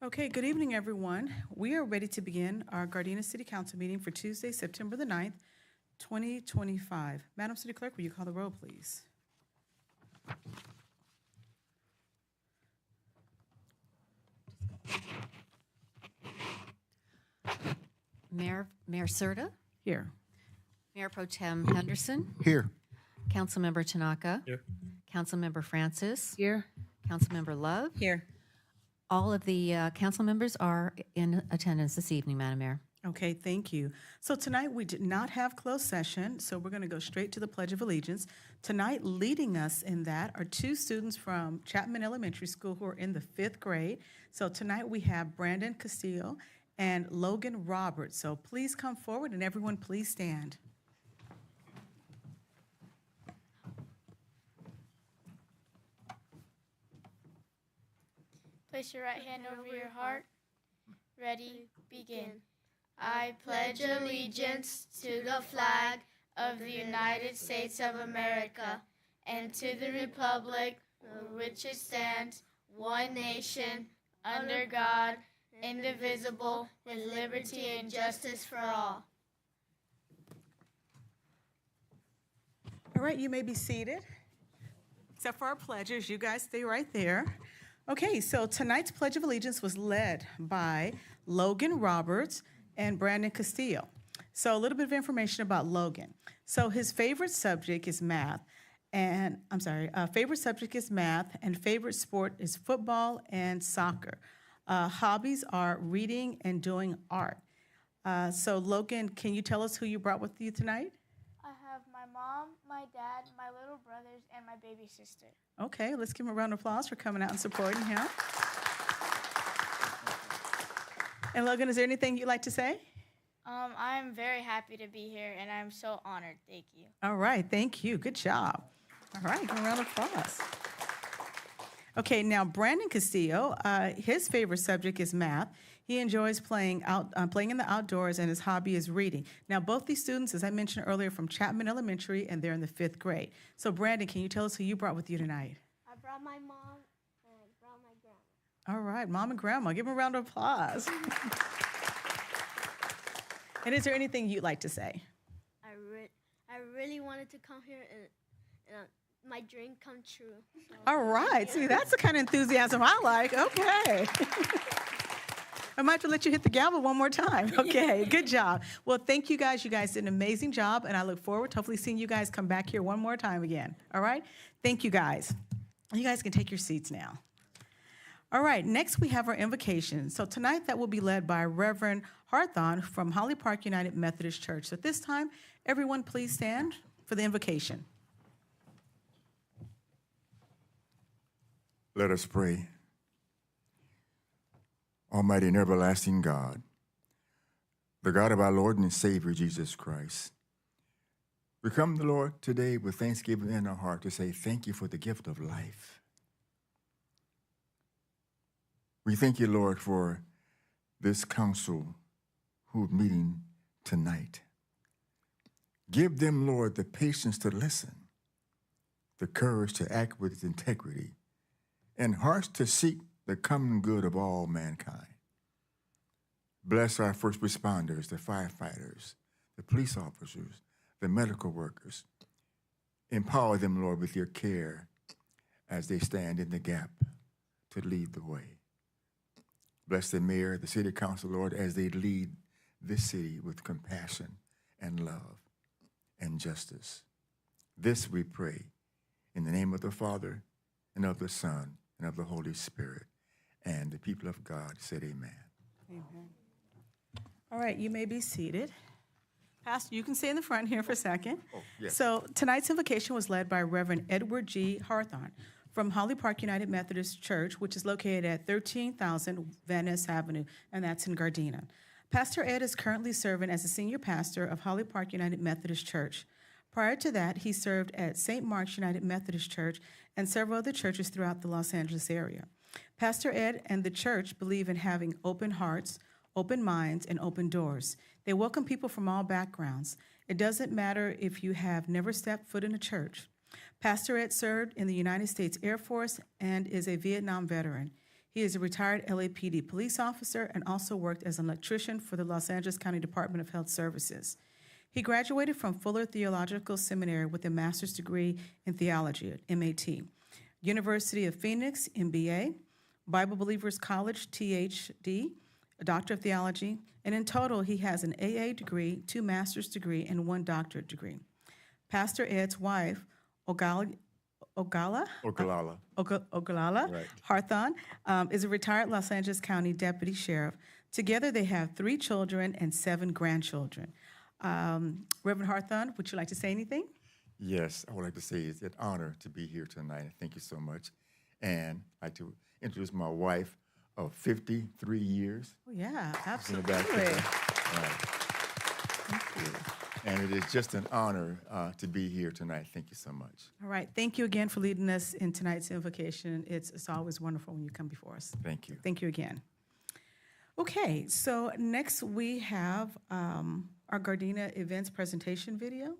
Okay, good evening, everyone. We are ready to begin our Gardena City Council meeting for Tuesday, September the 9th, 2025. Madam City Clerk, will you call the roll, please? Mayor Serta, Here. Mayor Pro Tem Henderson, Here. Councilmember Tanaka, Here. Councilmember Francis, Here. Councilmember Love. Here. All of the council members are in attendance this evening, Madam Mayor. Okay, thank you. So tonight, we did not have closed session, so we're going to go straight to the Pledge of Allegiance. Tonight, leading us in that are two students from Chapman Elementary School who are in the 5th grade. So tonight, we have Brandon Castillo and Logan Roberts. So please come forward, and everyone, please stand. Place your right hand over your heart. Ready, begin. I pledge allegiance to the flag of the United States of America and to the republic for which it stands, one nation, under God, indivisible, with liberty and justice for all. All right, you may be seated. Except for our pledges, you guys stay right there. Okay, so tonight's Pledge of Allegiance was led by Logan Roberts and Brandon Castillo. So a little bit of information about Logan. So his favorite subject is math, and favorite subject is math, and favorite sport is football and soccer. Hobbies are reading and doing art. So Logan, can you tell us who you brought with you tonight? I have my mom, my dad, my little brothers, and my baby sister. Okay, let's give him a round of applause for coming out and supporting him. And Logan, is there anything you'd like to say? I'm very happy to be here, and I'm so honored. Thank you. All right, thank you. Good job. All right, give him a round of applause. Okay, now Brandon Castillo, his favorite subject is math. He enjoys playing in the outdoors, and his hobby is reading. Now, both these students, as I mentioned earlier, from Chapman Elementary, and they're in the 5th grade. So, Brandon, can you tell us who you brought with you tonight? I brought my mom, and I brought my grandma. All right, Mom and Grandma, give them a round of applause. And is there anything you'd like to say? I really wanted to come here and my dream come true. So. All right, see, that's the kind of enthusiasm I like. Okay. I might have to let you hit the gavel one more time. Okay, good job. Well, thank you guys. You guys did an amazing job, and I look forward to hopefully seeing you guys come back here one more time again. All right? Thank you, guys. You guys can take your seats now. All right, next we have our invocation. So tonight that will be led by Reverend Harthon from Holly Park United Methodist Church. So at this time, everyone please stand for the invocation. Let us pray. Almighty and everlasting God, the God of our Lord and Savior, Jesus Christ, we come to the Lord today with thanksgiving in our heart to say thank you for the gift of life. We thank you, Lord, for this council who's meeting tonight. Give them, Lord, the patience to listen, the courage to act with integrity, and hearts to seek the common good of all mankind. Bless our first responders, the firefighters, the police officers, the medical workers. Empower them, Lord, with your care as they stand in the gap to lead the way. Bless the mayor, the city council, Lord, as they lead this city with compassion and love and justice. This we pray in the name of the Father and of the Son and of the Holy Spirit. And the people of God said amen. Amen. All right, you may be seated. Pastor, you can stay in the front here for a second. Oh, yes. So tonight's invocation was led by Reverend Edward G. Harthon from Holly Park United Methodist Church, which is located at 13,000 Van Ness Avenue, and that's in Gardena. Pastor Ed is currently serving as a senior pastor of Holly Park United Methodist Church. Prior to that, he served at St. Mark's United Methodist Church and several other churches throughout the Los Angeles area. Pastor Ed and the church believe in having open hearts, open minds, and open doors. They welcome people from all backgrounds. It doesn't matter if you have never stepped foot in a church. Pastor Ed served in the United States Air Force and is a Vietnam veteran. He is a retired LAPD police officer and also worked as an electrician for the Los Angeles County Department of Health Services. He graduated from Fuller Theological Seminary with a master's degree in theology at MAT, University of Phoenix, MBA, Bible Believers College, THD, a Doctor of Theology, and in total, he has an AA degree, 2 master's degree, and 1 doctorate degree. Pastor Ed's wife, Ogalala Right. Harthon, is a retired Los Angeles County Deputy Sheriff. Together, they have 3 children and 7 grandchildren. Reverend Harthon, would you like to say anything? Yes, I would like to say it's an honor to be here tonight. Thank you so much. And I'd like to introduce my wife of 53 years. Oh, yeah, in the absolutely. back there. Right. Thank you. And it is just an honor to be here tonight. Thank you so much. All right, thank you again for leading us in tonight's invocation. It's always wonderful when you come before us. Thank you. Thank you again. Okay, so next we have our Gardena Events presentation video.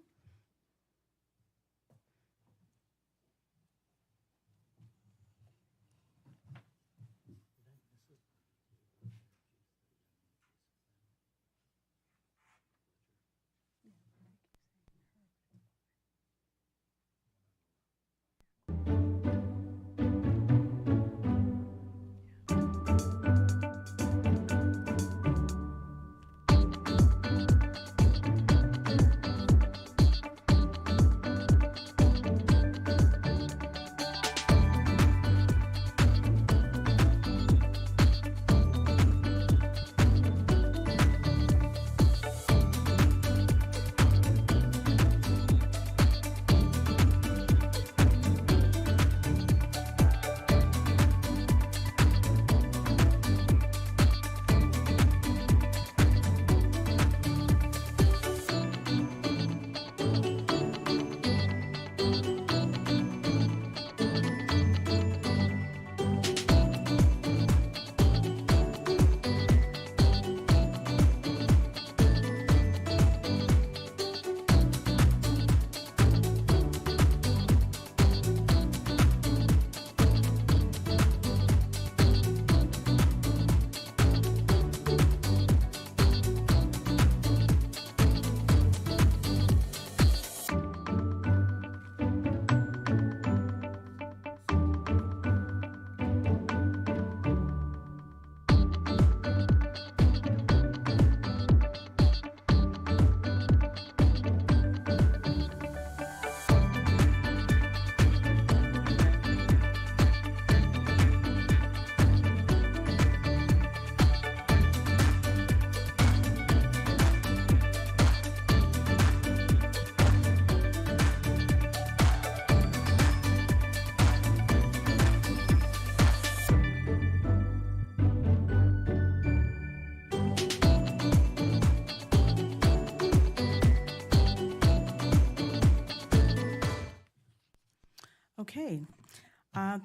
Okay,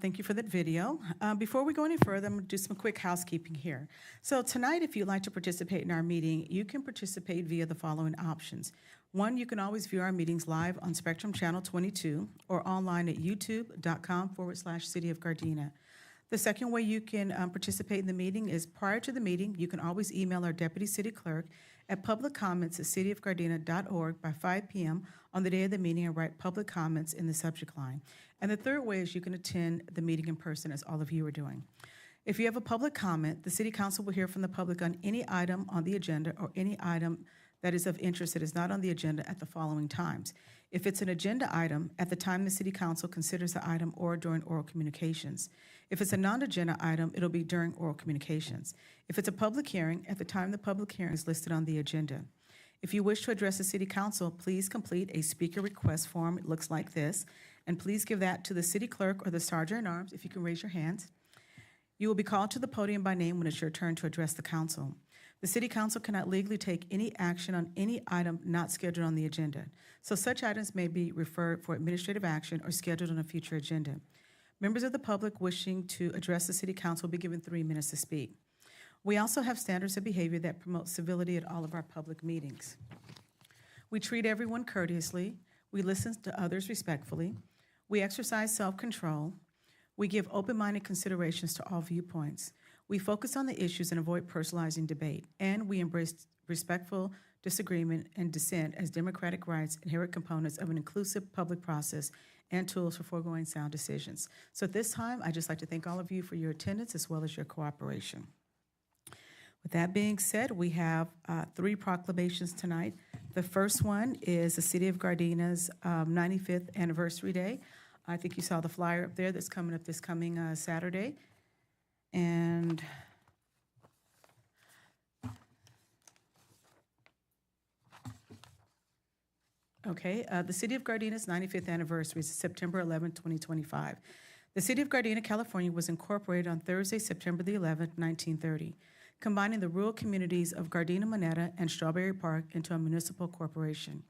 thank you for that video. Before we go any further, I'm going to do some quick housekeeping here. So tonight, if you'd like to participate in our meeting, you can participate via the following options. 1, you can always view our meetings live on Spectrum Channel 22 or online at youtube.com/City of Gardena. The second way you can participate in the meeting is prior to the meeting, you can always email our Deputy City Clerk at publiccomments@cityofgardena.org by 5 p.m. on the day of the meeting and write public comments in the subject line. And the third way is you can attend the meeting in person, as all of you are doing. If you have a public comment, the City Council will hear from the public on any item on the agenda or any item that is of interest that is not on the agenda at the following times. If it's an agenda item, at the time the City Council considers the item or during oral communications. If it's a non-agenda item, it'll be during oral communications. If it's a public hearing, at the time the public hearing is listed on the agenda. If you wish to address the City Council, please complete a speaker request form. It looks like this. And please give that to the City Clerk or the Sergeant-at-Arms, if you can raise your hands. You will be called to the podium by name when it's your turn to address the council. The City Council cannot legally take any action on any item not scheduled on the agenda. So such items may be referred for administrative action or scheduled on a future agenda. Members of the public wishing to address the City Council will be given 3 minutes to speak. We also have standards of behavior that promote civility at all of our public meetings. We treat everyone courteously. We listen to others respectfully. We exercise self-control. We give open-minded considerations to all viewpoints. We focus on the issues and avoid personalizing debate, and we embrace respectful disagreement and dissent as democratic rights, inherent components of an inclusive public process, and tools for foregoing sound decisions. So at this time, I'd just like to thank all of you for your attendance as well as your cooperation. With that being said, we have 3 proclamations tonight. The first one is the City of Gardena's 95th Anniversary Day. I think you saw the flyer up there that's coming up this coming Saturday. And okay, the City of Gardena's 95th anniversary is September 11, 2025. The City of Gardena, California was incorporated on Thursday, September the 11th, 1930, combining the rural communities of Gardena, Moneta, and Strawberry Park into a municipal corporation.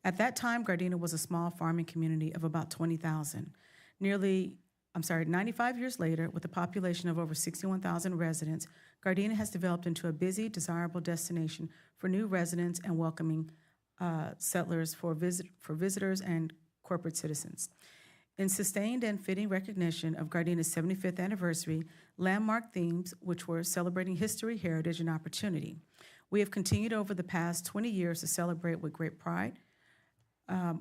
At that time, Gardena was a small farming community of about 20,000. 95 years later, with a population of over 61,000 residents, Gardena has developed into a busy, desirable destination for new residents and welcoming settlers for visitors and corporate citizens. In sustained and fitting recognition of Gardena's 75th anniversary, landmark themes, which were celebrating history, heritage, and opportunity. We have continued over the past 20 years to celebrate with great pride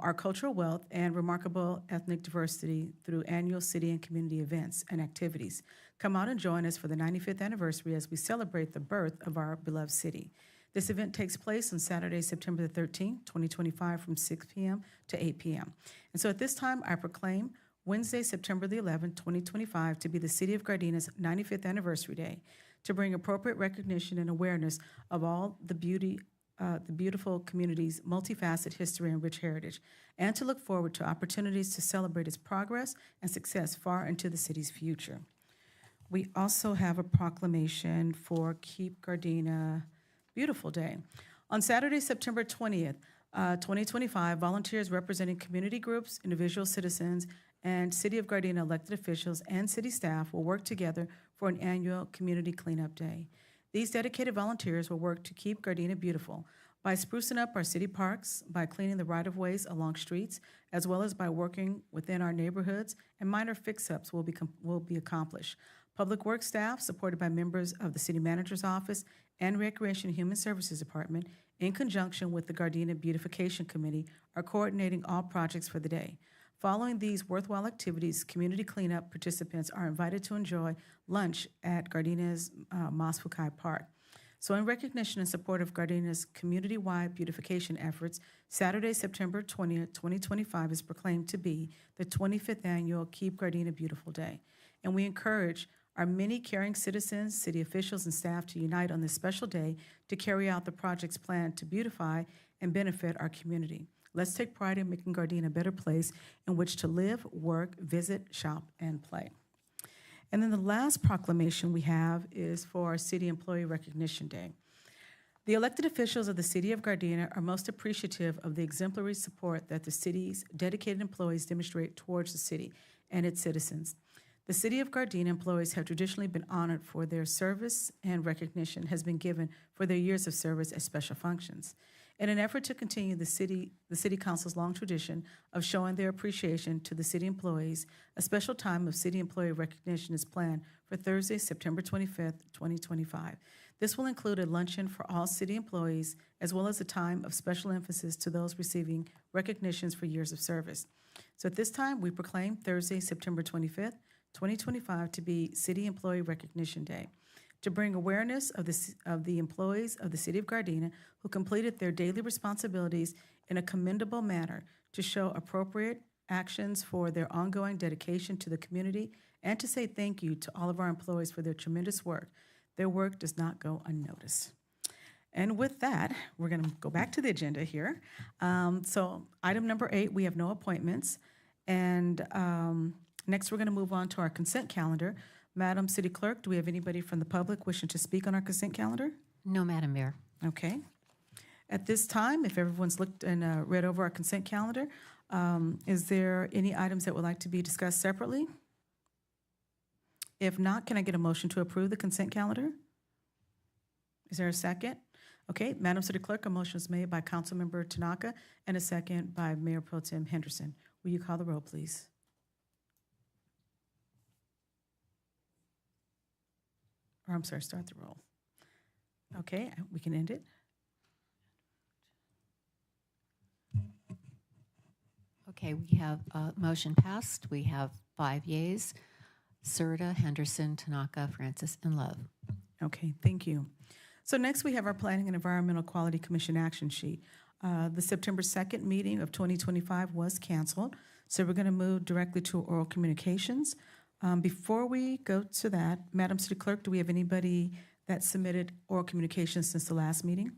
our cultural wealth and remarkable ethnic diversity through annual city and community events and activities. Come out and join us for the 95th anniversary as we celebrate the birth of our beloved city. This event takes place on Saturday, September the 13th, 2025, from 6 p.m. to 8 p.m. And so at this time, I proclaim Wednesday, September the 11th, 2025, to be the City of Gardena's 95th Anniversary Day, to bring appropriate recognition and awareness of all the beautiful community's multifaceted history and rich heritage, and to look forward to opportunities to celebrate its progress and success far into the city's future. We also have a proclamation for Keep Gardena Beautiful Day. On Saturday, September 20th, 2025, volunteers representing community groups, individual citizens, and City of Gardena elected officials and city staff will work together for an annual community cleanup day. These dedicated volunteers will work to keep Gardena beautiful by sprucing up our city parks, by cleaning the right-of-ways along streets, as well as by working within our neighborhoods, and minor fix-ups will be accomplished. Public Works staff, supported by members of the City Manager's Office and Recreation and Human Services Department, in conjunction with the Gardena Beautification Committee, are coordinating all projects for the day. Following these worthwhile activities, community cleanup participants are invited to enjoy lunch at Gardena's Mas Fukai Park. So in recognition and support of Gardena's community-wide beautification efforts, Saturday, September 20th, 2025 is proclaimed to be the 25th annual Keep Gardena Beautiful Day. And we encourage our many caring citizens, city officials, and staff to unite on this special day to carry out the projects planned to beautify and benefit our community. Let's take pride in making Gardena a better place in which to live, work, visit, shop, and play. And then the last proclamation we have is for our City Employee Recognition Day. The elected officials of the City of Gardena are most appreciative of the exemplary support that the city's dedicated employees demonstrate towards the city and its citizens. The City of Gardena employees have traditionally been honored for their service, and recognition has been given for their years of service at special functions. In an effort to continue the City Council's long tradition of showing their appreciation to the city employees, a special time of City Employee Recognition is planned for Thursday, September 25th, 2025. This will include a luncheon for all city employees, as well as a time of special emphasis to those receiving recognitions for years of service. So at this time, we proclaim Thursday, September 25th, 2025 to be City Employee Recognition Day, to bring awareness of the employees of the City of Gardena who completed their daily responsibilities in a commendable manner, to show appropriate actions for their ongoing dedication to the community, and to say thank you to all of our employees for their tremendous work. Their work does not go unnoticed. And with that, we're going to go back to the agenda here. So item number 8, we have no appointments. And next, we're going to move on to our consent calendar. Madam City Clerk, do we have anybody from the public wishing to speak on our consent calendar? No, Madam Mayor. Okay. At this time, if everyone's looked and read over our consent calendar, is there any items that would like to be discussed separately? If not, can I get a motion to approve the consent calendar? Is there a second? Okay, Madam City Clerk, a motion is made by Councilmember Tanaka and a second by Mayor Pro Tem Henderson. Will you call the roll, please? or I'm sorry, start the roll. Okay, we can end it. Okay, we have motion passed. We have 5 yeas: Serta, Henderson, Tanaka, Francis, and Love. Okay, thank you. So next we have our Planning and Environmental Quality Commission action sheet. The September 2nd meeting of 2025 was canceled, so we're going to move directly to oral communications. Before we go to that, Madam City Clerk, do we have anybody that submitted oral communications since the last meeting?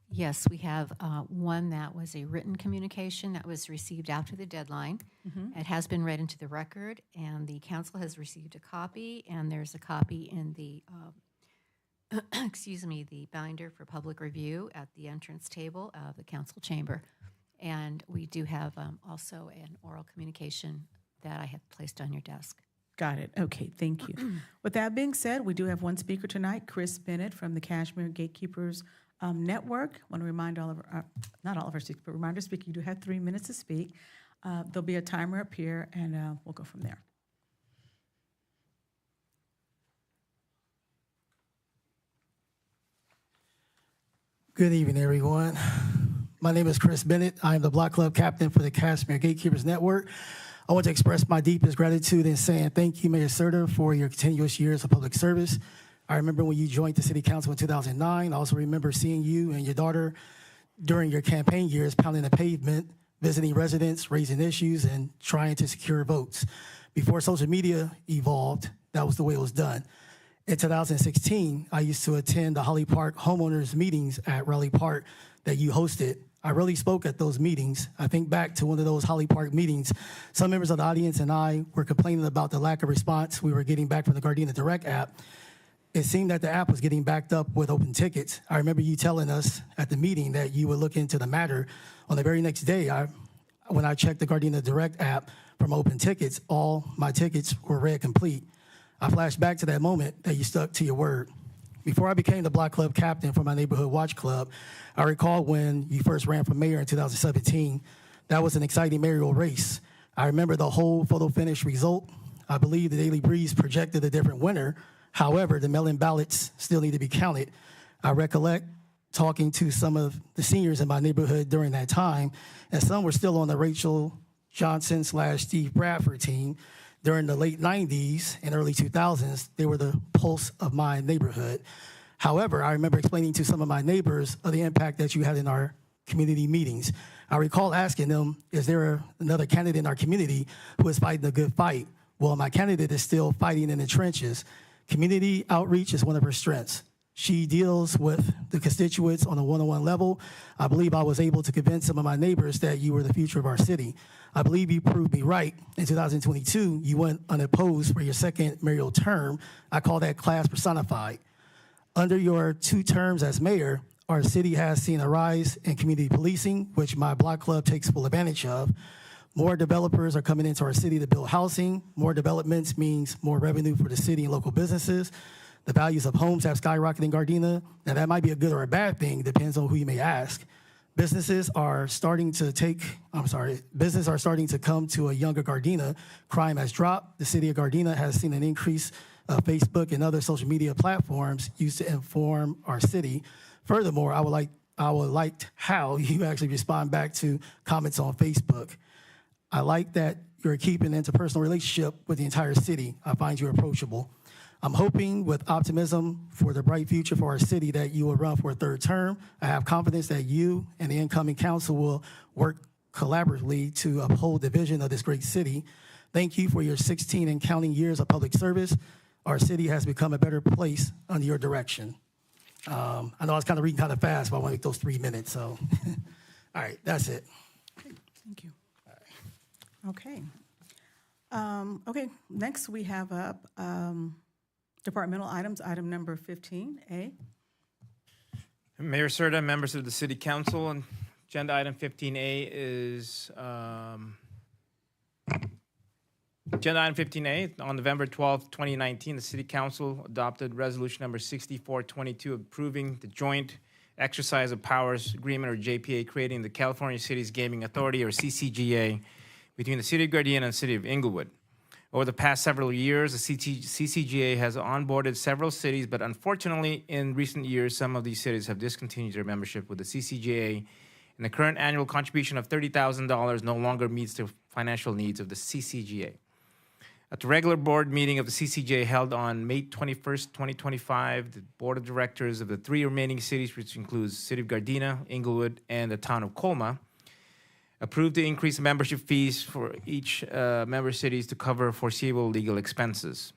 Yes, we have one that was a written communication that was received after the deadline. It has been read into the record, and the council has received a copy, and there's a copy in the, excuse me, the binder for public review at the entrance table of the council chamber. And we do have also an oral communication that I have placed on your desk. Got it. Okay, thank you. With that being said, we do have one speaker tonight, Chris Bennett from the Kashmir Gatekeepers Network. I want to remind all of our, not all of our speakers, but reminder speaker, you do have 3 minutes to speak. There'll be a timer up here, and we'll go from there. Good evening, everyone. My name is Chris Bennett. I am the Block Club Captain for the Kashmir Gatekeepers Network. I want to express my deepest gratitude in saying thank you, Mayor Serta, for your continuous years of public service. I remember when you joined the City Council in 2009. I also remember seeing you and your daughter during your campaign years pounding the pavement, visiting residents, raising issues, and trying to secure votes. Before social media evolved, that was the way it was done. In 2016, I used to attend the Holly Park homeowners meetings at Raleigh Park that you hosted. I really spoke at those meetings. I think back to one of those Holly Park meetings. Some members of the audience and I were complaining about the lack of response we were getting back from the Gardena Direct app. It seemed that the app was getting backed up with open tickets. I remember you telling us at the meeting that you would look into the matter. On the very next day, when I checked the Gardena Direct app from open tickets, all my tickets were read complete. I flashed back to that moment that you stuck to your word. Before I became the Block Club Captain for my neighborhood watch club, I recall when you first ran for mayor in 2017, that was an exciting mayoral race. I remember the whole photo finish result. I believe the Daily Breeze projected a different winner. However, the mail-in ballots still need to be counted. I recollect talking to some of the seniors in my neighborhood during that time, and some were still on the Rachel Johnson / Steve Bradford team. During the late 90s and early 2000s, they were the pulse of my neighborhood. However, I remember explaining to some of my neighbors of the impact that you had in our community meetings. I recall asking them, is there another candidate in our community who is fighting a good fight? Well, my candidate is still fighting in the trenches. Community outreach is one of her strengths. She deals with the constituents on a one-on-one level. I believe I was able to convince some of my neighbors that you were the future of our city. I believe you proved me right. In 2022, you went unopposed for your second mayoral term. I call that class personified. Under your 2 terms as mayor, our city has seen a rise in community policing, which my block club takes full advantage of. More developers are coming into our city to build housing. More developments means more revenue for the city and local businesses. The values of homes have skyrocketed in Gardena. Now, that might be a good or a bad thing, depends on who you may ask. Businesses are starting to come to a younger Gardena. Crime has dropped. The city of Gardena has seen an increase of Facebook and other social media platforms used to inform our city. Furthermore, I would like how you actually respond back to comments on Facebook. I like that you're keeping an interpersonal relationship with the entire city. I find you approachable. I'm hoping with optimism for the bright future for our city that you will run for a 3rd term. I have confidence that you and the incoming council will work collaboratively to uphold the vision of this great city. Thank you for your 16 and counting years of public service. Our city has become a better place under your direction. I know I was kind of reading kind of fast, but I want to make those 3 minutes. So, all right, that's it. Thank you. Okay. Okay, next we have up departmental items, item number 15A. Mayor Serta, members of the City Council, and agenda item 15A is agenda item 15A. On November 12th, 2019, the City Council adopted resolution number 6422 approving the joint exercise of powers agreement, or JPA, creating the California Cities Gaming Authority, or CCGA, between the City of Gardena and the City of Inglewood. Over the past several years, the CCGA has onboarded several cities, but unfortunately, in recent years, some of these cities have discontinued their membership with the CCGA, and the current annual contribution of $30,000 no longer meets the financial needs of the CCGA. At the regular board meeting of the CCGA held on May 21st, 2025, the board of directors of the 3 remaining cities, which includes the city of Gardena, Inglewood, and the town of Colma, approved the increase in membership fees for each member cities to cover foreseeable legal expenses.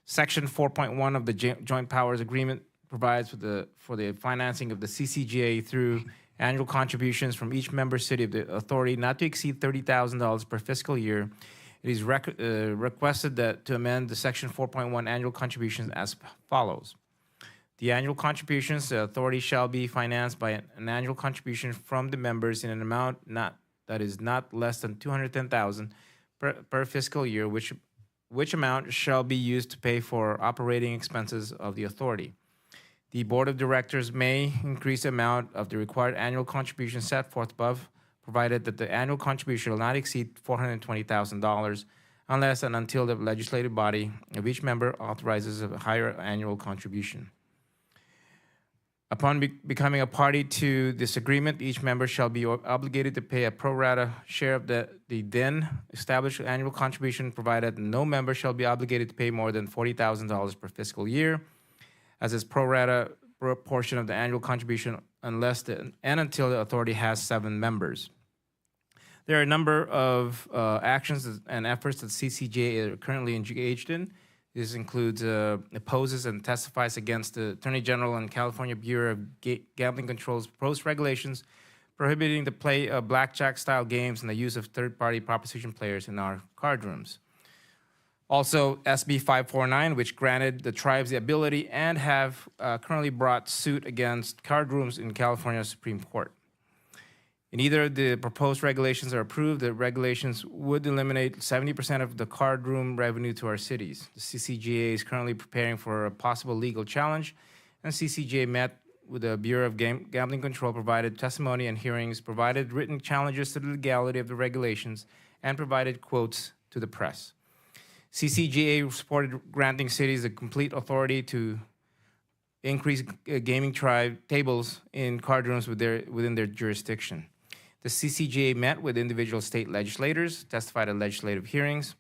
Section 4.1 of the Joint Powers Agreement provides for the financing of the CCGA through annual contributions from each member city of the authority not to exceed $30,000 per fiscal year. It is requested that to amend the Section 4.1 annual contributions as follows. The annual contributions to the authority shall be financed by an annual contribution from the members in an amount that is not less than $210,000 per fiscal year, which amount shall be used to pay for operating expenses of the authority. The board of directors may increase the amount of the required annual contribution set forth above, provided that the annual contribution will not exceed $420,000 unless and until the legislative body of each member authorizes a higher annual contribution. Upon becoming a party to this agreement, each member shall be obligated to pay a pro rata share of the then established annual contribution, provided no member shall be obligated to pay more than $40,000 per fiscal year as its pro rata portion of the annual contribution unless and until the authority has 7 members. There are a number of actions and efforts that CCGA are currently engaged in. This includes opposes and testifies against the Attorney General and California Bureau of Gambling Control's proposed regulations prohibiting the play of blackjack-style games and the use of third-party proposition players in our card rooms. Also, SB 549, which granted the tribes the ability and have currently brought suit against card rooms in California Supreme Court. In either the proposed regulations are approved, the regulations would eliminate 70% of the card room revenue to our cities. The CCGA is currently preparing for a possible legal challenge, and CCGA met with the Bureau of Gambling Control, provided testimony and hearings, provided written challenges to the legality of the regulations, and provided quotes to the press. CCGA supported granting cities the complete authority to increase gaming tables in card rooms within their jurisdiction. The CCGA met with individual state legislators, testified at legislative hearings,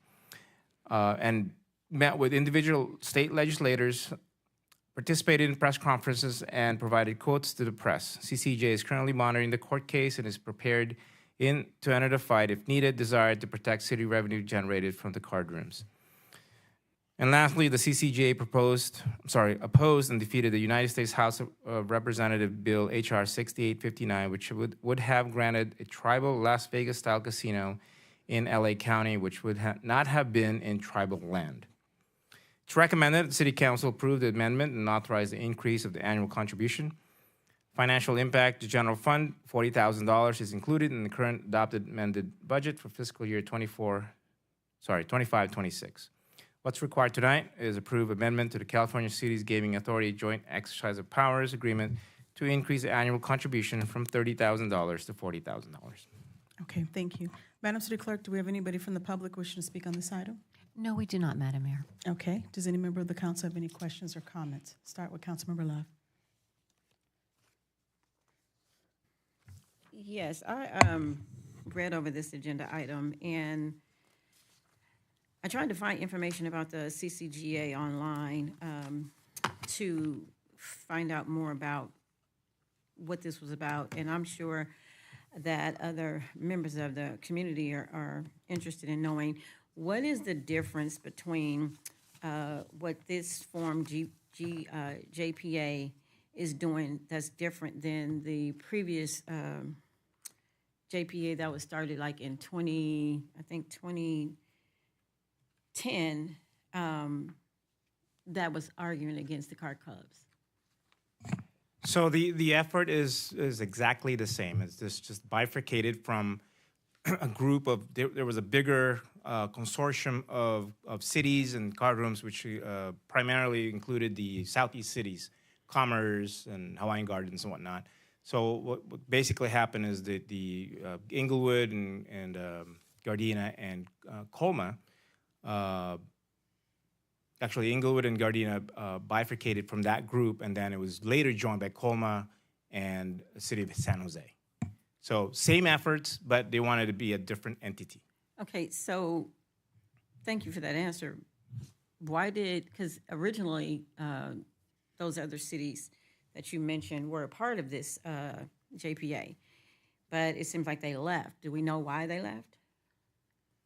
and met with individual state legislators, participated in press conferences, and provided quotes to the press. CCGA is currently monitoring the court case and is prepared to enter the fight if needed, desired to protect city revenue generated from the card rooms. And lastly, the CCGA opposed and defeated the United States House of Representatives Bill H.R. 6859, which would have granted a tribal Las Vegas-style casino in L.A. County, which would not have been in tribal land. It's recommended that the City Council approve the amendment and authorize the increase of the annual contribution. Financial impact to general fund, $40,000 is included in the current adopted amended budget for fiscal year 25-26. What's required tonight is approve amendment to the California Cities Gaming Authority Joint Exercise of Powers Agreement to increase the annual contribution from $30,000 to $40,000. Okay, thank you. Madam City Clerk, do we have anybody from the public wishing to speak on this item? No, we do not, Madam Mayor. Okay, does any member of the council have any questions or comments? Start with Councilmember Love. Yes, I read over this agenda item, and I tried to find information about the CCGA online to find out more about what this was about, and I'm sure that other members of the community are interested in knowing what is the difference between what this Form JPA is doing that's different than the previous JPA that was started like in 2010, that was arguing against the card clubs. So the effort is exactly the same. It's just bifurcated from a group of, there was a bigger consortium of cities and card rooms, which primarily included the Southeast cities, Commerce and Hawaiian Gardens and whatnot. So what basically happened is that the Inglewood and Gardena and Colma actually Inglewood and Gardena bifurcated from that group, and then it was later joined by Colma and the city of San Jose. So same efforts, but they wanted to be a different entity. Okay, so thank you for that answer. Why did, because originally those other cities that you mentioned were a part of this JPA, but it seems like they left. Do we know why they left?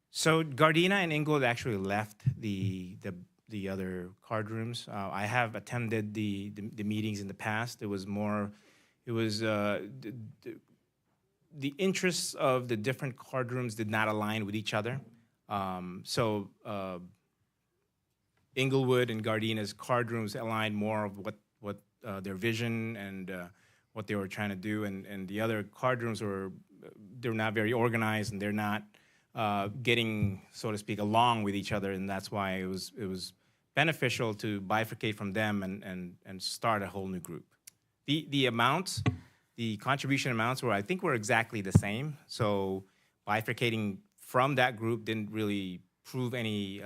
So Gardena and Inglewood actually left the other card rooms. I have attended the meetings in the past. It was the interests of the different card rooms did not align with each other. So Inglewood and Gardena's card rooms aligned more of what their vision and what they were trying to do, and the other card rooms they're not very organized, and they're not getting, so to speak, along with each other, and that's why it was beneficial to bifurcate from them and start a whole new group. The amounts, the contribution amounts were exactly the same. So bifurcating from that group didn't really prove any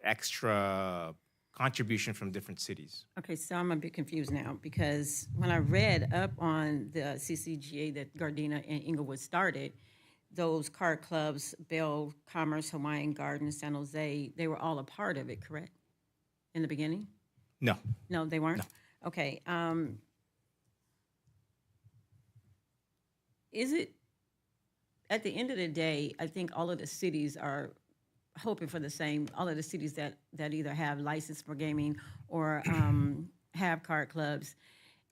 extra contribution from different cities. Okay, so I'm a bit confused now, because when I read up on the CCGA that Gardena and Inglewood started, those card clubs, Bell Commerce, Hawaiian Garden, San Jose, they were all a part of it, correct? In the beginning? No. No, they weren't? No. Okay. Is it, at the end of the day, I think all of the cities are hoping for the same, all of the cities that either have license for gaming or have card clubs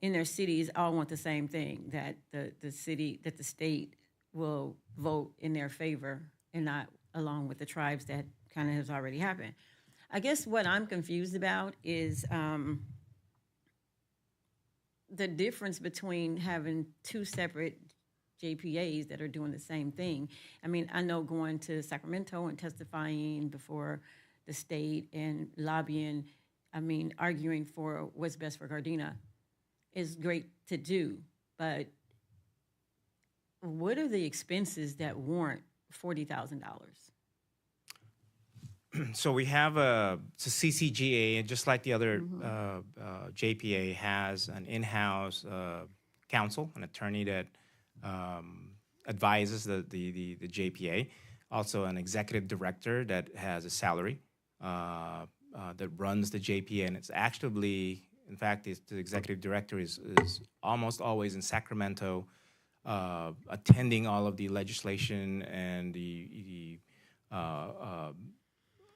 in their cities all want the same thing, that the state will vote in their favor and not along with the tribes that kind of has already happened. I guess what I'm confused about is the difference between having two separate JPAs that are doing the same thing. I mean, I know going to Sacramento and testifying before the state and lobbying, I mean, arguing for what's best for Gardena is great to do, but what are the expenses that warrant $40,000? So we have a CCGA, and just like the other JPA, has an in-house counsel, an attorney that advises the JPA. Also, an executive director that has a salary that runs the JPA, and it's actually, in fact, the executive director is almost always in Sacramento, attending all of the legislation and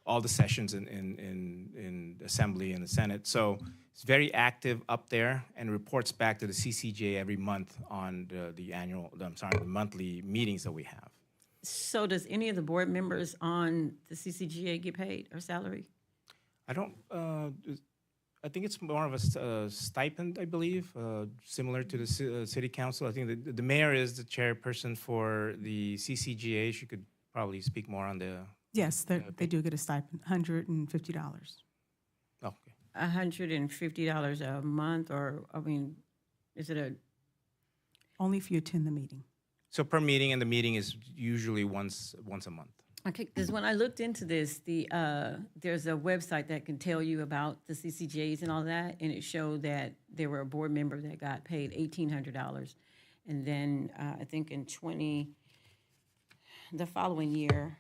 all the sessions in the Assembly and the Senate. So it's very active up there and reports back to the CCJ every month on the monthly meetings that we have. So does any of the board members on the CCGA get paid or salary? I don't. I think it's more of a stipend, I believe, similar to the city council. I think the mayor is the chairperson for the CCGA. She could probably speak more on the. Yes, they do get a stipend, $150. Okay. $150 a month, or, I mean, is it Only if you attend the meeting. So per meeting, and the meeting is usually once a month. Okay, because when I looked into this, there's a website that can tell you about the CCJs and all that, and it showed that there were a board member that got paid $1,800. And then I think in the following year,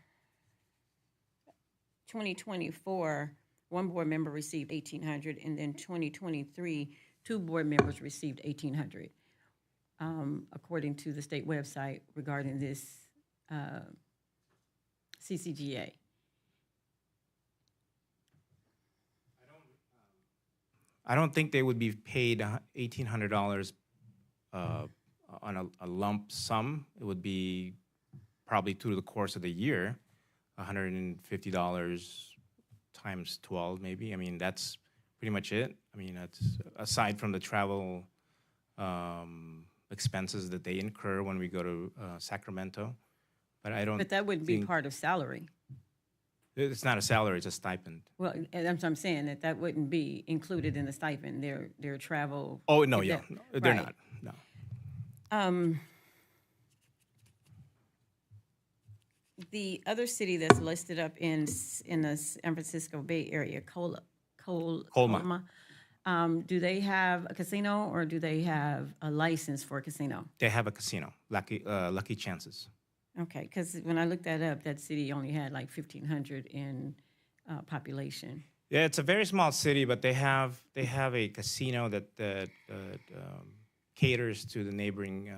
2024, one board member received $1,800, and then 2023, two board members received $1,800, according to the state website regarding this CCGA. I don't think they would be paid $1,800 on a lump sum. It would be probably through the course of the year, $150 times 12, maybe. I mean, that's pretty much it. I mean, that's aside from the travel expenses that they incur when we go to Sacramento. But I don't. But that wouldn't be part of salary. It's not a salary; it's a stipend. Well, and that's what I'm saying, that wouldn't be included in the stipend. Their travel. Oh no, yeah, they're right. not. No. The other city that's listed up in the San Francisco Bay Area, Colma, do they have a casino or do they have a license for a casino? They have a casino, Lucky Chances. Okay, because when I looked that up, that city only had like 1,500 in population. Yeah, it's a very small city, but they have a casino that caters to the neighboring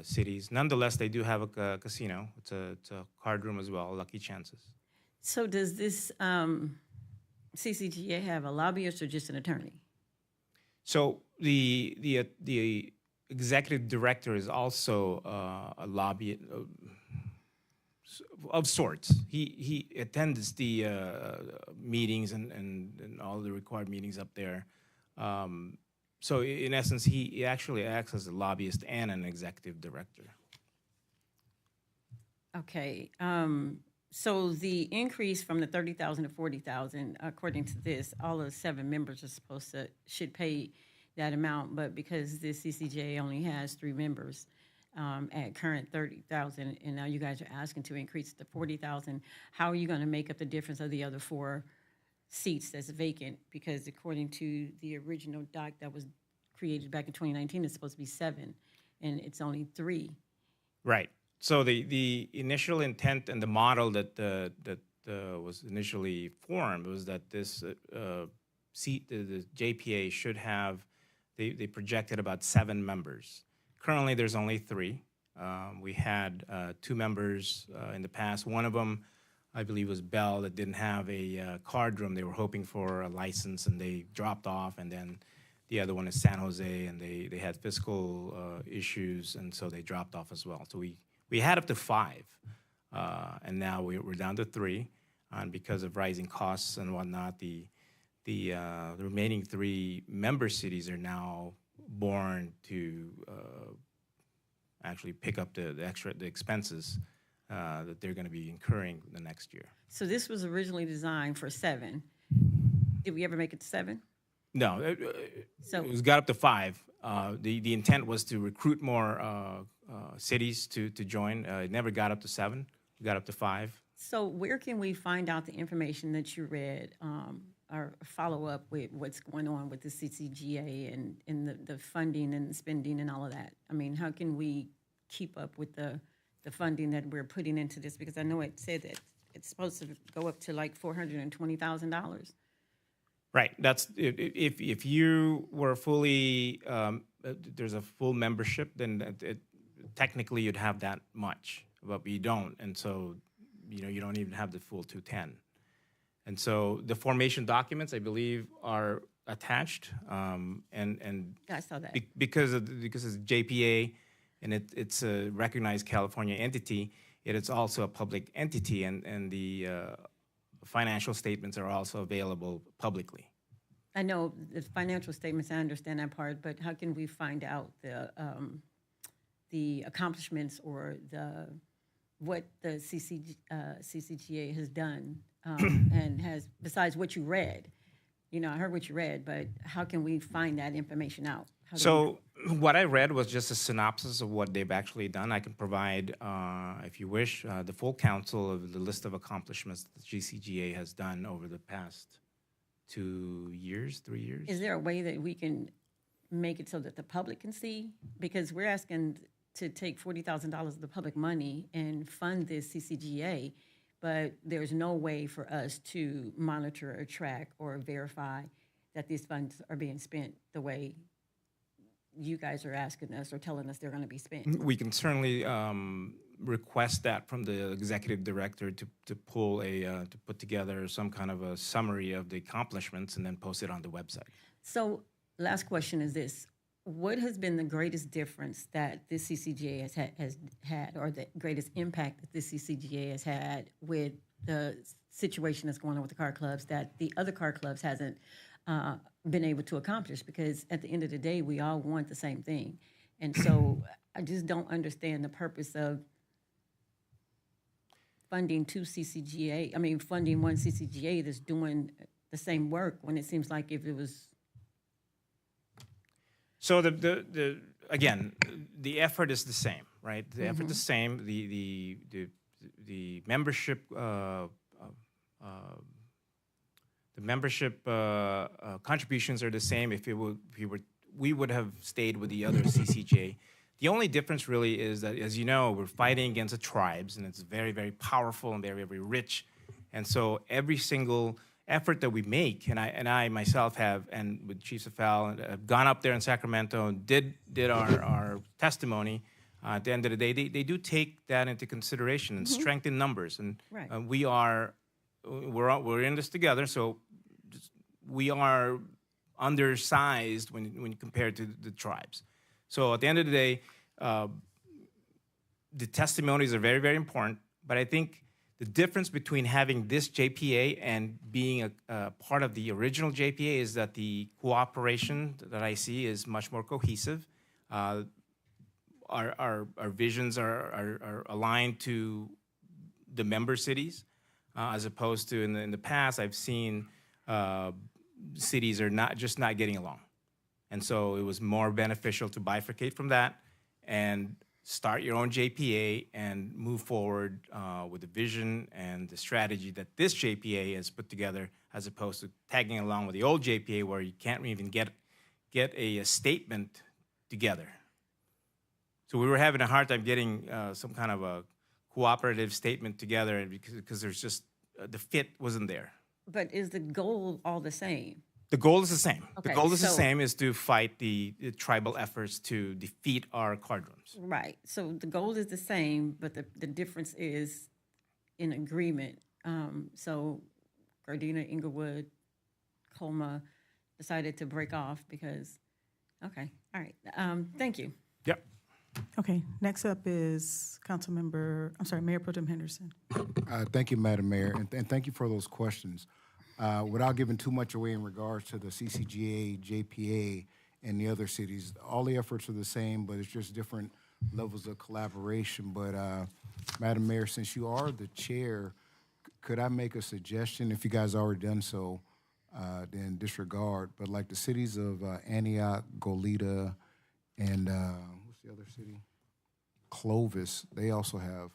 cities. Nonetheless, they do have a casino. It's a card room as well, Lucky Chances. So does this CCGA have a lobbyist or just an attorney? So the executive director is also a lobbyist of sorts. He attends the meetings and all the required meetings up there. So in essence, he actually acts as a lobbyist and an executive director. Okay. So the increase from the 30,000 to 40,000, according to this, all of the 7 members are should pay that amount, but because the CCJ only has 3 members at current 30,000, and now you guys are asking to increase it to 40,000, how are you going to make up the difference of the other 4 seats that's vacant? Because according to the original doc that was created back in 2019, it's supposed to be 7, and it's only 3. Right. So the initial intent and the model that was initially formed was that this seat, the JPA, should have, they projected about 7 members. Currently, there's only 3. We had 2 members in the past. One of them, I believe, was Bell, that didn't have a card room. They were hoping for a license, and they dropped off. And then the other one is San Jose, and they had fiscal issues, and so they dropped off as well. So we had up to 5, and now we're down to 3. And because of rising costs and whatnot, the remaining 3 member cities are now born to actually pick up the expenses that they're going to be incurring the next year. So this was originally designed for 7. Did we ever make it to 7? No, it was got up to 5. The intent was to recruit more cities to join. It never got up to 7. We got up to 5. So where can we find out the information that you read or follow up with what's going on with the CCGA and the funding and spending and all of that? I mean, how can we keep up with the funding that we're putting into this? Because I know it said that it's supposed to go up to like $420,000. Right. That's if you were fully there's a full membership, then technically you'd have that much, but we don't, and so you don't even have the full 210. And so the formation documents, I believe, are attached, and I saw that. because it's JPA, and it's a recognized California entity. It's also a public entity, and the financial statements are also available publicly. I know the financial statements, I understand that part, but how can we find out the accomplishments or what the CCGA has done and has, besides what you read? I heard what you read, but how can we find that information out? So what I read was just a synopsis of what they've actually done. I can provide, if you wish, the full counsel of the list of accomplishments that the GCGA has done over the past 2 years, 3 years. Is there a way that we can make it so that the public can see? Because we're asking to take $40,000 of the public money and fund this CCGA, but there's no way for us to monitor or track or verify that these funds are being spent the way you guys are asking us or telling us they're going to be spent. We can certainly request that from the executive director to put together some kind of a summary of the accomplishments and then post it on the website. So last question is this. What has been the greatest difference that this CCGA has had, or the greatest impact that this CCGA has had with the situation that's going on with the car clubs that the other car clubs hasn't been able to accomplish? Because at the end of the day, we all want the same thing. And so I just don't understand the purpose of funding one CCGA that's doing the same work when it seems like if it was. So again, the effort is the same, right? The effort is the same. The the membership contributions are the same. If we would have stayed with the other CCJ. The only difference really is that, as you know, we're fighting against the tribes, and it's very, very powerful and very, very rich. And so every single effort that we make, and I myself have, and with Chief Safal, have gone up there in Sacramento and did our testimony. At the end of the day, they do take that into consideration and strengthen numbers. And Right. we're in this together, so we are undersized when compared to the tribes. So at the end of the day, the testimonies are very, very important. But I think the difference between having this JPA and being a part of the original JPA is that the cooperation that I see is much more cohesive. Our visions are aligned to the member cities, as opposed to in the past, I've seen cities are not getting along. And so it was more beneficial to bifurcate from that and start your own JPA and move forward with the vision and the strategy that this JPA has put together, as opposed to tagging along with the old JPA where you can't even get a statement together. So we were having a hard time getting some kind of a cooperative statement together because there's just the fit wasn't there. But is the goal all the same? The goal is the same. Okay, The goal is the so- same, is to fight the tribal efforts to defeat our card rooms. Right. So the goal is the same, but the difference is in agreement. So Gardena, Inglewood, Colma decided to break off because, okay, all right. Thank you. Yep. Okay, next up is Mayor Pro Tem Henderson. Thank you, Madam Mayor, and thank you for those questions. Without giving too much away in regards to the CCGA, JPA, and the other cities, all the efforts are the same, but it's just different levels of collaboration. But, Madam Mayor, since you are the chair, could I make a suggestion? If you guys already done so, then disregard. But like the cities of Antioch, Goleta, and what's the other city? Clovis, they also have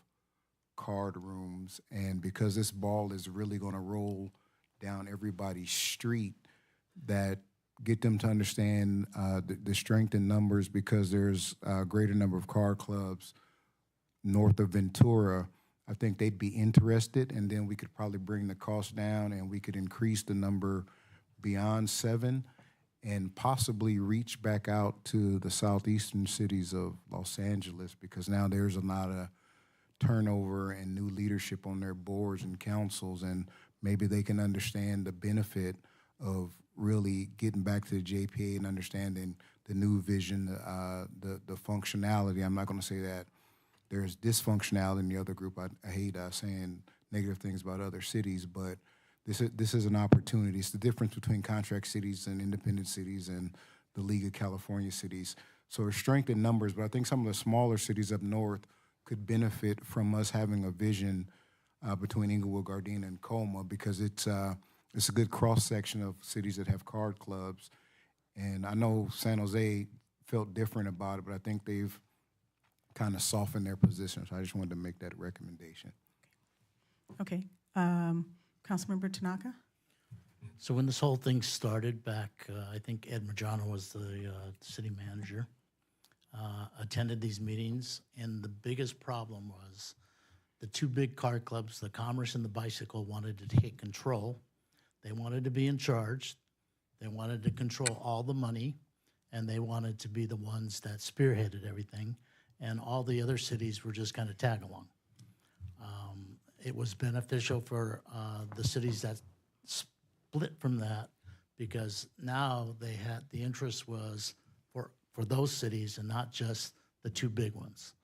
card rooms. And because this ball is really going to roll down everybody's street, that get them to understand the strength in numbers, because there's a greater number of card clubs north of Ventura. I think they'd be interested, and then we could probably bring the cost down and we could increase the number beyond 7 and possibly reach back out to the southeastern cities of Los Angeles, because now there's a lot of turnover and new leadership on their boards and councils, and maybe they can understand the benefit of really getting back to the JPA and understanding the new vision, the functionality. I'm not going to say that there's dysfunctionality in the other group. I hate saying negative things about other cities, but this is an opportunity. It's the difference between contract cities and independent cities and the League of California cities. So there's strength in numbers, but I think some of the smaller cities up north could benefit from us having a vision between Inglewood, Gardena, and Colma, because it's a good cross-section of cities that have card clubs. And I know San Jose felt different about it, but I think they've kind of softened their position. So I just wanted to make that recommendation. Okay, Councilmember Tanaka? So when this whole thing started back, I think Ed Majano was the city manager, attended these meetings, and the biggest problem was the two big card clubs, the Commerce and the Bicycle, wanted to take control. They wanted to be in charge. They wanted to control all the money, and they wanted to be the ones that spearheaded everything, and all the other cities were just kind of tag along. It was beneficial for the cities that split from that, because now they had, the interest was for those cities and not just the two big ones.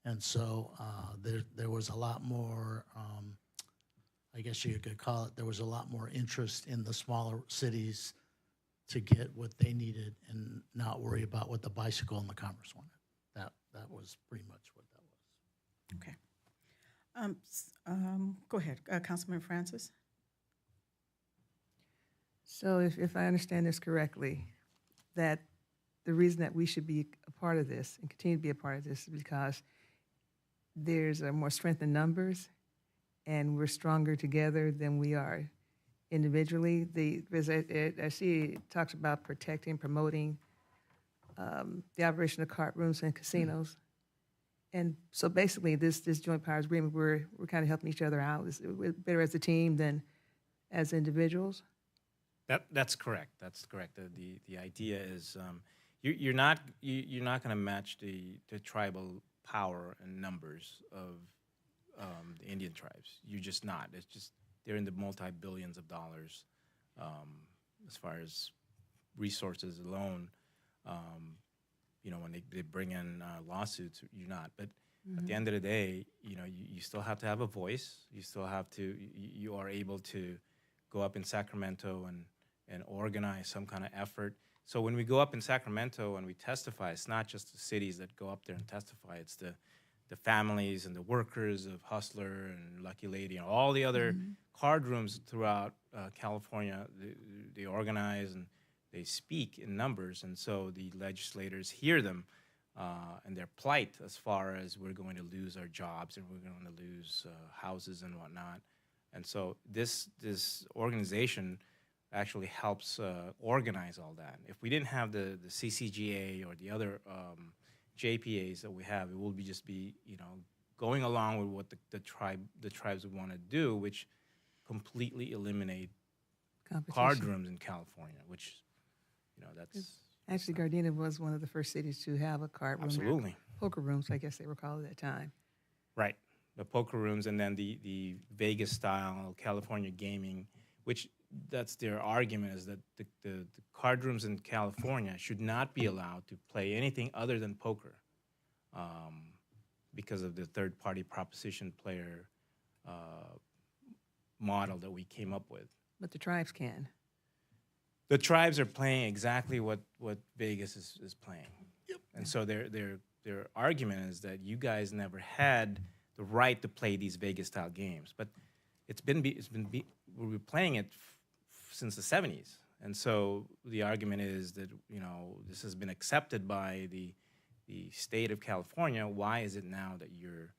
And so there was a lot more, I guess you could call it, there was a lot more interest in the smaller cities to get what they needed and not worry about what the Bicycle and the Commerce wanted. That was pretty much what that was. Okay. Go ahead, Councilman Francis. So if I understand this correctly, that the reason that we should be a part of this and continue to be a part of this is because there's a more strength in numbers, and we're stronger together than we are individually. I see it talks about protecting, promoting the operation of card rooms and casinos. And so basically, this joint powers agreement, we're kind of helping each other out. We're better as a team than as individuals. That's correct. That's correct. The idea is you're not going to match the tribal power and numbers of the Indian tribes. You're just not. It's just they're in the multi-billions of dollars as far as resources alone. When they bring in lawsuits, you're not. But at the end of the day, you still have to have a voice. You still have to. You are able to go up in Sacramento and organize some kind of effort. So when we go up in Sacramento and we testify, it's not just the cities that go up there and testify. It's the families and the workers of Hustler and Lucky Lady and all the other card rooms throughout California. They organize and they speak in numbers, and so the legislators hear them and their plight as far as we're going to lose our jobs and we're going to lose houses and whatnot. And so this organization actually helps organize all that. If we didn't have the CCGA or the other JPAs that we have, it will just be going along with what the tribes would want to do, which completely eliminate card rooms in California, which that's Actually, Gardena was one of the first cities to have a card room. absolutely Poker rooms, I guess they were called at that time. right. The poker rooms and then the Vegas style California gaming, which that's their argument is that the card rooms in California should not be allowed to play anything other than poker because of the third-party proposition player model that we came up with. But the tribes can. The tribes are playing exactly what Vegas is playing. Yep. And so their argument is that you guys never had the right to play these Vegas-style games. But we've been playing it since the 70s. And so the argument is that, this has been accepted by the state of California. Why is it now that you're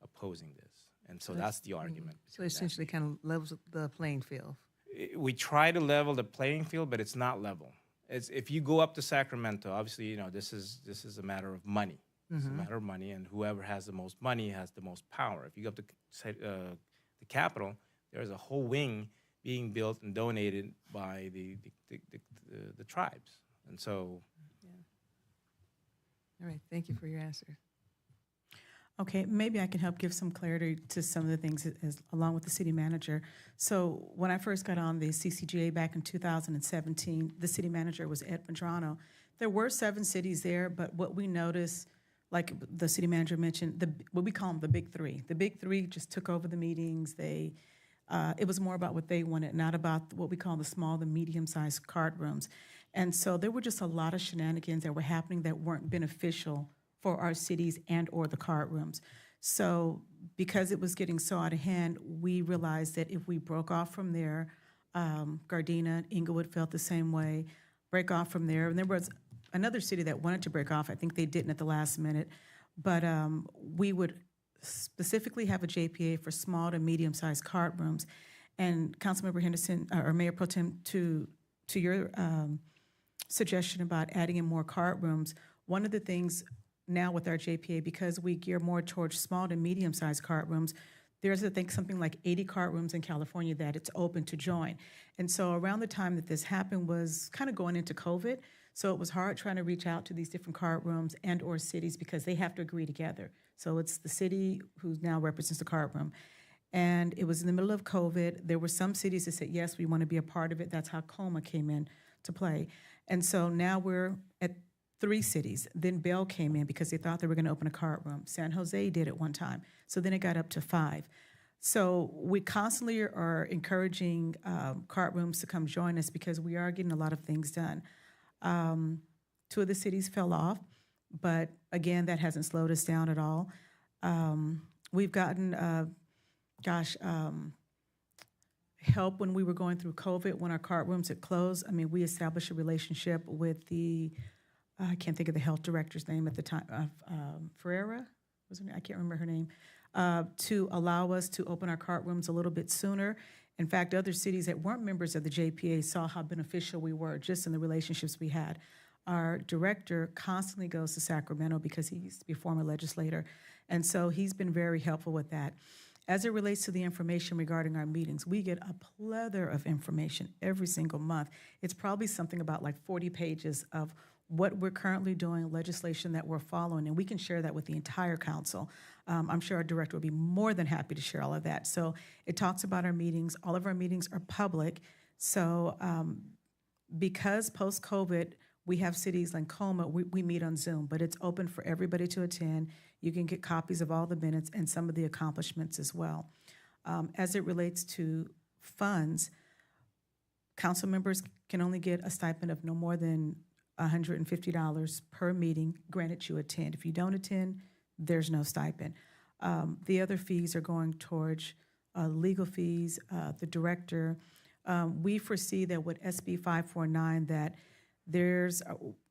opposing this? And so that's the argument. So essentially kind of levels the playing field. We try to level the playing field, but it's not level. If you go up to Sacramento, obviously, this is a matter of money. It's a matter of money, and whoever has the most money has the most power. If you go up to the Capitol, there's a whole wing being built and donated by the tribes, and so. All right, thank you for your answer. Okay, maybe I can help give some clarity to some of the things along with the city manager. So when I first got on the CCGA back in 2017, the city manager was Ed Medrano. There were 7 cities there, but what we noticed, like the city manager mentioned, what we call them the big 3. The big 3 just took over the meetings. It was more about what they wanted, not about what we call the small, the medium-sized card rooms. And so there were just a lot of shenanigans that were happening that weren't beneficial for our cities and or the card rooms. So because it was getting so out of hand, we realized that if we broke off from there, Gardena, Inglewood felt the same way, break off from there. And there was another city that wanted to break off. I think they didn't at the last minute. But we would specifically have a JPA for small to medium-sized card rooms. And Councilmember Henderson, or Mayor Pro Tem, to your suggestion about adding in more card rooms, one of the things now with our JPA, because we gear more towards small to medium-sized card rooms, there's, I think, something like 80 card rooms in California that it's open to join. And so around the time that this happened was kind of going into COVID, so it was hard trying to reach out to these different card rooms and or cities because they have to agree together. So it's the city who now represents the card room. And it was in the middle of COVID. There were some cities that said, yes, we want to be a part of it. That's how Coma came in to play. And so now we're at 3 cities. Then Bell came in because they thought they were going to open a card room. San Jose did at one time. So then it got up to 5. So we constantly are encouraging card rooms to come join us because we are getting a lot of things done. 2 of the cities fell off, but again, that hasn't slowed us down at all. We've gotten, help when we were going through COVID, when our card rooms had closed. I mean, we established a relationship with I can't think of the health director's name at the time, Ferreira? I can't remember her name, to allow us to open our cart rooms a little bit sooner. In fact, other cities that weren't members of the JPA saw how beneficial we were just in the relationships we had. Our director constantly goes to Sacramento because he used to be a former legislator, and so he's been very helpful with that. As it relates to the information regarding our meetings, we get a plethora of information every single month. It's probably something about like 40 pages of what we're currently doing, legislation that we're following, and we can share that with the entire council. I'm sure our director would be more than happy to share all of that. So it talks about our meetings. All of our meetings are public. So because post-COVID, we have cities like Coma, we meet on Zoom, but it's open for everybody to attend. You can get copies of all the minutes and some of the accomplishments as well. As it relates to funds, council members can only get a stipend of no more than $150 per meeting, granted you attend. If you don't attend, there's no stipend. The other fees are going towards legal fees, the director. We foresee that with SB 549 that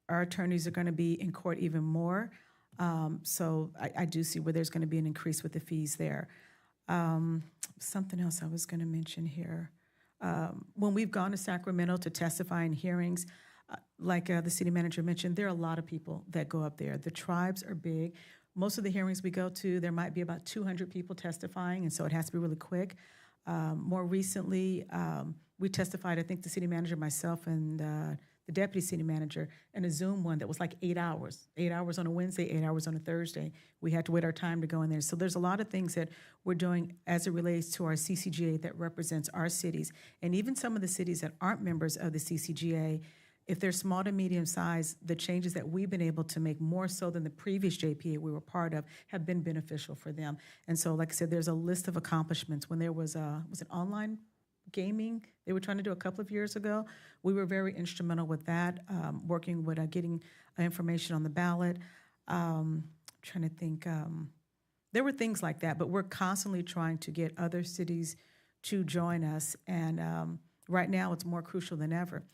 our attorneys are going to be in court even more. So I do see where there's going to be an increase with the fees there. Something else I was going to mention here. When we've gone to Sacramento to testify in hearings, like the city manager mentioned, there are a lot of people that go up there. The tribes are big. Most of the hearings we go to, there might be about 200 people testifying, and so it has to be really quick. More recently, we testified, I think the city manager, myself, and the deputy city manager, in a Zoom one that was like 8 hours. 8 hours on a Wednesday, 8 hours on a Thursday. We had to wait our time to go in there. So there's a lot of things that we're doing as it relates to our CCGA that represents our cities. And even some of the cities that aren't members of the CCGA, if they're small to medium size, the changes that we've been able to make more so than the previous JPA we were part of have been beneficial for them. And so, like I said, there's a list of accomplishments. When there was it online gaming they were trying to do a couple of years ago, we were very instrumental with that, working with getting information on the ballot. Trying to think, there were things like that, but we're constantly trying to get other cities to join us, and right now it's more crucial than ever.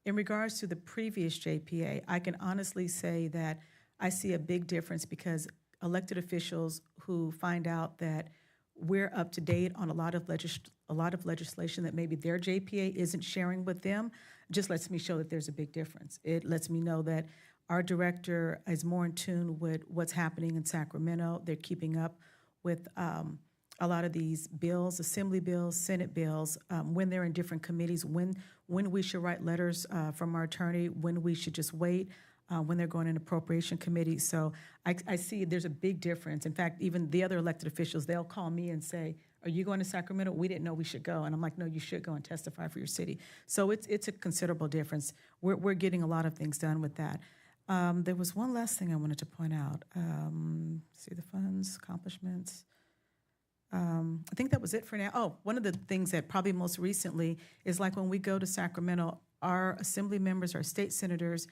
In regards to the previous JPA, I can honestly say that I see a big difference because elected officials who find out that we're up to date on a lot of legislation that maybe their JPA isn't sharing with them, just lets me show that there's a big difference. It lets me know that our director is more in tune with what's happening in Sacramento. They're keeping up with a lot of these bills, Assembly bills, Senate bills, when they're in different committees, when we should write letters from our attorney, when we should just wait, when they're going in appropriation committee. So I see there's a big difference. In fact, even the other elected officials, they'll call me and say, "Are you going to Sacramento? We didn't know we should go." And I'm like, "No, you should go and testify for your city." So it's a considerable difference. We're getting a lot of things done with that. There was one last thing I wanted to point out. See the funds, accomplishments. I think that was it for now. Oh, one of the things that probably most recently is like when we go to Sacramento, our assembly members, our state senators,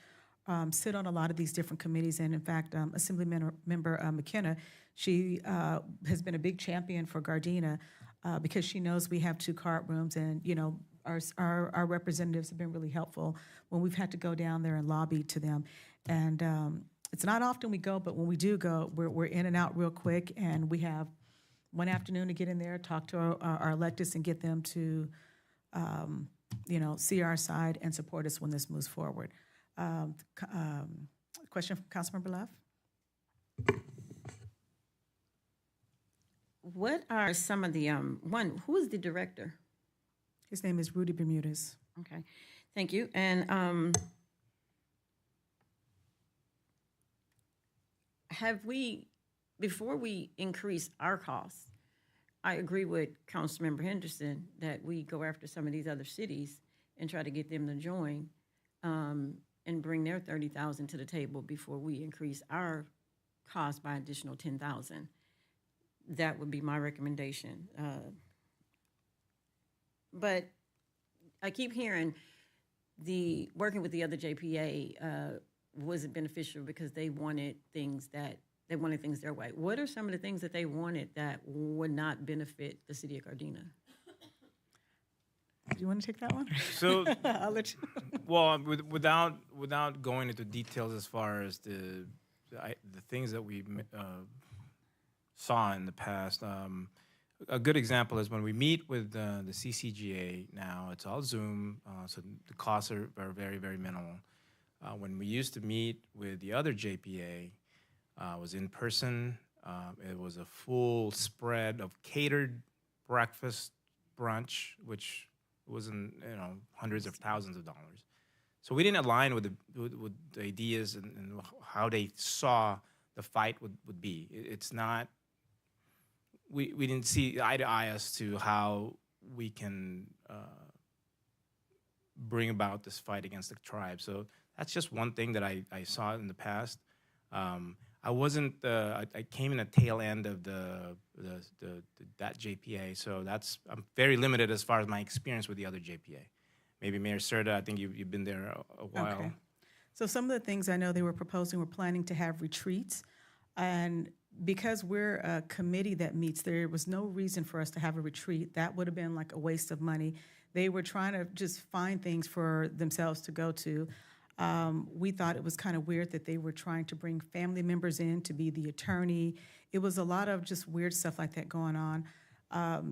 sit on a lot of these different committees. And in fact, Assembly Member McKenna, she has been a big champion for Gardena because she knows we have 2 cart rooms, and you know our representatives have been really helpful when we've had to go down there and lobby to them. And it's not often we go, but when we do go, we're in and out real quick, and we have one afternoon to get in there, talk to our electeds, and get them to see our side and support us when this moves forward. Question from Councilmember Love? What are some of the, who is the director? His name is Rudy Bermudez. Okay, thank you. And have we, before we increase our costs, I agree with Councilmember Henderson that we go after some of these other cities and try to get them to join and bring their 30,000 to the table before we increase our cost by additional 10,000. That would be my recommendation. But I keep hearing the working with the other JPA wasn't beneficial because they wanted things their way. What are some of the things that they wanted that would not benefit the city of Gardena? Do you want to take that one? So, I'll let you. well, without going into details as far as the things that we saw in the past. A good example is when we meet with the CCGA now, it's all Zoom, so the costs are very, very minimal. When we used to meet with the other JPA, it was in person. It was a full spread of catered breakfast, brunch, which was in hundreds of thousands of dollars. So we didn't align with the ideas and how they saw the fight would be. It's not. We didn't see eye to eye as to how we can bring about this fight against the tribe. So that's just one thing that I saw in the past. I wasn't. I came in a tail end of that JPA, so I'm very limited as far as my experience with the other JPA. Maybe Mayor Serta, I think you've been there a while. Okay. So some of the things I know they were proposing were planning to have retreats, and because we're a committee that meets, there was no reason for us to have a retreat. That would have been like a waste of money. They were trying to just find things for themselves to go to. We thought it was kind of weird that they were trying to bring family members in to be the attorney. It was a lot of just weird stuff like that going on.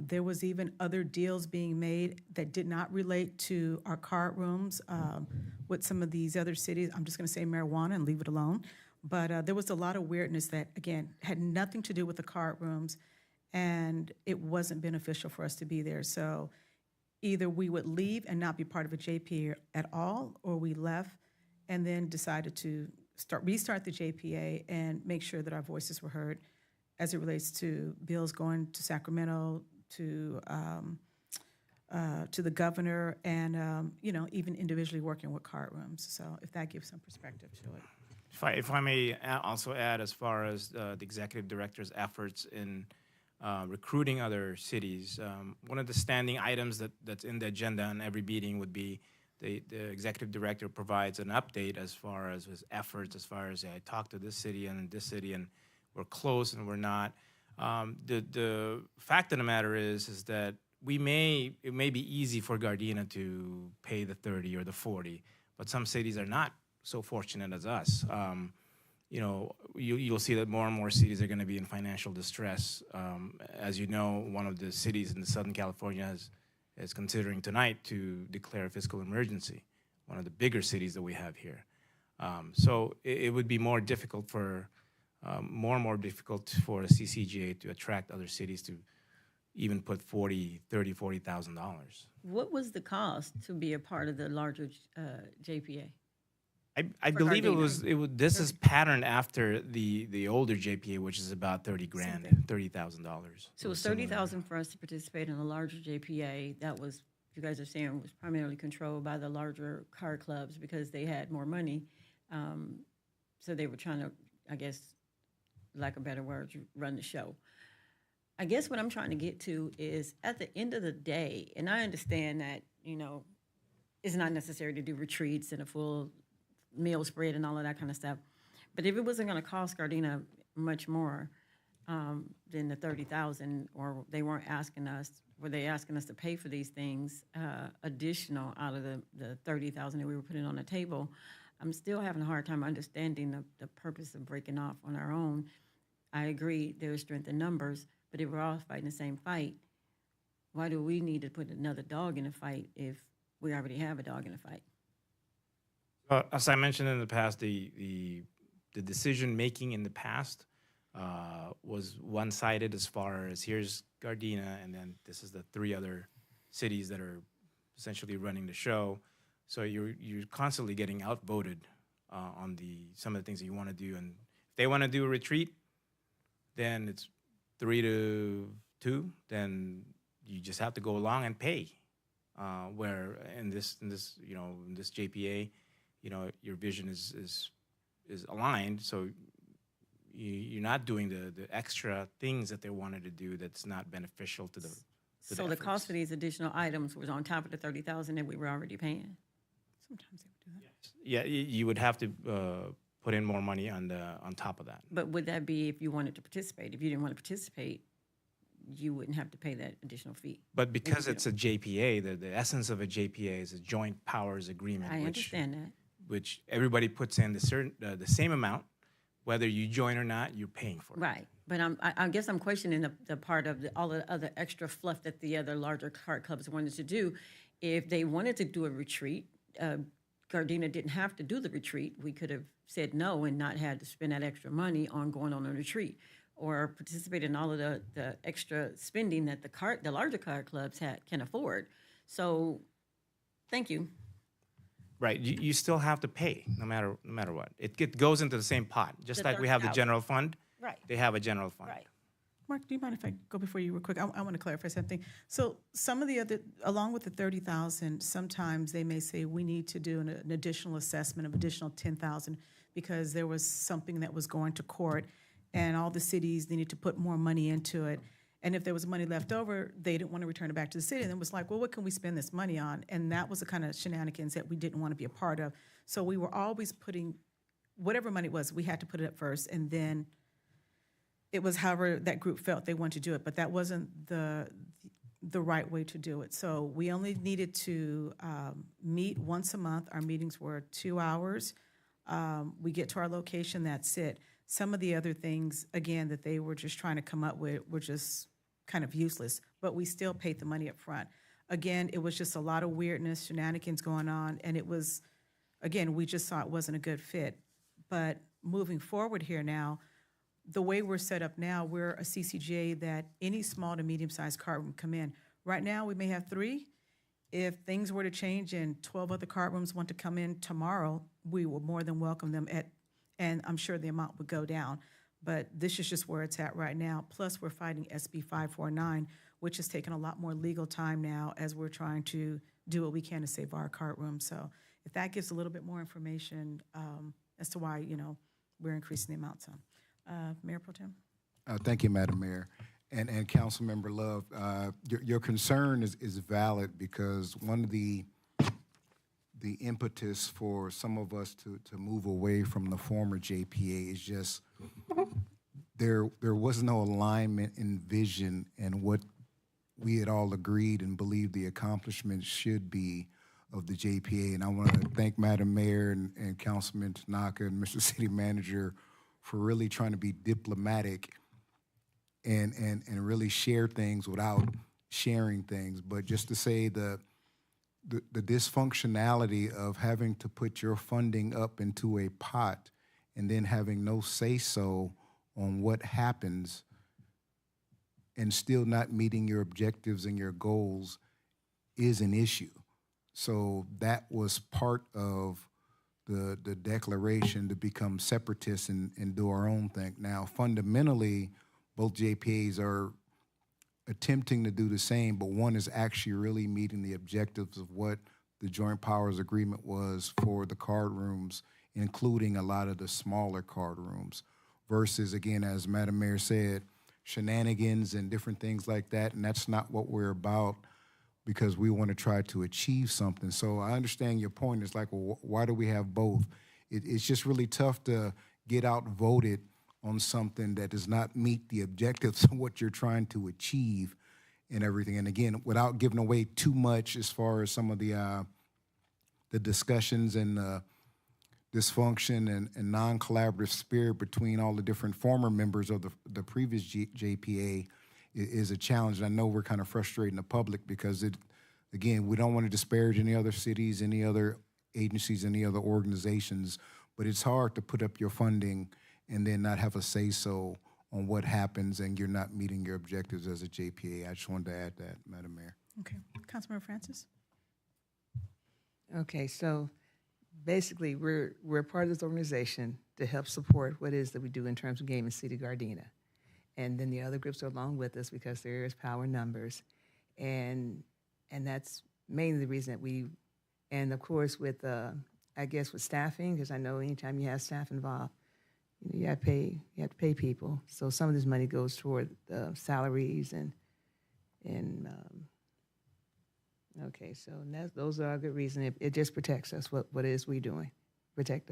There was even other deals being made that did not relate to our card rooms with some of these other cities. I'm just going to say marijuana and leave it alone. But there was a lot of weirdness that, again, had nothing to do with the card rooms, and it wasn't beneficial for us to be there. So either we would leave and not be part of a JPA at all, or we left and then decided to restart the JPA and make sure that our voices were heard as it relates to bills going to Sacramento, to the governor, and even individually working with card rooms. So if that gives some perspective to it. If I may also add, as far as the executive director's efforts in recruiting other cities, one of the standing items that's in the agenda on every meeting would be the executive director provides an update as far as his efforts, as far as I talked to this city and we're close and we're not. The fact of the matter is that it may be easy for Gardena to pay the 30 or the 40, but some cities are not so fortunate as us. You'll see that more and more cities are going to be in financial distress. As you know, one of the cities in Southern California is considering tonight to declare a fiscal emergency, one of the bigger cities that we have here. So it would be more difficult more and more difficult for a CCGA to attract other cities to even put $40,000. What was the cost to be a part of the larger JPA? I believe this is patterned after the older JPA, which is about $30,000. So it was $30,000 for us to participate in a larger JPA. That was, you guys are saying, was primarily controlled by the larger card clubs because they had more money. So they were trying to, I guess, lack of better words, run the show. I guess what I'm trying to get to is at the end of the day, and I understand that, it's not necessary to do retreats and a full meal spread and all of that kind of stuff. But if it wasn't going to cost Gardena much more than the $30,000, or they weren't asking us, were they asking us to pay for these things additional out of the $30,000 that we were putting on the table, I'm still having a hard time understanding the purpose of breaking off on our own. I agree there's strength in numbers, but if we're all fighting the same fight, why do we need to put another dog in the fight if we already have a dog in the fight? As I mentioned in the past, the decision making in the past was one-sided as far as here's Gardena, and then this is the three other cities that are essentially running the show. So you're constantly getting outvoted on some of the things that you want to do, and if they want to do a retreat, then it's 3-2. Then you just have to go along and pay. Where in this JPA, your vision is aligned, so you're not doing the extra things that they wanted to do that's not beneficial to the. So the cost for these additional items was on top of the $30,000 that we were already paying. Sometimes they would do that. Yeah, you would have to put in more money on top of that. But would that be if you wanted to participate? If you didn't want to participate, you wouldn't have to pay that additional fee. But because it's a JPA, the essence of a JPA is a joint powers agreement. I understand that. Which everybody puts in the same amount, Whether you join or not, you're paying for it. Right, but I guess I'm questioning the part of all the other extra fluff that the other larger cart clubs wanted to do. If they wanted to do a retreat, Gardena didn't have to do the retreat. We could have said no and not had to spend that extra money on going on a retreat or participate in all of the extra spending that the larger cart clubs can afford. So, thank you. Right, you still have to pay no matter what. It goes into the same pot, just The like we have the 30,000. general fund. Right. They have a general fund. Right. Mark, do you mind if I go before you real quick? I want to clarify something. So some of the other, along with the 30,000, sometimes they may say we need to do an additional assessment of additional 10,000 because there was something that was going to court and all the cities needed to put more money into it. And if there was money left over, they didn't want to return it back to the city. And it was like, well, what can we spend this money on? And that was the kind of shenanigans that we didn't want to be a part of. So we were always putting, whatever money it was, we had to put it up first. And then it was however that group felt they wanted to do it. But that wasn't the right way to do it. So we only needed to meet once a month. Our meetings were 2 hours. We get to our location, that's it. Some of the other things, again, that they were just trying to come up with were just kind of useless, but we still paid the money up front. Again, it was just a lot of weirdness, shenanigans going on, and it was, again, we just saw it wasn't a good fit. But moving forward here now, the way we're set up now, we're a CCGA that any small to medium-sized cart room come in. Right now, we may have 3. If things were to change and 12 other cart rooms want to come in tomorrow, we will more than welcome them and I'm sure the amount would go down. But this is just where it's at right now. Plus, we're fighting SB 549, which has taken a lot more legal time now as we're trying to do what we can to save our cart room. So if that gives a little bit more information as to why, we're increasing the amount some. Mayor Pro Tem? Thank you, Madam Mayor. And Councilmember Love, your concern is valid because one of the impetus for some of us to move away from the former JPA is just there was no alignment in vision and what we had all agreed and believed the accomplishments should be of the JPA. And I want to thank Madam Mayor and Councilman Tanaka and Mr. City Manager for really trying to be diplomatic and really share things without sharing things. But just to say the dysfunctionality of having to put your funding up into a pot and then having no say-so on what happens and still not meeting your objectives and your goals is an issue. So that was part of the declaration to become separatists and do our own thing. Now, fundamentally, both JPAs are attempting to do the same, but one is actually really meeting the objectives of what the Joint Powers Agreement was for the card rooms, including a lot of the smaller card rooms, versus, again, as Madam Mayor said, shenanigans and different things like that, and that's not what we're about because we want to try to achieve something. So I understand your point. It's like, well, why do we have both? It's just really tough to get outvoted on something that does not meet the objectives of what you're trying to achieve and everything. And again, without giving away too much as far as some of the discussions and dysfunction and non-collaborative spirit between all the different former members of the previous JPA is a challenge. And I know we're kind of frustrating the public because again, we don't want to disparage any other cities, any other agencies, any other organizations, but it's hard to put up your funding and then not have a say-so on what happens and you're not meeting your objectives as a JPA. I just wanted to add that, Madam Mayor. Okay. Councilmember Francis? Okay, so basically, we're part of this organization to help support what it is that we do in terms of game in City Gardena. And then the other groups are along with us because there is power in numbers. And that's mainly the reason that and of course with, I guess with staffing, because I know anytime you have staff involved, you have to pay people. So some of this money goes toward salaries and okay, so those are a good reason. It just protects us, what it is we're doing. Protect,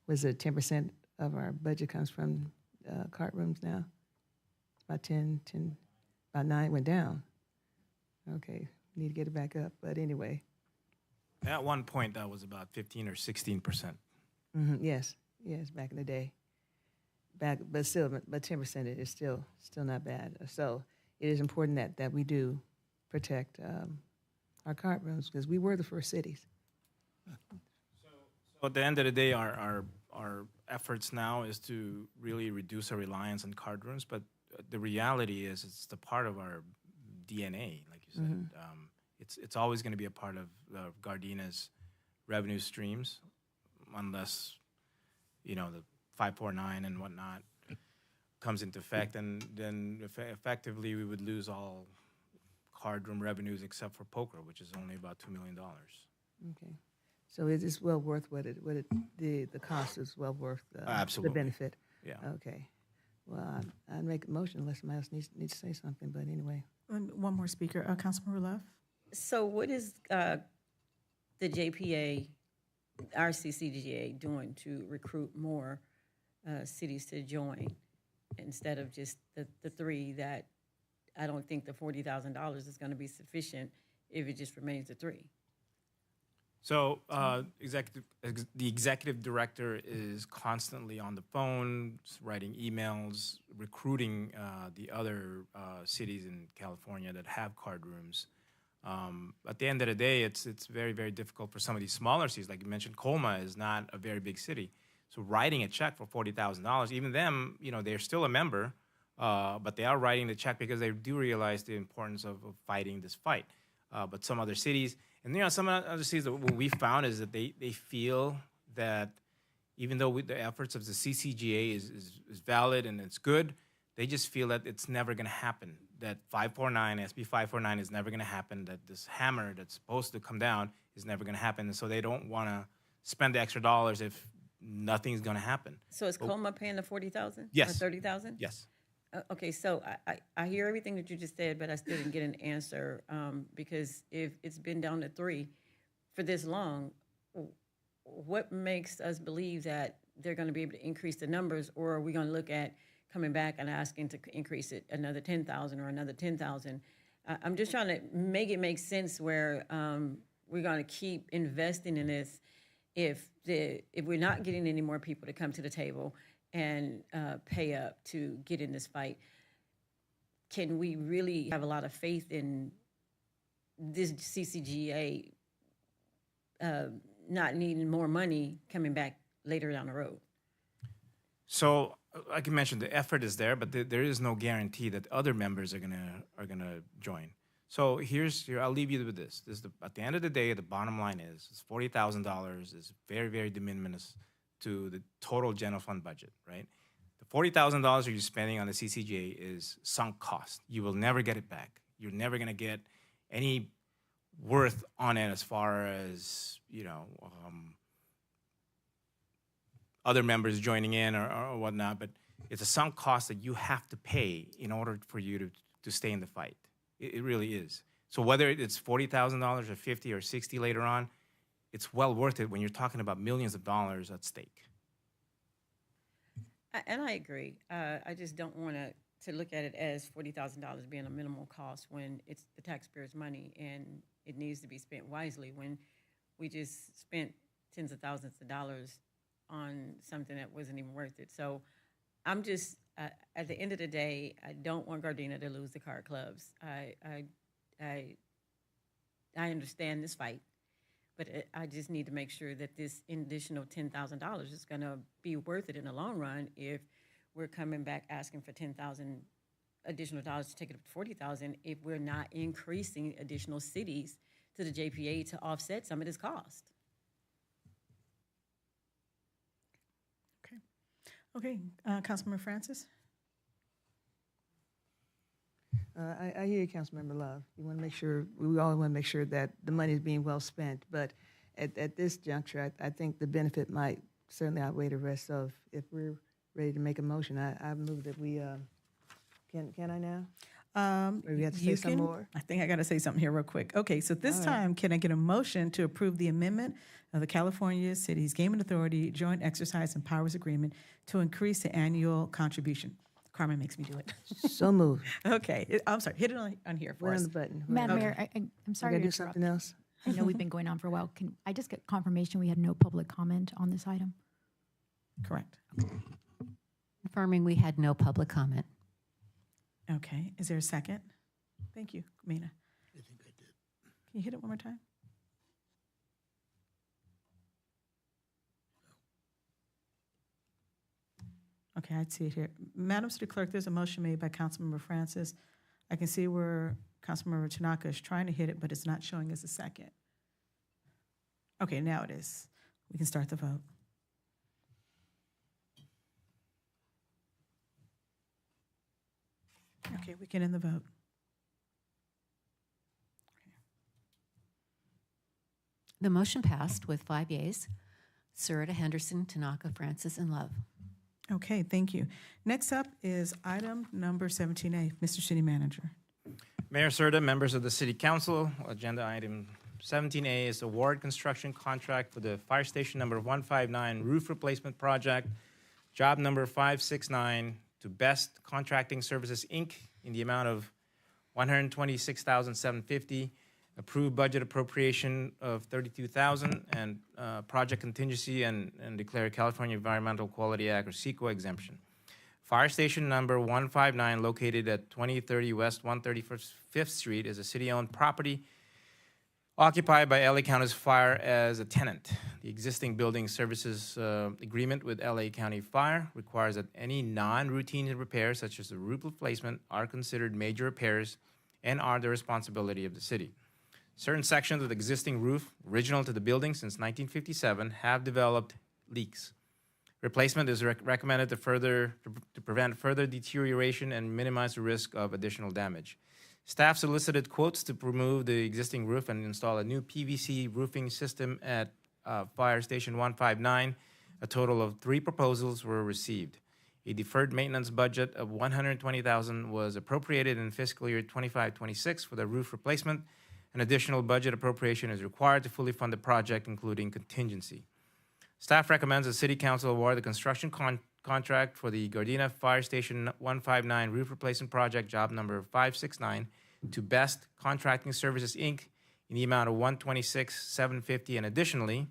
was it 10% of our budget comes from cart rooms now? About about 9 went down. Okay, need to get it back up, but anyway. At one point, that was about 15 or 16%. Mm-hmm, yes, back in the day. back, but still, but 10% is still not bad. So it is important that we do protect our card rooms because we were the first cities. So at the end of the day, our efforts now is to really reduce our reliance on card rooms, but the reality is it's the part of our DNA, like you said. It's always going to be a part of Gardina's revenue streams, unless the 549 and whatnot comes into effect, and then effectively we would lose all card room revenues except for poker, which is only about $2 million. Okay. So it is well worth the cost is well worth the Absolutely. benefit. Yeah. Okay. Well, I'd make a motion unless somebody else needs to say something, but anyway. One more speaker, Councilman Rulev. So what is the JPA, our CCGA, doing to recruit more cities to join instead of just the three that I don't think the $40,000 is going to be sufficient if it just remains the three? So the executive director is constantly on the phone, writing emails, recruiting the other cities in California that have card rooms. At the end of the day, it's very, very difficult for some of these smaller cities. Like you mentioned, Colma is not a very big city. So writing a check for $40,000, even them, they're still a member, but they are writing the check because they do realize the importance of fighting this fight. But some other cities, and some other cities, what we found is that they feel that even though the efforts of the CCGA is valid and it's good, they just feel that it's never going to happen. That 549, SB 549 is never going to happen. That this hammer that's supposed to come down is never going to happen. And so they don't want to spend the extra dollars if nothing's going to happen. So is Colma paying the $40,000? Yes. Or $30,000? Yes. Okay, so I hear everything that you just said, but I still didn't get an answer because if it's been down to three for this long, what makes us believe that they're going to be able to increase the numbers, or are we going to look at coming back and asking to increase it another 10,000 or another 10,000? I'm just trying to make it make sense where we're going to keep investing in this if we're not getting any more people to come to the table and pay up to get in this fight. Can we really have a lot of faith in this CCGA not needing more money coming back later down the road? So, like you mentioned, the effort is there, but there is no guarantee that other members are gonna join. So I'll leave you with this. At the end of the day, the bottom line is $40,000 is very, very de minimis to the total general fund budget, right? The $40,000 you're spending on the CCGA is sunk cost. You will never get it back. You're never going to get any worth on it as far as, other members joining in or whatnot, but it's a sunk cost that you have to pay in order for you to stay in the fight. It really is. So whether it's $40,000 or 50 or 60 later on, it's well worth it when you're talking about millions of dollars at stake. And I agree. I just don't want to look at it as $40,000 being a minimal cost when it's the taxpayers' money and it needs to be spent wisely when we just spent tens of thousands of dollars on something that wasn't even worth it. So I'm just, at the end of the day, I don't want Gardena to lose the card clubs. I understand this fight. But I just need to make sure that this additional $10,000 is going to be worth it in the long run if we're coming back asking for $10,000 additional dollars to take it up to $40,000 if we're not increasing additional cities to the JPA to offset some of this cost. Okay, Councilmember Francis? I hear you, Councilmember Love. We all want to make sure that the money is being well spent. But at this juncture, I think the benefit might certainly outweigh the rest of. If we're ready to make a motion, I move that we. Can I now? Or we have to say some more? I think I got to say something here real quick. Okay, so this time, can I get a motion to approve the amendment of the California Cities Gaming Authority Joint Exercise and Powers Agreement to increase the annual contribution? Carmen makes me do it. So moved. Okay, I'm sorry. Hit it on here for We're us. on the button. Madam Mayor, I'm sorry Gotta to do interrupt. something else. I know we've been going on for a while. Can I just get confirmation we had no public comment on this item? Correct. confirming we had no public comment. Okay, is there a second? Thank you, Mina. I think I did. Can you hit it one more time? Okay, I see it here. Madam City Clerk, there's a motion made by Councilmember Francis. I can see where Councilmember Tanaka is trying to hit it, but it's not showing as a second. Okay, now it is. We can start the vote. Okay, we can end the vote. The motion passed with 5 yeas. Serta, Henderson, Tanaka, Francis, and Love. Okay, thank you. Next up is item number 17A. Mr. City Manager. Mayor Serta, members of the City Council, agenda item 17A is award construction contract for the fire station number 159 roof replacement project, job number 569 to Best Contracting Services, Inc. in the amount of $126,750, approved budget appropriation of $32,000, and project contingency and declare California Environmental Quality Act or CEQA exemption. Fire station number 159, located at 2030 West 135th Street, is a city-owned property occupied by LA County's Fire as a tenant. The existing building services agreement with LA County Fire requires that any non-routine repairs, such as the roof replacement, are considered major repairs and are the responsibility of the city. Certain sections of the existing roof, original to the building since 1957, have developed leaks. Replacement is recommended to prevent further deterioration and minimize the risk of additional damage. Staff solicited quotes to remove the existing roof and install a new PVC roofing system at Fire Station 159. A total of 3 proposals were received. A deferred maintenance budget of $120,000 was appropriated in fiscal year 25-26 for the roof replacement. An additional budget appropriation is required to fully fund the project, including contingency. Staff recommends the City Council award the construction contract for the Gardena Fire Station 159 roof replacement project, job number 569, to Best Contracting Services, Inc. in the amount of $126,750, and additionally,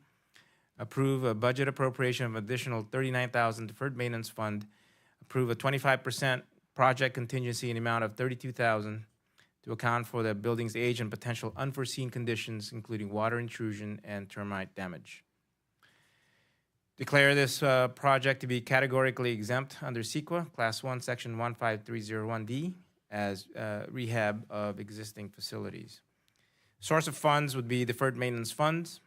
approve a budget appropriation of additional $39,000 deferred maintenance fund, approve a 25% project contingency in the amount of $32,000 to account for the building's age and potential unforeseen conditions, including water intrusion and termite damage. Declare this project to be categorically exempt under CEQA, Class 1, Section 15301D, as rehab of existing facilities. Source of funds would be deferred maintenance funds.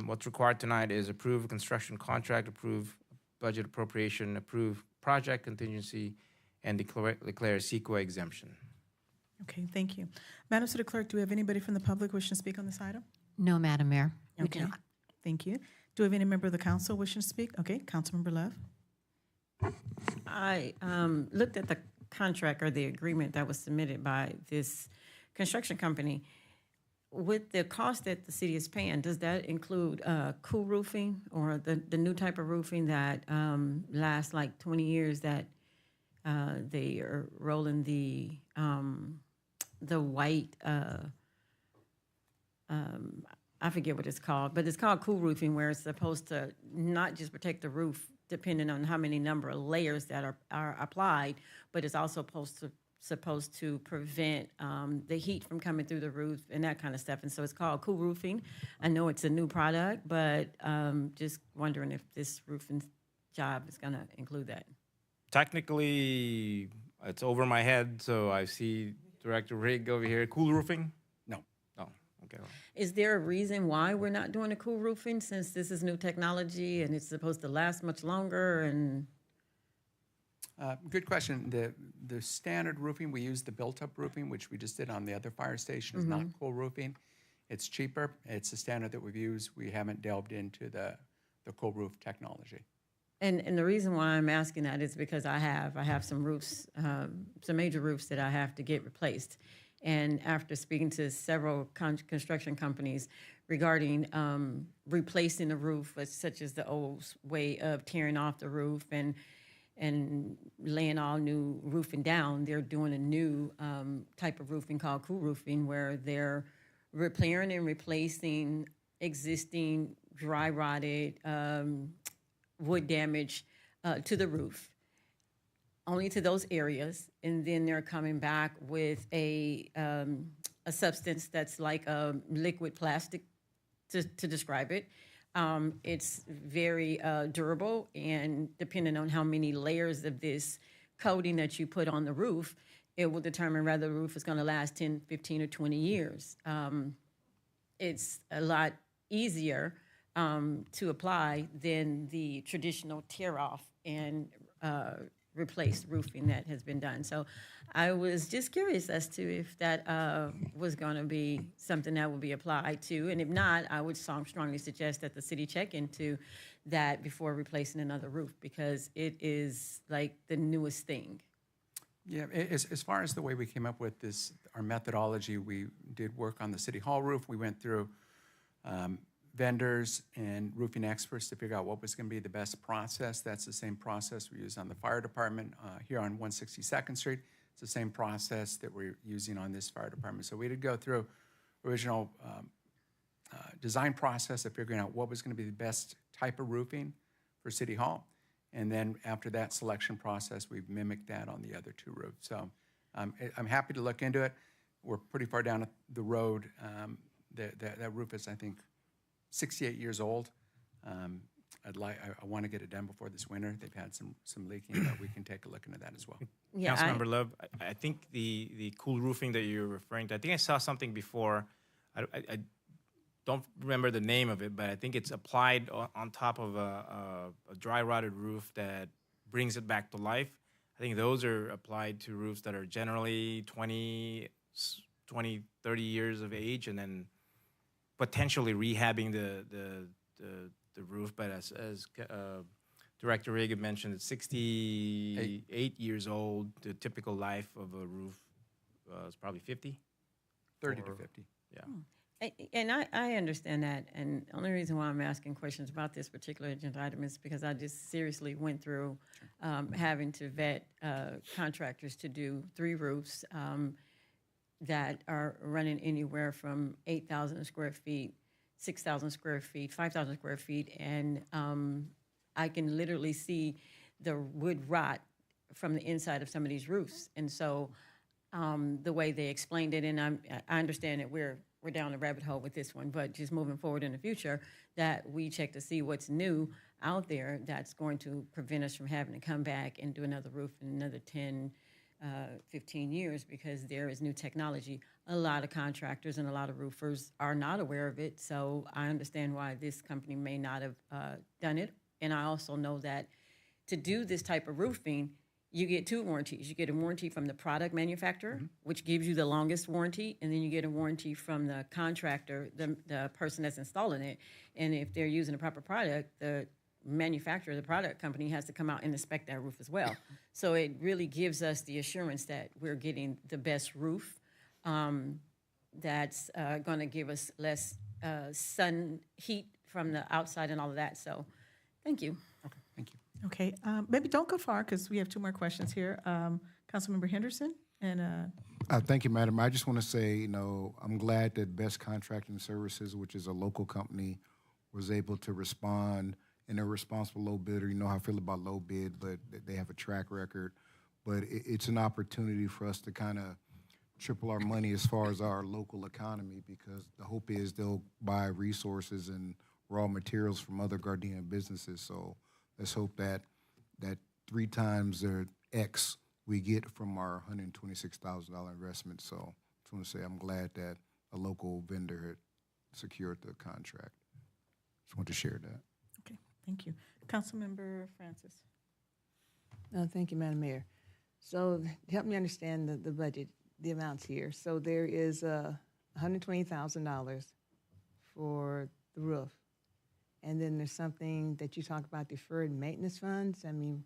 What's required tonight is approve a construction contract, approve budget appropriation, approve project contingency, and declare CEQA exemption. Okay, thank you. Madam City Clerk, do we have anybody from the public wishing to speak on this item? No, Madam Mayor. We do Okay, not. thank you. Do we have any member of the council wishing to speak? Okay, Councilmember Love. I looked at the contract or the agreement that was submitted by this construction company. With the cost that the city is paying, does that include cool roofing or the new type of roofing that lasts like 20 years that they are rolling the white, I forget what it's called, but it's called cool roofing, where it's supposed to not just protect the roof depending on how many number of layers that are applied, but it's also supposed to prevent the heat from coming through the roof and that kind of stuff. And so it's called cool roofing. I know it's a new product, but just wondering if this roofing job is going to include that. Technically, it's over my head, so I see Director Rigg over here. Cool roofing? No. Oh, okay. Is there a reason why we're not doing the cool roofing, since this is new technology and it's supposed to last much longer? And good question. The standard roofing, we use the built-up roofing, which we just did on the other fire station, is not cool roofing. It's cheaper. It's the standard that we've used. We haven't delved into the cool roof technology. And the reason why I'm asking that is because I have some roofs, some major roofs that I have to get replaced. And after speaking to several construction companies regarding replacing the roof, such as the old way of tearing off the roof and laying all new roofing down, they're doing a new type of roofing called cool roofing, where they're repairing and replacing existing dry rotted wood damage to the roof. only to those areas, and then they're coming back with a substance that's like a liquid plastic, to describe it. It's very durable, and depending on how many layers of this coating that you put on the roof, it will determine whether the roof is going to last 10, 15, or 20 years. It's a lot easier to apply than the traditional tear off and replace roofing that has been done. So I was just curious as to if that was going to be something that would be applied to. And if not, I would strongly suggest that the city check into that before replacing another roof, because it is like the newest thing. Yeah, as far as the way we came up with this, our methodology, we did work on the City Hall roof. We went through vendors and roofing experts to figure out what was going to be the best process. That's the same process we use on the fire department here on 162nd Street. It's the same process that we're using on this fire department. So we did go through original design process of figuring out what was going to be the best type of roofing for City Hall. And then after that selection process, we've mimicked that on the other two roofs. So I'm happy to look into it. We're pretty far down the road. That roof is, I think, 68 years old. I want to get it done before this winter. They've had some leaking, but we can take a look into that as well. Yeah, Councilmember Love, I think the cool roofing that you're referring to, I think I saw something before. I don't remember the name of it, but I think it's applied on top of a dry rotted roof that brings it back to life. I think those are applied to roofs that are generally 20, 30 years of age, and then potentially rehabbing the roof. But as Director Reagan mentioned, it's 68 years old. The typical life of a roof is probably 50. 30 to 50. Yeah. And I understand that, and the only reason why I'm asking questions about this particular agenda item is because I just seriously went through having to vet contractors to do 3 roofs that are running anywhere from 8,000 square feet, 6,000 square feet, 5,000 square feet, and I can literally see the wood rot from the inside of some of these roofs. And so the way they explained it, and I understand that we're down the rabbit hole with this one, but just moving forward in the future, that we check to see what's new out there that's going to prevent us from having to come back and do another roof in another 10, 15 years, because there is new technology. A lot of contractors and a lot of roofers are not aware of it, so I understand why this company may not have done it. And I also know that to do this type of roofing, you get 2 warranties. You get a warranty from the product manufacturer, which gives you the longest warranty, and then you get a warranty from the contractor, the person that's installing it. And if they're using a proper product, the manufacturer, the product company, has to come out and inspect that roof as well. So it really gives us the assurance that we're getting the best roof that's going to give us less sun heat from the outside and all of that. So thank you. Okay, thank you. Okay, maybe don't go far because we have 2 more questions here. Councilmember Henderson and Thank you, Madam. I just want to say, I'm glad that Best Contracting Services, which is a local company, was able to respond, and they're a responsible low bidder. You know how I feel about low bid, but they have a track record. But it's an opportunity for us to kind of triple our money as far as our local economy, because the hope is they'll buy resources and raw materials from other Gardena businesses. So let's hope that 3 times the X we get from our $126,000 investment. So I just want to say I'm glad that a local vendor had secured the contract. Just want to share that. okay, thank you. Councilmember Francis. Thank you, Madam Mayor. So help me understand the budget, the amounts here. So there is $120,000 for the roof. And then there's something that you talk about, deferred maintenance funds. I mean,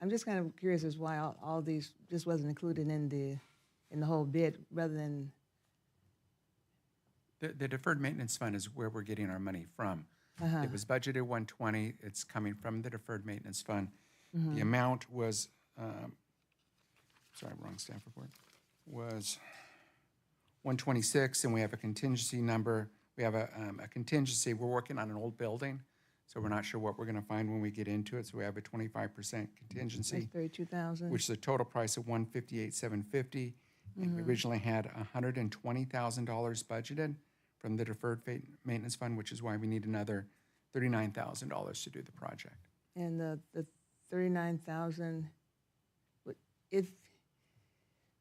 I'm just kind of curious as why all these just wasn't included in the whole bid, rather than. The deferred maintenance fund is where we're getting our money from. It was budgeted 120. It's coming from the deferred maintenance fund. The amount was, sorry, wrong staff report, was 126, and we have a contingency number. We have a contingency. We're working on an old building, So we're not sure what we're gonna find when we get into it, so we have a 25% contingency, That's 32,000. which is a total price of $158,750. And we originally had $120,000 budgeted from the deferred maintenance fund, which is why we need another $39,000 to do the project. And the 39,000,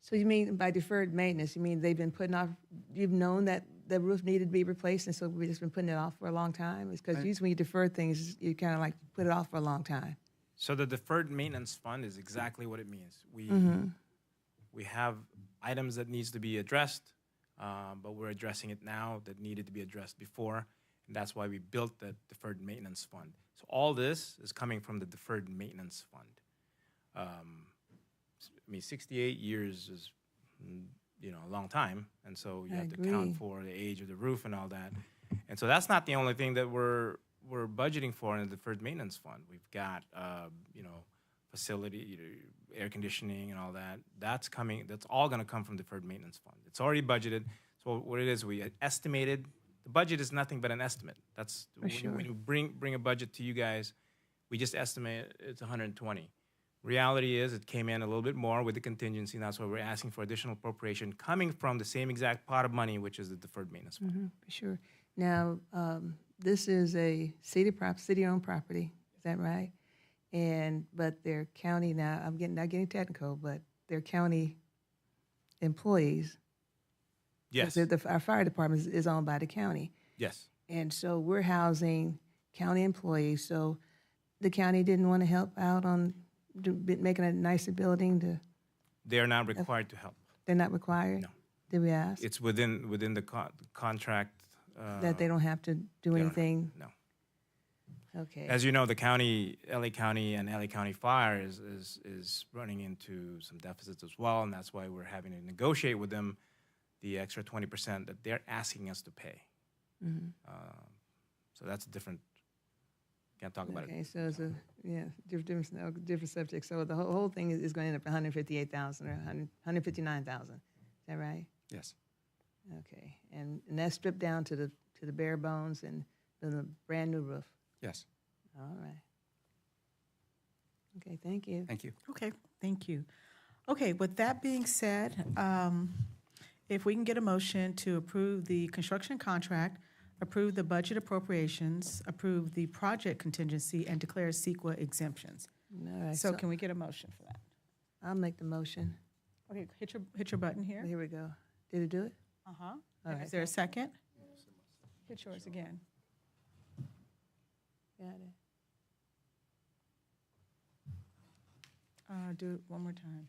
so you mean by deferred maintenance, you mean they've been putting off, you've known that the roof needed to be replaced, and so we've just been putting it off for a long time? It's because usually when you defer things, you kind of like put it off for a long time. So the deferred maintenance fund is exactly what it means. We have items that needs to be addressed, but we're addressing it now that needed to be addressed before, and that's why we built the deferred maintenance fund. So all this is coming from the deferred maintenance fund. I mean, 68 years is, a long time, and so you I have to agree. account for the age of the roof and all that. And so that's not the only thing that we're budgeting for in the deferred maintenance fund. We've got, facility, air conditioning and all that. That's all gonna come from deferred maintenance fund. It's already budgeted. So what it is, we estimated, the budget is nothing but an estimate. That's, when you bring a budget to you guys, we just estimate it's 120. Reality is it came in a little bit more with the contingency, and that's why we're asking for additional appropriation coming from the same exact pot of money, which is the deferred maintenance fund. For sure. Now, this is a city-owned property, is that right? But their county now, I'm not getting technical, but their county employees. Yes, Our fire department is owned by the county. yes. And so we're housing county employees, so the county didn't want to help out on making a nicer building They are not required to help. they're not required? No. Did we ask? It's within the contract. That they don't have to do they don't- anything? No. Okay. As you know, the county, LA County and LA County Fire is running into some deficits as well, and that's why we're having to negotiate with them the extra 20% that they're asking us to pay. So that's a different, can't talk about Okay, it. so it's different subject. So the whole thing is going to end up 158,000 or 159,000. Is that right? Yes. Okay, and that's stripped down to the bare bones and then a brand new roof. Yes. All right. Okay, thank you. Thank you. Okay, thank you. Okay, with that being said, if we can get a motion to approve the construction contract, approve the budget appropriations, approve the project contingency, and declare CEQA exemptions. All right, So can we get a motion for that? I'll make the motion. Okay, hit your button here. Here we go. Did it do it? Uh-huh. All right. Is there a second? Hit yours again. Got it. Do it one more time.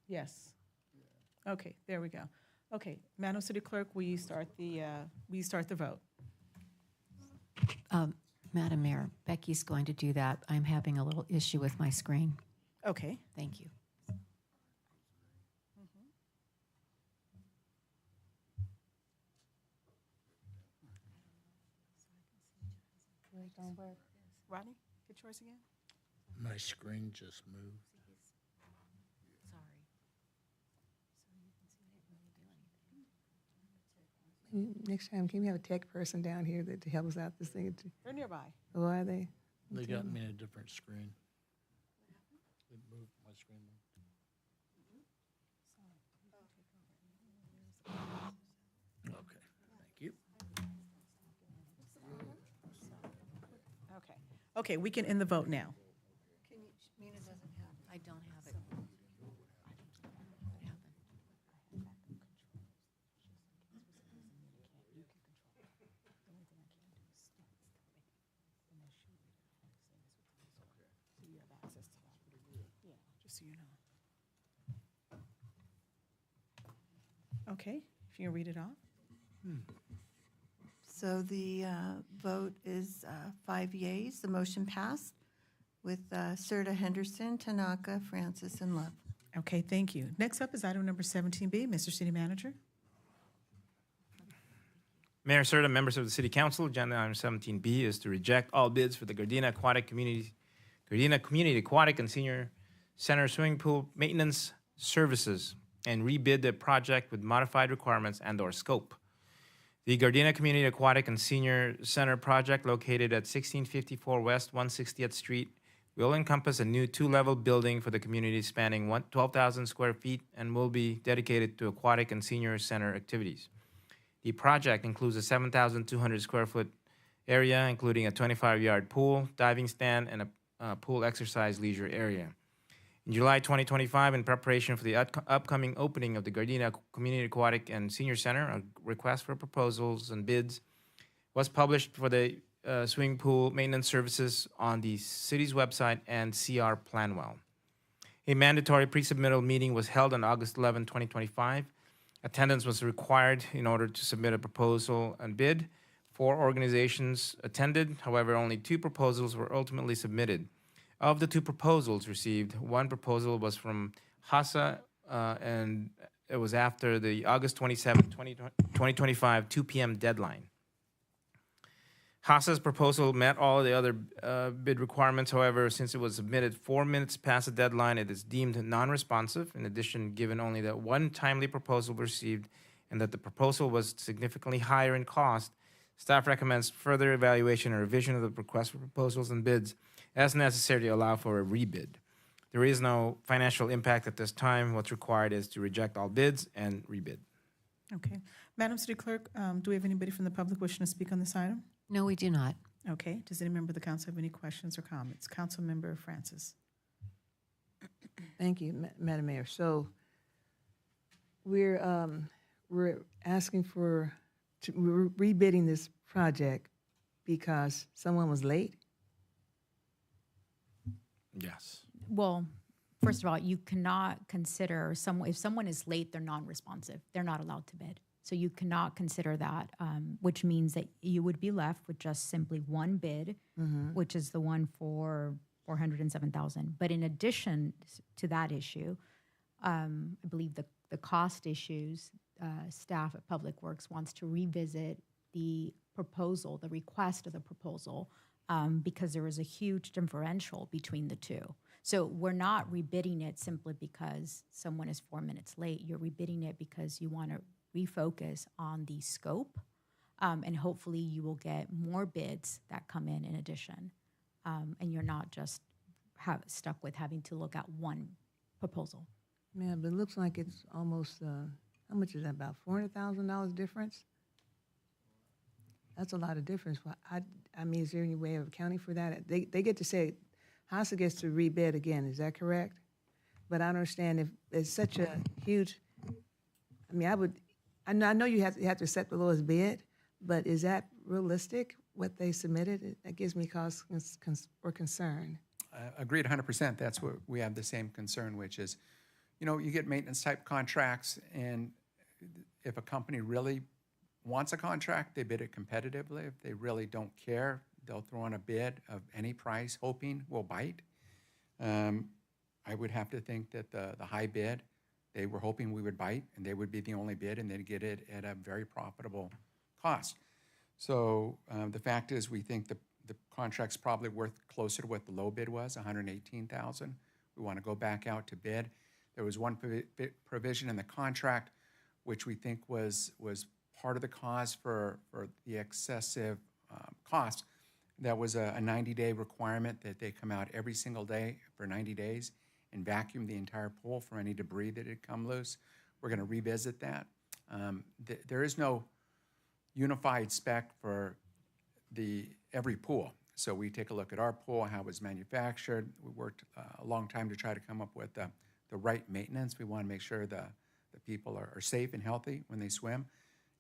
Yes. Okay, there we go. Okay, Madam City Clerk, will you start the vote? Madam Mayor, Becky's going to do that. I'm having a little issue with my screen. Okay. Thank you. Rodney, hit yours again? My screen just moved. Next time, can we have a tech person down here to help us out this thing? They're nearby. Oh, are they? They got me in a different screen. It moved, my screen moved. Okay, thank you. Okay. Okay, we can end the vote now. I don't have it. Just so you know. Okay, if you can read it off. So the vote is 5 yeas. The motion passed with Serta, Henderson, Tanaka, Francis, and Love. Okay, thank you. Next up is item number 17B. Mr. City Manager. Mayor Serta, members of the City Council, agenda item 17B is to reject all bids for the Gardena Community Aquatic and Senior Center Swimming Pool Maintenance Services and rebid the project with modified requirements and/or scope. The Gardena Community Aquatic and Senior Center project, located at 1654 West 160th Street, will encompass a new two-level building for the community spanning 12,000 square feet and will be dedicated to aquatic and senior center activities. The project includes a 7,200 square foot area, including a 25-yard pool, diving stand, and a pool exercise leisure area. In July 2025, in preparation for the upcoming opening of the Gardena Community Aquatic and Senior Center, a request for proposals and bids was published for the swimming pool maintenance services on the city's website and CR Planwell. A mandatory pre-submittal meeting was held on August 11, 2025. Attendance was required in order to submit a proposal and bid. 4 organizations attended. However, only 2 proposals were ultimately submitted. Of the 2 proposals received, 1 proposal was from HASA, and it was after the August 27, 2025, 2 p.m. deadline. HASA's proposal met all of the other bid requirements. However, since it was submitted 4 minutes past the deadline, it is deemed non-responsive. In addition, given only that 1 timely proposal was received and that the proposal was significantly higher in cost, staff recommends further evaluation and revision of the request for proposals and bids as necessary to allow for a rebid. There is no financial impact at this time. What's required is to reject all bids and rebid. Okay. Madam City Clerk, do we have anybody from the public wishing to speak on this item? No, we do not. Okay. Does any member of the council have any questions or comments? Councilmember Francis. Thank you, Madam Mayor. So we're asking for, we're rebidding this project because someone was late? Yes. Well, first of all, you cannot consider someone, if someone is late, they're non-responsive. They're not allowed to bid. So you cannot consider that, which means that you would be left with just simply one bid, which is the one for $407,000. But in addition to that issue, I believe the cost issues, staff at Public Works wants to revisit the proposal, the request of the proposal, because there is a huge differential between the two. So we're not rebidding it simply because someone is 4 minutes late. You're rebidding it because you want to refocus on the scope, and hopefully you will get more bids that come in addition, and you're not just stuck with having to look at one proposal. Yeah, but it looks like it's almost, how much is that, about $400,000 difference? That's a lot of difference. Well, I mean, is there any way of accounting for that? They get to say, HASA gets to rebid again, is that correct? But I don't understand if it's such a huge, I mean, I know you have to set the lowest bid, but is that realistic, what they submitted? That gives me cause for concern. Agreed 100%. That's what we have the same concern, which is, you know, you get maintenance type contracts, and if a company really wants a contract, they bid it competitively. If they really don't care, they'll throw in a bid of any price, hoping we'll bite. I would have to think that the high bid, they were hoping we would bite, and they would be the only bid, and they'd get it at a very profitable cost. So the fact is, we think the contract's probably worth closer to what the low bid was, $118,000. We want to go back out to bid. There was one provision in the contract which we think was part of the cause for the excessive cost. That was a 90-day requirement that they come out every single day for 90 days and vacuum the entire pool for any debris that had come loose. We're going to revisit that. There is no unified spec for every pool. So we take a look at our pool, how it was manufactured. We worked a long time to try to come up with the right maintenance. We want to make sure the people are safe and healthy when they swim.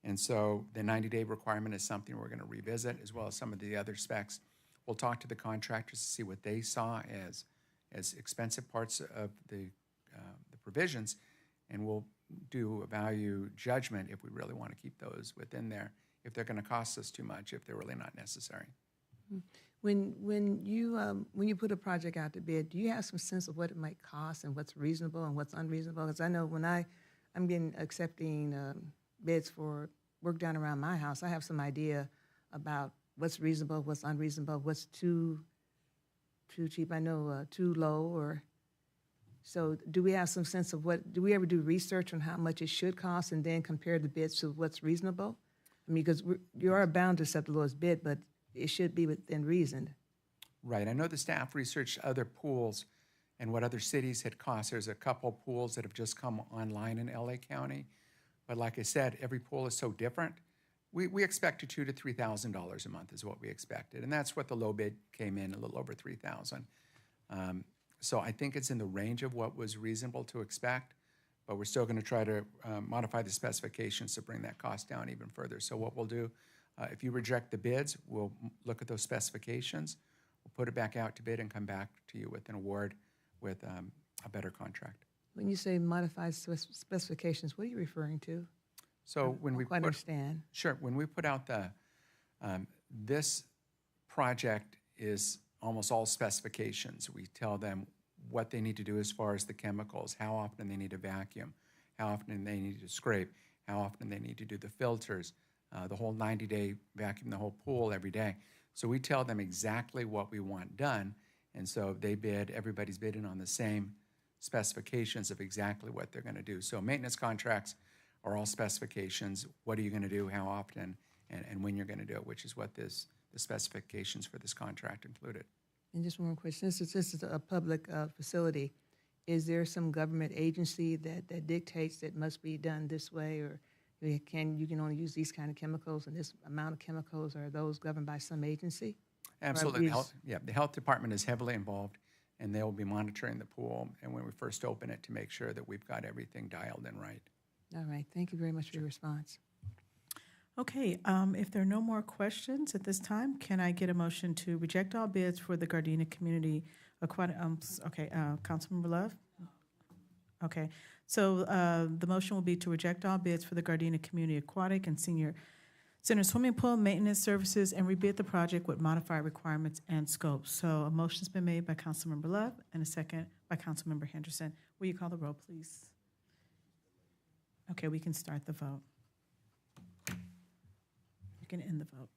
And so the 90-day requirement is something we're going to revisit, as well as some of the other specs. We'll talk to the contractors to see what they saw as expensive parts of the provisions, and we'll do a value judgment if we really want to keep those within there, if they're going to cost us too much, if they're really not necessary. When you put a project out to bid, do you have some sense of what it might cost and what's reasonable and what's unreasonable? Because I know when I'm accepting bids for work done around my house, I have some idea about what's reasonable, what's unreasonable, what's too cheap, I know too low, or so do we have some sense of do we ever do research on how much it should cost and then compare the bids to what's reasonable? I mean, because you are bound to accept the lowest bid, but it should be within reason. Right. I know the staff researched other pools and what other cities had cost. There's a couple pools that have just come online in LA County. But like I said, every pool is so different. We expected $2,000 to $3,000 a month is what we expected. And that's what the low bid came in, a little over $3,000. So I think it's in the range of what was reasonable to expect, but we're still going to try to modify the specifications to bring that cost down even further. So what we'll do, if you reject the bids, we'll look at those specifications, we'll put it back out to bid and come back to you with an award with a better contract. When you say modified specifications, what are you referring to? So when we I don't understand. Sure, when we put out the, this project is almost all specifications. We tell them what they need to do as far as the chemicals, how often they need to vacuum, how often they need to scrape, how often they need to do the filters, the whole 90-day vacuum, the whole pool every day. So we tell them exactly what we want done, and so they bid, everybody's bidding on the same specifications of exactly what they're going to do. So maintenance contracts are all specifications. What are you going to do, how often, and when you're going to do it, which is what the specifications for this contract included. And just one more question. Since this is a public facility, is there some government agency that dictates that must be done this way, or you can only use these kind of chemicals and this amount of chemicals? Are those governed by some agency? Absolutely. The health department is heavily involved, and they'll be monitoring the pool and when we first open it to make sure that we've got everything dialed in right. All right. Thank you very much for your response. Okay, if there are no more questions at this time, can I get a motion to reject all bids for the Gardena Community Aquatic, Councilmember Love? Okay, so the motion will be to reject all bids for the Gardena Community Aquatic and Senior Center Swimming Pool Maintenance Services and rebid the project with modified requirements and scope. So a motion's been made by Councilmember Love and a second by Councilmember Henderson. Will you call the roll, please? Okay, we can start the vote. You can end the vote.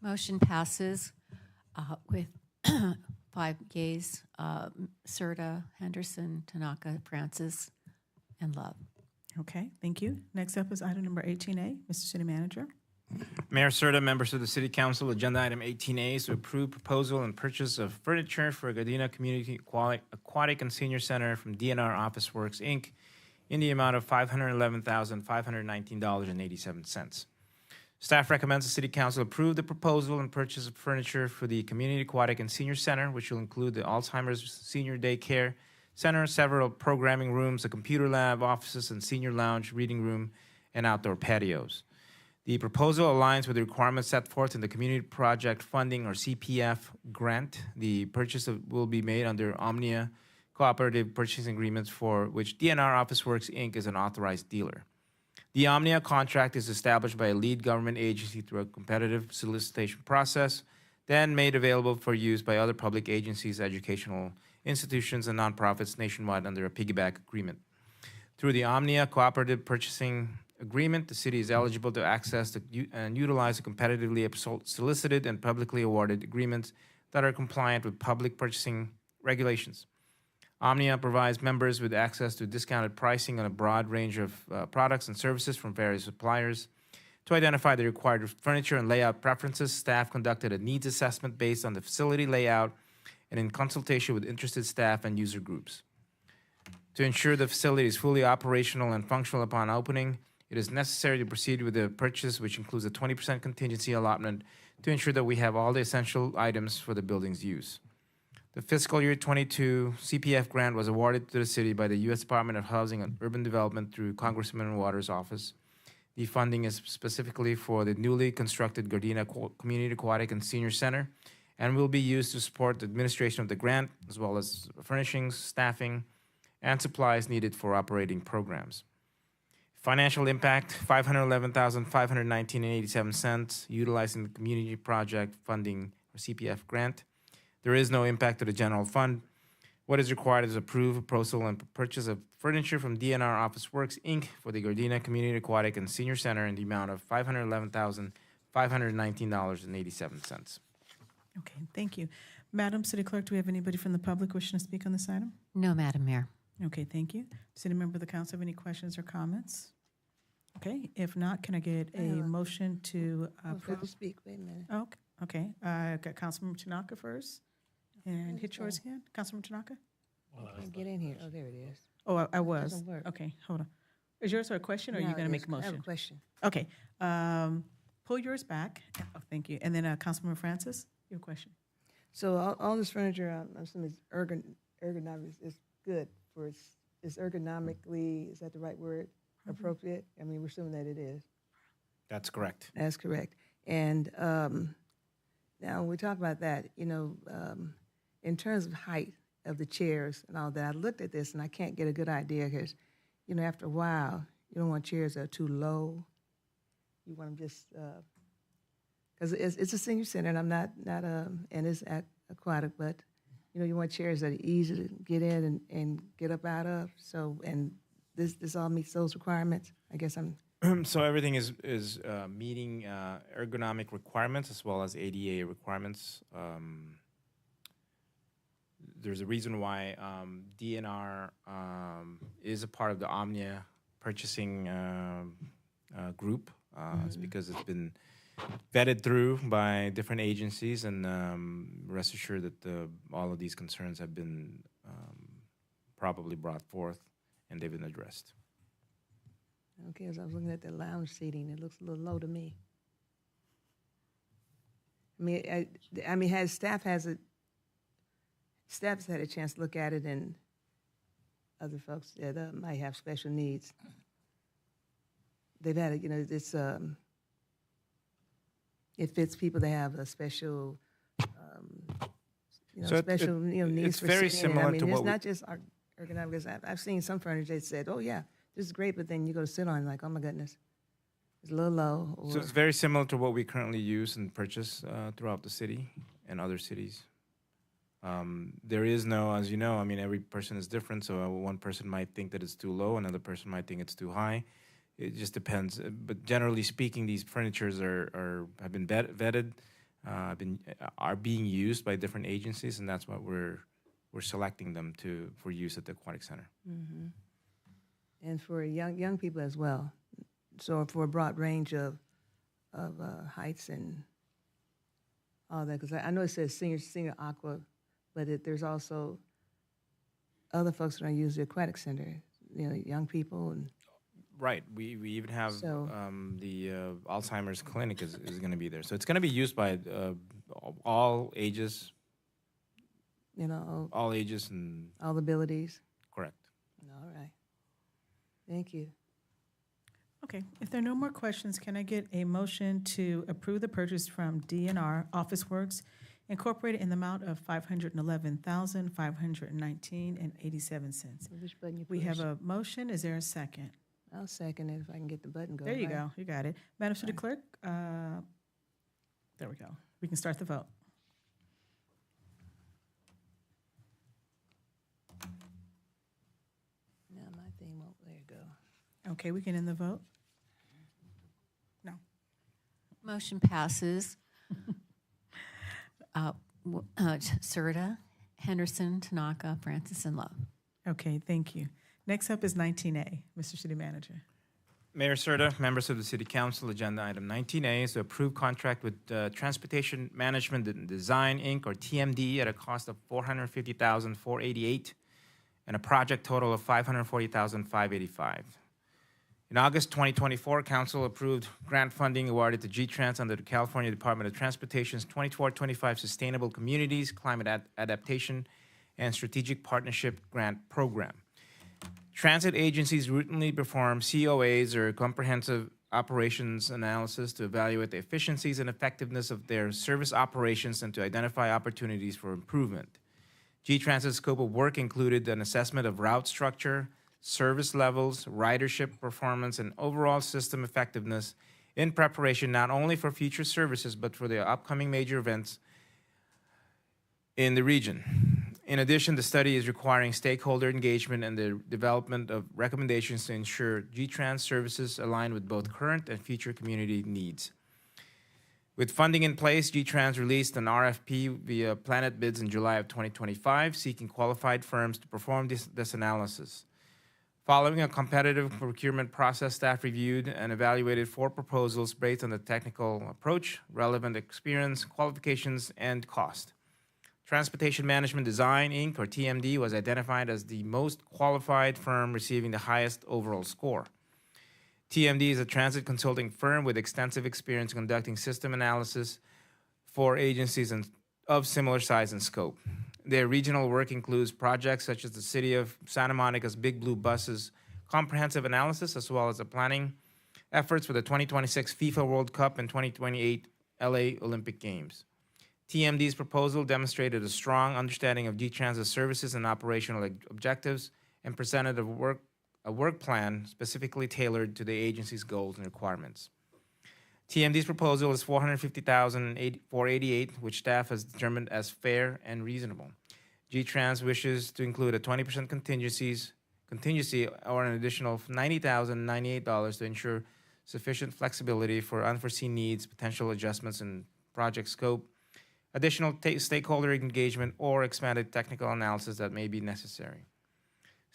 Motion passes with 5 yeas, Serta, Henderson, Tanaka, Francis, and Love. Okay, thank you. Next up is item number 18A. Mr. City Manager. Mayor Serta, members of the City Council, agenda item 18A is to approve proposal and purchase of furniture for Gardena Community Aquatic and Senior Center from DNR Office Works, Inc. in the amount of $511,519.87. Staff recommends the City Council approve the proposal and purchase of furniture for the Community Aquatic and Senior Center, which will include the Alzheimer's Senior Daycare Center, several programming rooms, a computer lab, offices, and senior lounge, reading room, and outdoor patios. The proposal aligns with the requirements set forth in the Community Project Funding, or CPF, grant. The purchase will be made under Omnia Cooperative Purchasing Agreements, for which DNR Office Works, Inc. is an authorized dealer. The Omnia contract is established by a lead government agency through a competitive solicitation process, then made available for use by other public agencies, educational institutions, and nonprofits nationwide under a piggyback agreement. Through the Omnia Cooperative Purchasing Agreement, the city is eligible to access and utilize competitively solicited and publicly awarded agreements that are compliant with public purchasing regulations. Omnia provides members with access to discounted pricing on a broad range of products and services from various suppliers. To identify the required furniture and layout preferences, staff conducted a needs assessment based on the facility layout and in consultation with interested staff and user groups. To ensure the facility is fully operational and functional upon opening, it is necessary to proceed with the purchase, which includes a 20% contingency allotment to ensure that we have all the essential items for the building's use. The fiscal year 22 CPF grant was awarded to the city by the U.S. Department of Housing and Urban Development through Congressman Waters' office. The funding is specifically for the newly constructed Gardena Community Aquatic and Senior Center and will be used to support the administration of the grant, as well as furnishings, staffing, and supplies needed for operating programs. Financial impact, $511,519.87, utilizing the Community Project Funding, or CPF grant. There is no impact to the general fund. What is required is approve, proposal, and purchase of furniture from DNR Office Works, Inc. for the Gardena Community Aquatic and Senior Center in the amount of $511,519.87. Okay, thank you. Madam City Clerk, do we have anybody from the public wishing to speak on this item? No, Madam Mayor. Okay, thank you. Does any member of the council have any questions or comments? Okay, if not, can I get a motion to Who's got approve? to speak? Wait a minute. Oh, okay, got Councilmember Tanaka first, and hit yours again, Councilmember Tanaka? Can't get in here. Oh, there it is. Oh, I was. doesn't work. Okay, hold on. Is yours a question, or are you No, going to make a I have motion? a question. Okay, pull yours back. Oh, thank you. And then Councilmember Francis, your question. So all this furniture, I'm assuming is ergonomic is good for it's ergonomically, is that the right word? Appropriate? I mean, we're assuming that it is. That's correct. That's correct. And now we talk about that, in terms of height of the chairs and all that, I looked at this and I can't get a good idea because, after a while, you don't want chairs that are too low. You want them just, because it's a senior center and I'm not and it's aquatic, but, you want chairs that are easy to get in and get up out of. So, and this all meets those requirements. I guess So everything is meeting ergonomic requirements as well as ADA requirements. There's a reason why DNR is a part of the Omnia purchasing group. It's because it's been vetted through by different agencies, and rest assured that all of these concerns have been probably brought forth and they've been addressed. okay, as I was looking at the lounge seating, it looks a little low to me. I mean, staff's had a chance to look at it, and other folks that might have special needs. They've had it, it fits people that have a special, So special, needs it's for very sitting. similar I mean, to it's what not just ergonomic. I've seen some furniture that said, "Oh yeah, this is great," but then you go to sit on it, like, "Oh my goodness, it's a little low." So it's very similar to what we currently use and purchase throughout the city and other cities. There is no, as you know, I mean, every person is different. So one person might think that it's too low, another person might think it's too high. It just depends. But generally speaking, these furnitures have been vetted, are being used by different agencies, and that's why we're selecting them for use at the Aquatic Center. Mm-hmm. And for young people as well. So for a broad range of heights and all that, because I know it says senior aqua, but there's also other folks that are use the aquatic center, young people and. Right. We even have So- the Alzheimer's clinic is going to be there. So it's going to be used by all ages, all ages, and all abilities. correct. All right. Thank you. Okay, if there are no more questions, can I get a motion to approve the purchase from DNR Office Works Incorporated in the amount of $511,519.87? Which button you push? We have a motion. Is there a second? I'll second it if I can get the button going. There you right. go. You got it. Madam City Clerk, there we go. We can start the vote. Now my thing won't, there you go. Okay, we can end the vote? No. Motion passes. Serta, Henderson, Tanaka, Francis, and Love. Okay, thank you. Next up is 19A, Mr. City Manager. Mayor Serta, members of the City Council, agenda item 19A is to approve contract with Transportation Management and Design, Inc., or TMD, at a cost of $450,488 and a project total of $540,585. In August 2024, Council approved grant funding awarded to G-Trans under the California Department of Transportation's 24-25 Sustainable Communities, Climate Adaptation, and Strategic Partnership Grant Program. Transit agencies routinely perform COAs, or comprehensive operations analysis, to evaluate the efficiencies and effectiveness of their service operations and to identify opportunities for improvement. G-Transit's scope of work included an assessment of route structure, service levels, ridership performance, and overall system effectiveness in preparation not only for future services but for the upcoming major events in the region. In addition, the study is requiring stakeholder engagement and the development of recommendations to ensure G-Trans services align with both current and future community needs. With funding in place, G-Trans released an RFP via Planet Bids in July of 2025, seeking qualified firms to perform this analysis. Following a competitive procurement process, staff reviewed and evaluated 4 proposals based on the technical approach, relevant experience, qualifications, and cost. Transportation Management Design, Inc., or TMD, was identified as the most qualified firm receiving the highest overall score. TMD is a transit consulting firm with extensive experience conducting system analysis for agencies of similar size and scope. Their regional work includes projects such as the City of Santa Monica's Big Blue Buses comprehensive analysis, as well as the planning efforts for the 2026 FIFA World Cup and 2028 LA Olympic Games. TMD's proposal demonstrated a strong understanding of G-Trans's services and operational objectives and presented a work plan specifically tailored to the agency's goals and requirements. TMD's proposal is $450,488, which staff has determined as fair and reasonable. G-Trans wishes to include a 20% contingency or an additional $90,098 to ensure sufficient flexibility for unforeseen needs, potential adjustments in project scope, additional stakeholder engagement, or expanded technical analysis that may be necessary.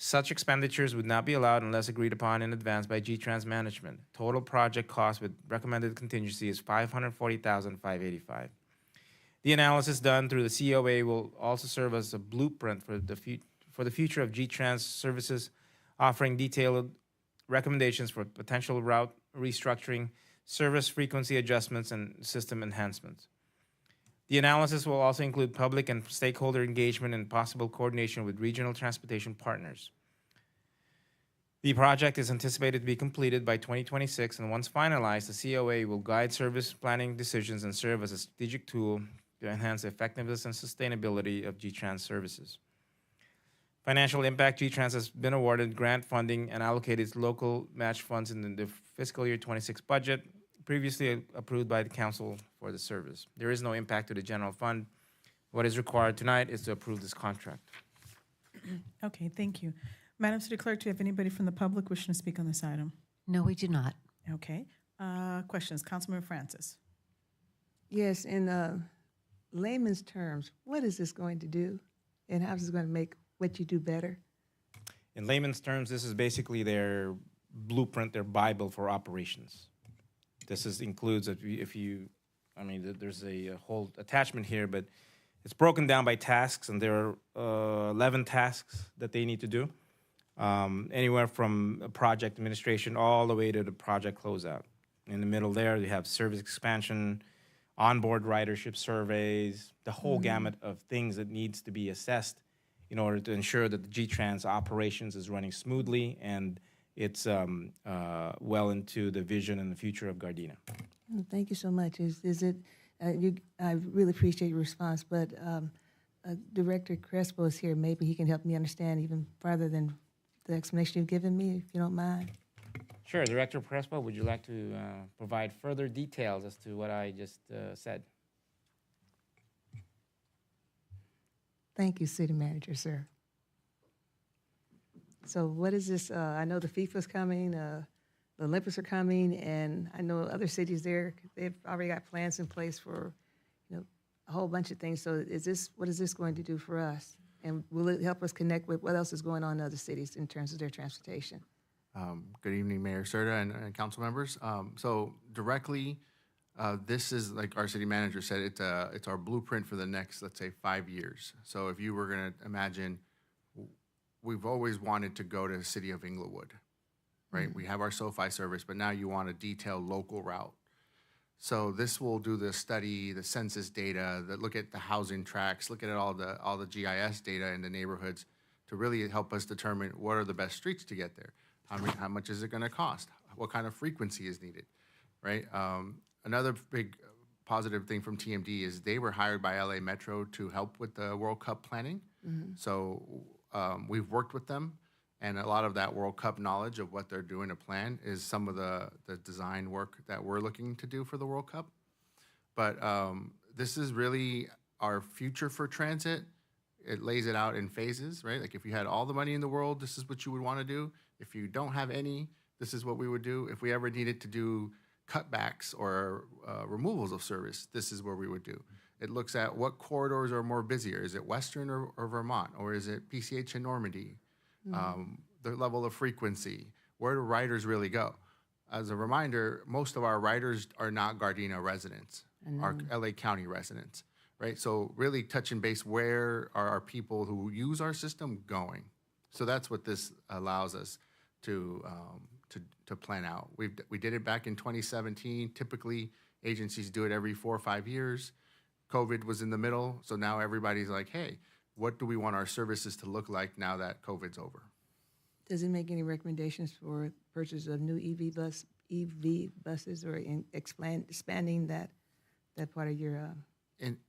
Such expenditures would not be allowed unless agreed upon in advance by G-Trans management. Total project cost with recommended contingency is $540,585. The analysis done through the COA will also serve as a blueprint for the future of G-Trans services, offering detailed recommendations for potential route restructuring, service frequency adjustments, and system enhancements. The analysis will also include public and stakeholder engagement and possible coordination with regional transportation partners. The project is anticipated to be completed by 2026, and once finalized, the COA will guide service planning decisions and serve as a strategic tool to enhance the effectiveness and sustainability of G-Trans services. Financial impact: G-Trans has been awarded grant funding and allocated local match funds in the fiscal year 26 budget, previously approved by the council for the service. There is no impact to the general fund. What is required tonight is to approve this contract. Okay, thank you. Madam City Clerk, do you have anybody from the public wishing to speak on this item? No, we do not. Okay. Questions? Councilmember Francis. Yes, in layman's terms, what is this going to do? And how is this going to make what you do better? In layman's terms, this is basically their blueprint, their Bible for operations. This includes, there's a whole attachment here, but it's broken down by tasks, and there are 11 tasks that they need to do, anywhere from project administration all the way to the project closeout. In the middle there, you have service expansion, onboard ridership surveys, the whole gamut of things that needs to be assessed in order to ensure that the G-Trans operations is running smoothly and it's well into the vision and the future of Gardena. Thank you so much. I really appreciate your response, but Director Crespo is here. Maybe he can help me understand even farther than the explanation you've given me, if you don't mind. Sure. Director Crespo, would you like to provide further details as to what I just said? Thank you, City Manager, sir. So what is this? I know the FIFA's coming, the Olympics are coming, and I know other cities there, they've already got plans in place for, a whole bunch of things. So what is this going to do for us? And will it help us connect with what else is going on in other cities in terms of their transportation? Good evening, Mayor Serta and council members. So directly, this is, like our city manager said, it's our blueprint for the next, let's say, 5 years. So if you were going to imagine, we've always wanted to go to the city of Inglewood, right? Mm-hmm. We have our SoFi service, but now you want a detailed local route. So this will do the study, the census data, look at the housing tracks, look at all the GIS data in the neighborhoods to really help us determine what are the best streets to get there. How much is it going to cost? What kind of frequency is needed, right? Another big positive thing from TMD is they were hired by LA Metro to help with the World Cup planning. Mm-hmm. So we've worked with them, and a lot of that World Cup knowledge of what they're doing to plan is some of the design work that we're looking to do for the World Cup. But this is really our future for transit. It lays it out in phases, right? Like if you had all the money in the world, this is what you would want to do. If you don't have any, this is what we would do. If we ever needed to do cutbacks or removals of service, this is where we would do. It looks at what corridors are more busier. Is it Western or Vermont? Or is it PCH and Normandy? Mm-hmm. the level of frequency. Where do riders really go? As a reminder, most of our riders are not Gardena residents, are LA County residents, right? So really touching base, where are our people who use our system going? So that's what this allows us to plan out. We did it back in 2017. Typically, agencies do it every 4 or 5 years. COVID was in the middle, so now everybody's like, hey, what do we want our services to look like now that COVID's over? Does it make any recommendations for purchase of new EV buses or expanding that part of your?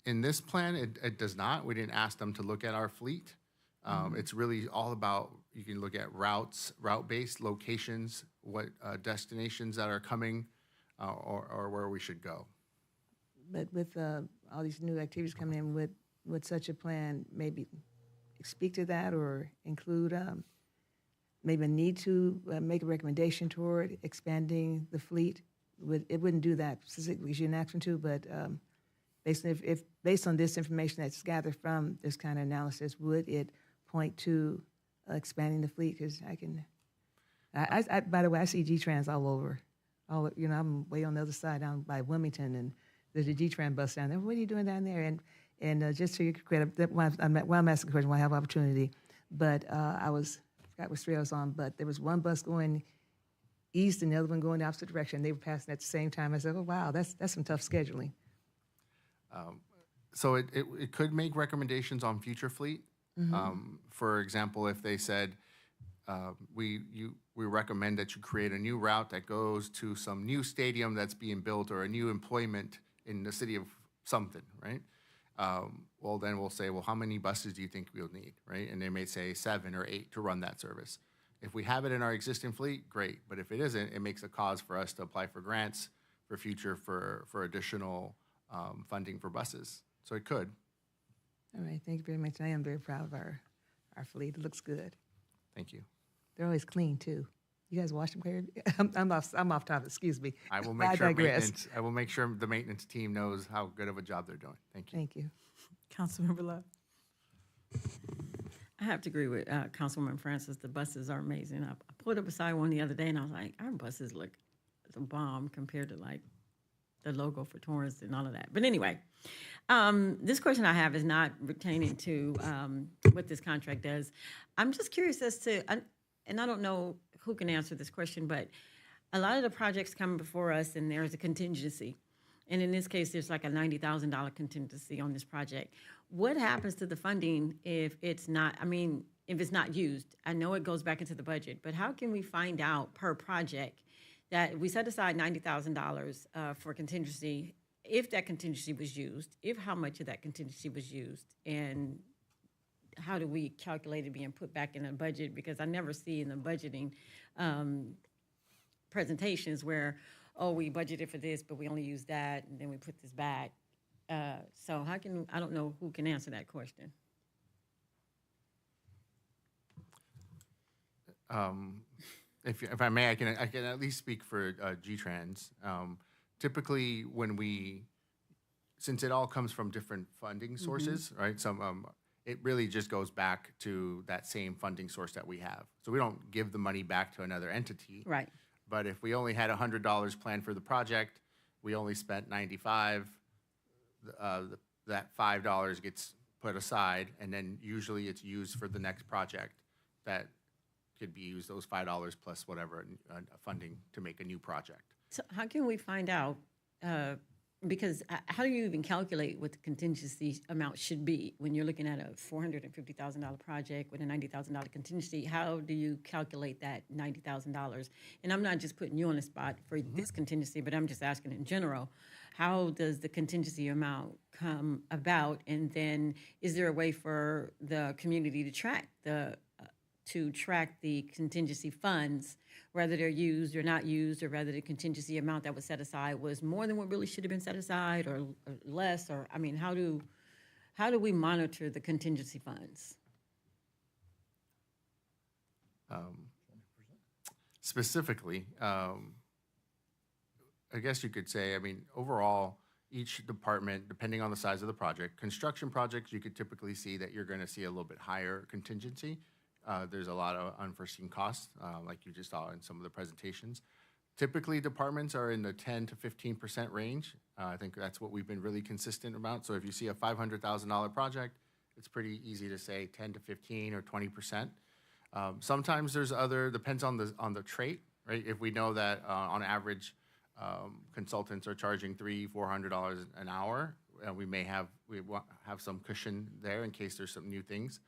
In this plan, it does not. We didn't ask them to look at our fleet. It's really all about, you can look at routes, route-based locations, what destinations that are coming, or where we should go. But with all these new activities coming in, would such a plan maybe speak to that or include maybe a need to make a recommendation toward expanding the fleet? It wouldn't do that specifically because you didn't ask them to, but based on this information that's gathered from this kind of analysis, would it point to expanding the fleet? Because I by the way, I see G-Trans all over. I'm way on the other side down by Wilmington, and there's a G-Trans bus down there. What are you doing down there? And just to your credit, while I'm asking the question, when I have opportunity, but I forgot what street I was on, but there was one bus going east and the other one going the opposite direction. They were passing at the same time. I said, oh, wow, that's some tough scheduling. So it could make recommendations on future fleet. For example, if they said, we recommend that you create a new route that goes to some new stadium that's being built or a new employment in the city of something, right? Well, then we'll say, well, how many buses do you think we'll need, right? And they may say 7 or 8 to run that service. If we have it in our existing fleet, great. But if it isn't, it makes a cause for us to apply for grants for future for additional funding for buses. So it could. All right, thank you very much. I am very proud of our fleet. It looks good. Thank you. They're always clean too. You guys wash them clear? I'm off topic. Excuse me. I will make sure the maintenance team knows how good of a job they're doing. Thank you. Thank you. Councilmember Love. I have to agree with Councilwoman Francis. The buses are amazing. I pulled up beside one the other day, and I was like, our buses look the bomb compared to like the logo for Torrance and all of that. But anyway, this question I have is not pertaining to what this contract does. I'm just curious as to, and I don't know who can answer this question, but a lot of the projects come before us and there's a contingency. And in this case, there's like a $90,000 contingency on this project. What happens to the funding if it's not, if it's not used? I know it goes back into the budget, but how can we find out per project that we set aside $90,000 for contingency, if that contingency was used, if how much of that contingency was used, and how do we calculate it being put back in the budget? Because I never see in the budgeting presentations where, oh, we budgeted for this, but we only used that, and then we put this back. So I don't know who can answer that question. If I may, I can at least speak for G-Trans. Typically, since it all comes from different funding sources, right? It really just goes back to that same funding source that we have. So we don't give the money back to another entity. Right. But if we only had $100 planned for the project, we only spent $95, that $5 gets put aside, and then usually it's used for the next project that could be used, those $5 plus whatever funding to make a new project. So how can we find out, because how do you even calculate what the contingency amount should be when you're looking at a $450,000 project with a $90,000 contingency? How do you calculate that $90,000? And I'm not just putting you on the spot for this contingency, but I'm just asking in general, how does the contingency amount come about? And then is there a way for the community to track the contingency funds, whether they're used or not used, or whether the contingency amount that was set aside was more than what really should have been set aside, or less, or how do we monitor the contingency funds? Specifically, I guess you could say, overall, each department, depending on the size of the project, construction projects, you could typically see that you're going to see a little bit higher contingency. there's a lot of unforeseen costs, like you just saw in some of the presentations. Typically, departments are in the 10 to 15% range. I think that's what we've been really consistent about. So if you see a $500,000 project, it's pretty easy to say 10 to 15 or 20%. Sometimes there's depends on the trait, right? If we know that on average, consultants are charging $300-400 an hour, we may have some cushion there in case there's some new things.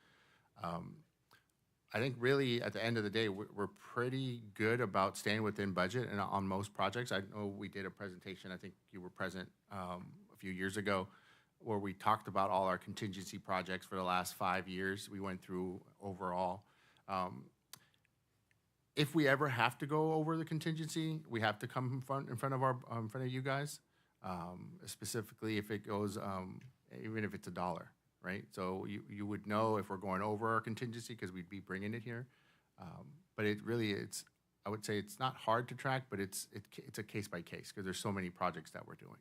I think really at the end of the day, we're pretty good about staying within budget and on most projects. I know we did a presentation, I think you were present a few years ago, where we talked about all our contingency projects for the last 5 years. We went through overall. If we ever have to go over the contingency, we have to come in front of you guys. Specifically, if it goes, even if it's $1. Right, so you would know if we're going over our contingency because we'd be bringing it here. But I would say it's not hard to track, but it's a case by case because there's so many projects that we're doing.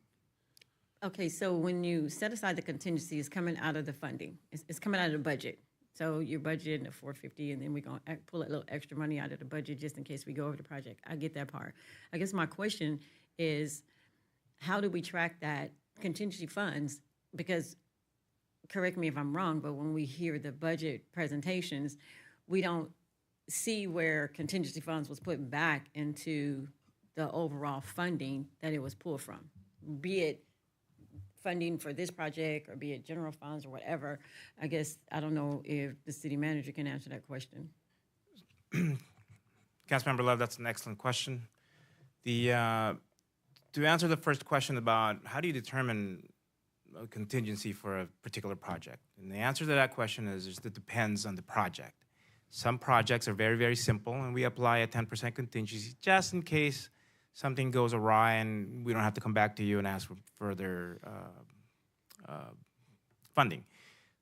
Okay, so when you set aside the contingency, it's coming out of the funding. It's coming out of the budget. So you're budgeting the $450, and then we're gonna pull a little extra money out of the budget just in case we go over the project. I get that part. I guess my question is, how do we track that contingency funds? Because correct me if I'm wrong, but when we hear the budget presentations, we don't see where contingency funds was put back into the overall funding that it was pulled from, be it funding for this project or be it general funds or whatever. I guess I don't know if the city manager can answer that question. Councilmember Love, that's an excellent question. To answer the first question about how do you determine a contingency for a particular project? And the answer to that question is it depends on the project. Some projects are very, very simple, and we apply a 10% contingency just in case something goes awry and we don't have to come back to you and ask for further funding.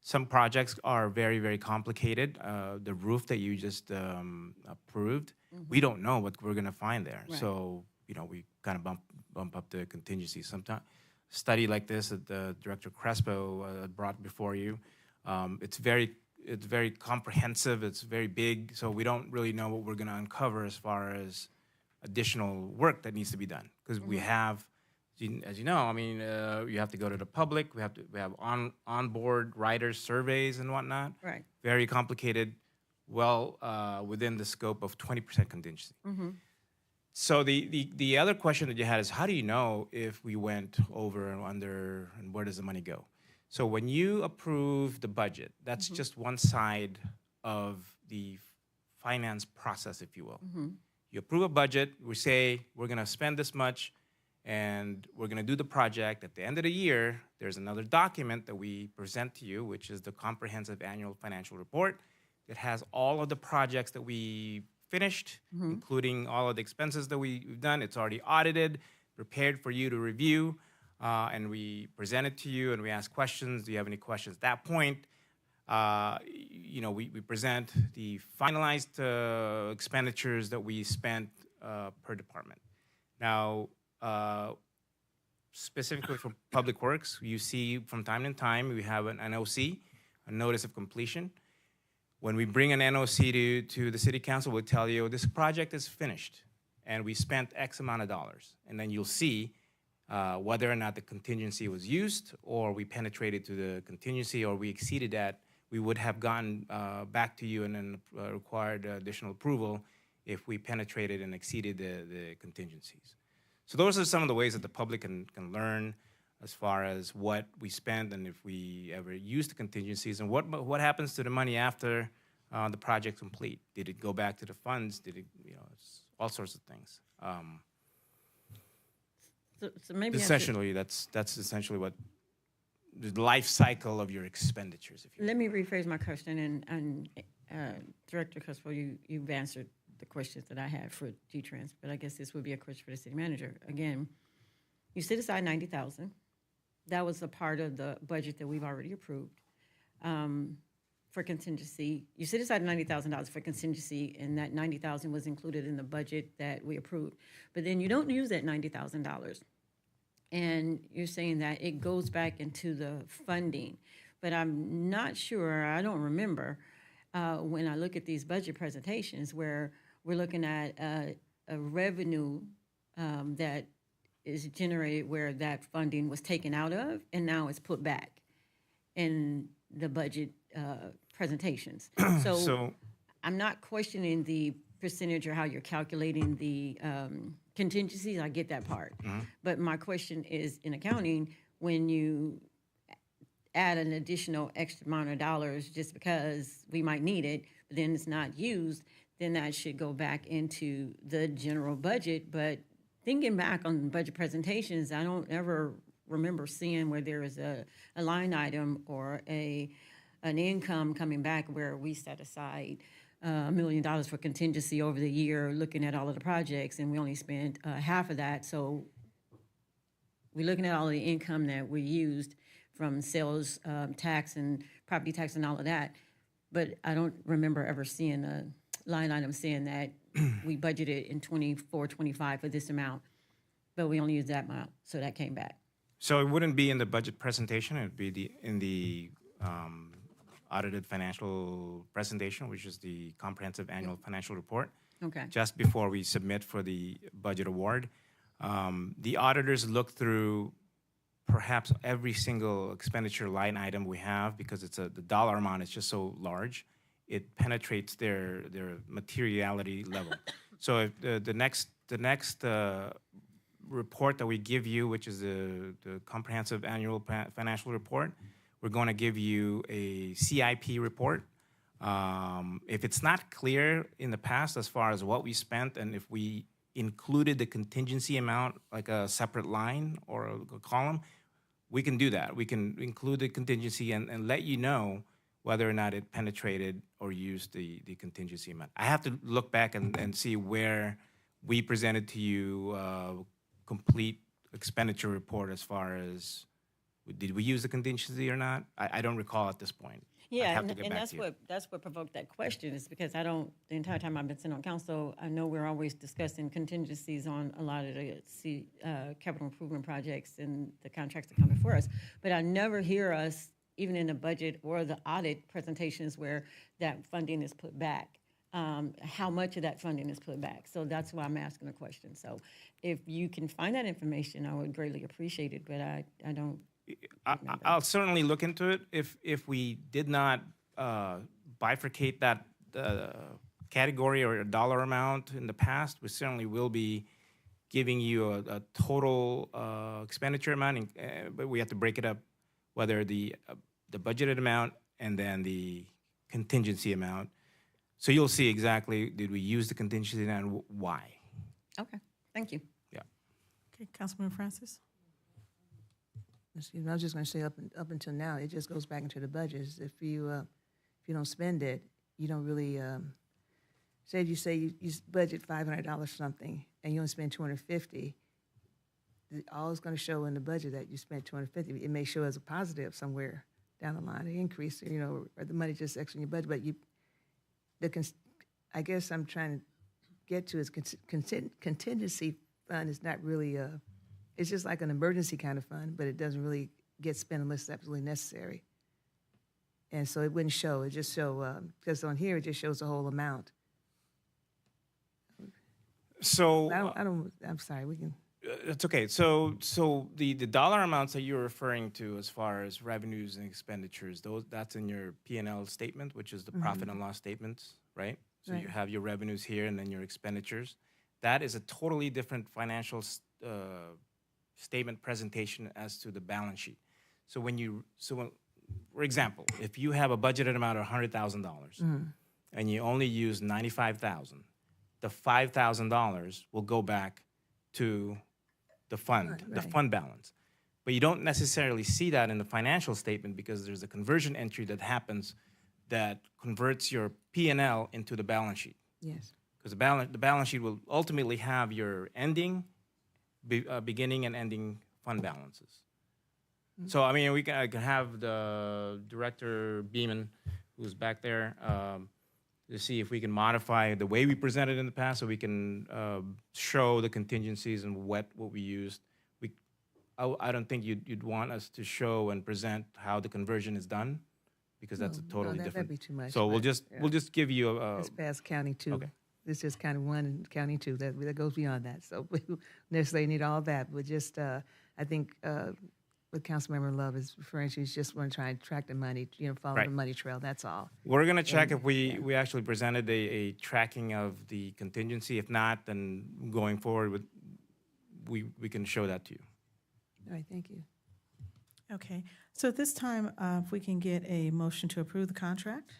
Some projects are very, very complicated. The roof that you just approved, we don't know what we're going to find there. Right. So, we kind of bump up the contingency. Sometimes study like this that Director Crespo brought before you, it's very comprehensive, it's very big, so we don't really know what we're going to uncover as far as additional work that needs to be done. Because we have, as you know, you have to go to the public, we have onboard writers, surveys and whatnot. Right. Very complicated, within the scope of 20% contingency. Mm-hmm. So the other question that you had is, how do you know if we went over and under, and where does the money go? So when you approve the budget, that's just one side of the finance process, if you will. You approve a budget, we say we're going to spend this much, and we're going to do the project. At the end of the year, there's another document that we present to you, which is the comprehensive annual financial report. It has all of the projects that we finished, including all of the expenses that we've done. It's already audited, prepared for you to review, and we present it to you and we ask questions. Do you have any questions? At that point, we present the finalized expenditures that we spent per department. Now, specifically for Public Works, you see from time to time we have an NOC, a Notice of Completion. When we bring an NOC to the City Council, we'll tell you this project is finished and we spent X amount of dollars. And then you'll see whether or not the contingency was used, or we penetrated to the contingency, or we exceeded that. We would have gotten back to you and then required additional approval if we penetrated and exceeded the contingencies. So those are some of the ways that the public can learn as far as what we spend and if we ever use the contingencies, and what happens to the money after the project's complete. Did it go back to the funds? Did it, it's all sorts of things. So maybe essentially, that's essentially what the life cycle of your expenditures. If you let me rephrase my question, and Director Crespo, you've answered the questions that I had for G-Trans, but I guess this would be a question for the city manager. Again, you set aside $90,000. That was a part of the budget that we've already approved for contingency. You set aside $90,000 for contingency, and that $90,000 was included in the budget that we approved. But then you don't use that $90,000, and you're saying that it goes back into the funding. But I'm not sure, I don't remember, when I look at these budget presentations where we're looking at a revenue that is generated where that funding was taken out of and now it's put back in the budget presentations. So I'm not questioning the percentage or how you're calculating the contingencies. I get that part. But my question is, in accounting, when you add an additional extra amount of dollars just because we might need it, but then it's not used, then that should go back into the general budget. But thinking back on budget presentations, I don't ever remember seeing where there is a line item or an income coming back where we set aside $1 million for contingency over the year, looking at all of the projects, and we only spent half of that. So we're looking at all of the income that we used from sales tax and property tax and all of that. But I don't remember ever seeing a line item saying that we budgeted in 24, 25 for this amount, but we only used that amount, so that came back. So it wouldn't be in the budget presentation, it would be in the audited financial presentation, which is the comprehensive annual financial report. Okay. Just before we submit for the budget award. The auditors look through perhaps every single expenditure line item we have because the dollar amount is just so large. It penetrates their materiality level. So if the next report that we give you, which is the comprehensive annual financial report, we're going to give you a CIP report. If it's not clear in the past as far as what we spent and if we included the contingency amount like a separate line or a column, we can do that. We can include the contingency and let you know whether or not it penetrated or used the contingency amount. I have to look back and see where we presented to you complete expenditure report as far as did we use the contingency or not? I don't recall at this point. Yeah, and that's what provoked that question is because the entire time I've been sitting on council, I know we're always discussing contingencies on a lot of the capital improvement projects and the contracts that come before us, but I never hear us, even in the budget or the audit presentations where that funding is put back, how much of that funding is put back. So that's why I'm asking the question. So if you can find that information, I would greatly appreciate it, but I don't. I'll certainly look into it. If we did not bifurcate that category or a dollar amount in the past, we certainly will be giving you a total expenditure amount, but we have to break it up, whether the budgeted amount and then the contingency amount. So you'll see exactly did we use the contingency and why. Okay, thank you. Yeah. Okay, Councilman Francis. Excuse me, I was just going to say up until now, it just goes back into the budgets. If you don't spend it, you don't really say you budget $500 for something and you only spend $250. All it's going to show in the budget that you spent $250. It may show as a positive somewhere down the line, an increase, or the money just extra in your budget. But I guess I'm trying to get to is contingency fund is not really it's just like an emergency kind of fund, but it doesn't really get spent unless it's absolutely necessary. And so it wouldn't show. It just show because on here it just shows the whole amount. So I'm sorry. We can. It's okay. So the dollar amounts that you're referring to as far as revenues and expenditures, that's in your P&L statement, which is the profit and loss statements, right? So you have your revenues here and then your expenditures. That is a totally different financial statement presentation as to the balance sheet. So for example, if you have a budgeted amount of $100,000 and you only use $95,000, the $5,000 will go back to the fund, the fund balance. But you don't necessarily see that in the financial statement because there's a conversion entry that happens that converts your P&L into the balance sheet. Yes. Because the balance sheet will ultimately have your ending, beginning and ending fund balances. So, I mean, I can have the Director Beeman, who's back there, to see if we can modify the way we presented in the past so we can show the contingencies and what we used. I don't think you'd want us to show and present how the conversion is done because that's a No, totally that'd different. be too much, So we'll but, just yeah. we'll just give you a It's past county two. okay. It's just county one and county two. That goes beyond that. So we don't necessarily need all that, but just I think what Councilmember Love is referring to is just want to try and track the money, follow Right. the money trail. That's all. We're gonna check And- if we actually presented a tracking of the contingency. If not, then going forward with we can show that to you. All right, thank you. Okay, so at this time, if we can get a motion to approve the contract?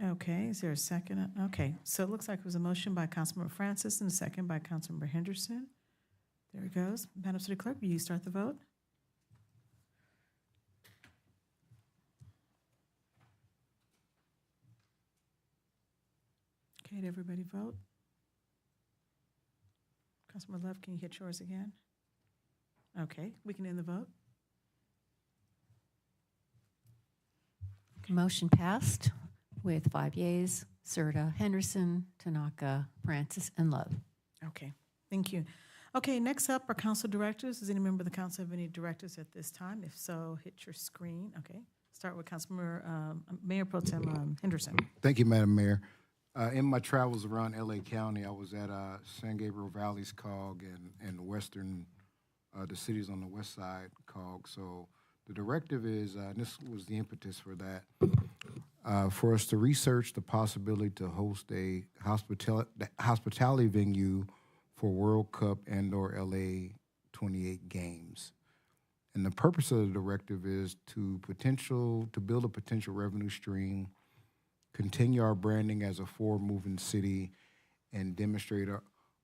Okay, is there a second? Okay, so it looks like it was a motion by Councilmember Francis and a second by Councilmember Henderson. There it goes. Madam City Clerk, will you start the vote? Okay, did everybody vote? Councilmember Love, can you hit yours again? Okay, we can end the vote. Motion passed with 5 yeas, Serta, Henderson, Tanaka, Francis, and Love. Okay, thank you. Okay, next up are council directors. Does any member of the council have any directives at this time? If so, hit your screen. Okay, start with Councilmember, Mayor Pro Tem Henderson. Thank you, Madam Mayor. In my travels around LA County, I was at San Gabriel Valley's COG and Western, the cities on the west side COG. So the directive is, and this was the impetus for that, for us to research the possibility to host a hospitality venue for World Cup and/or LA 28 games. And the purpose of the directive is to build a potential revenue stream, continue our branding as a forward-moving city, and demonstrate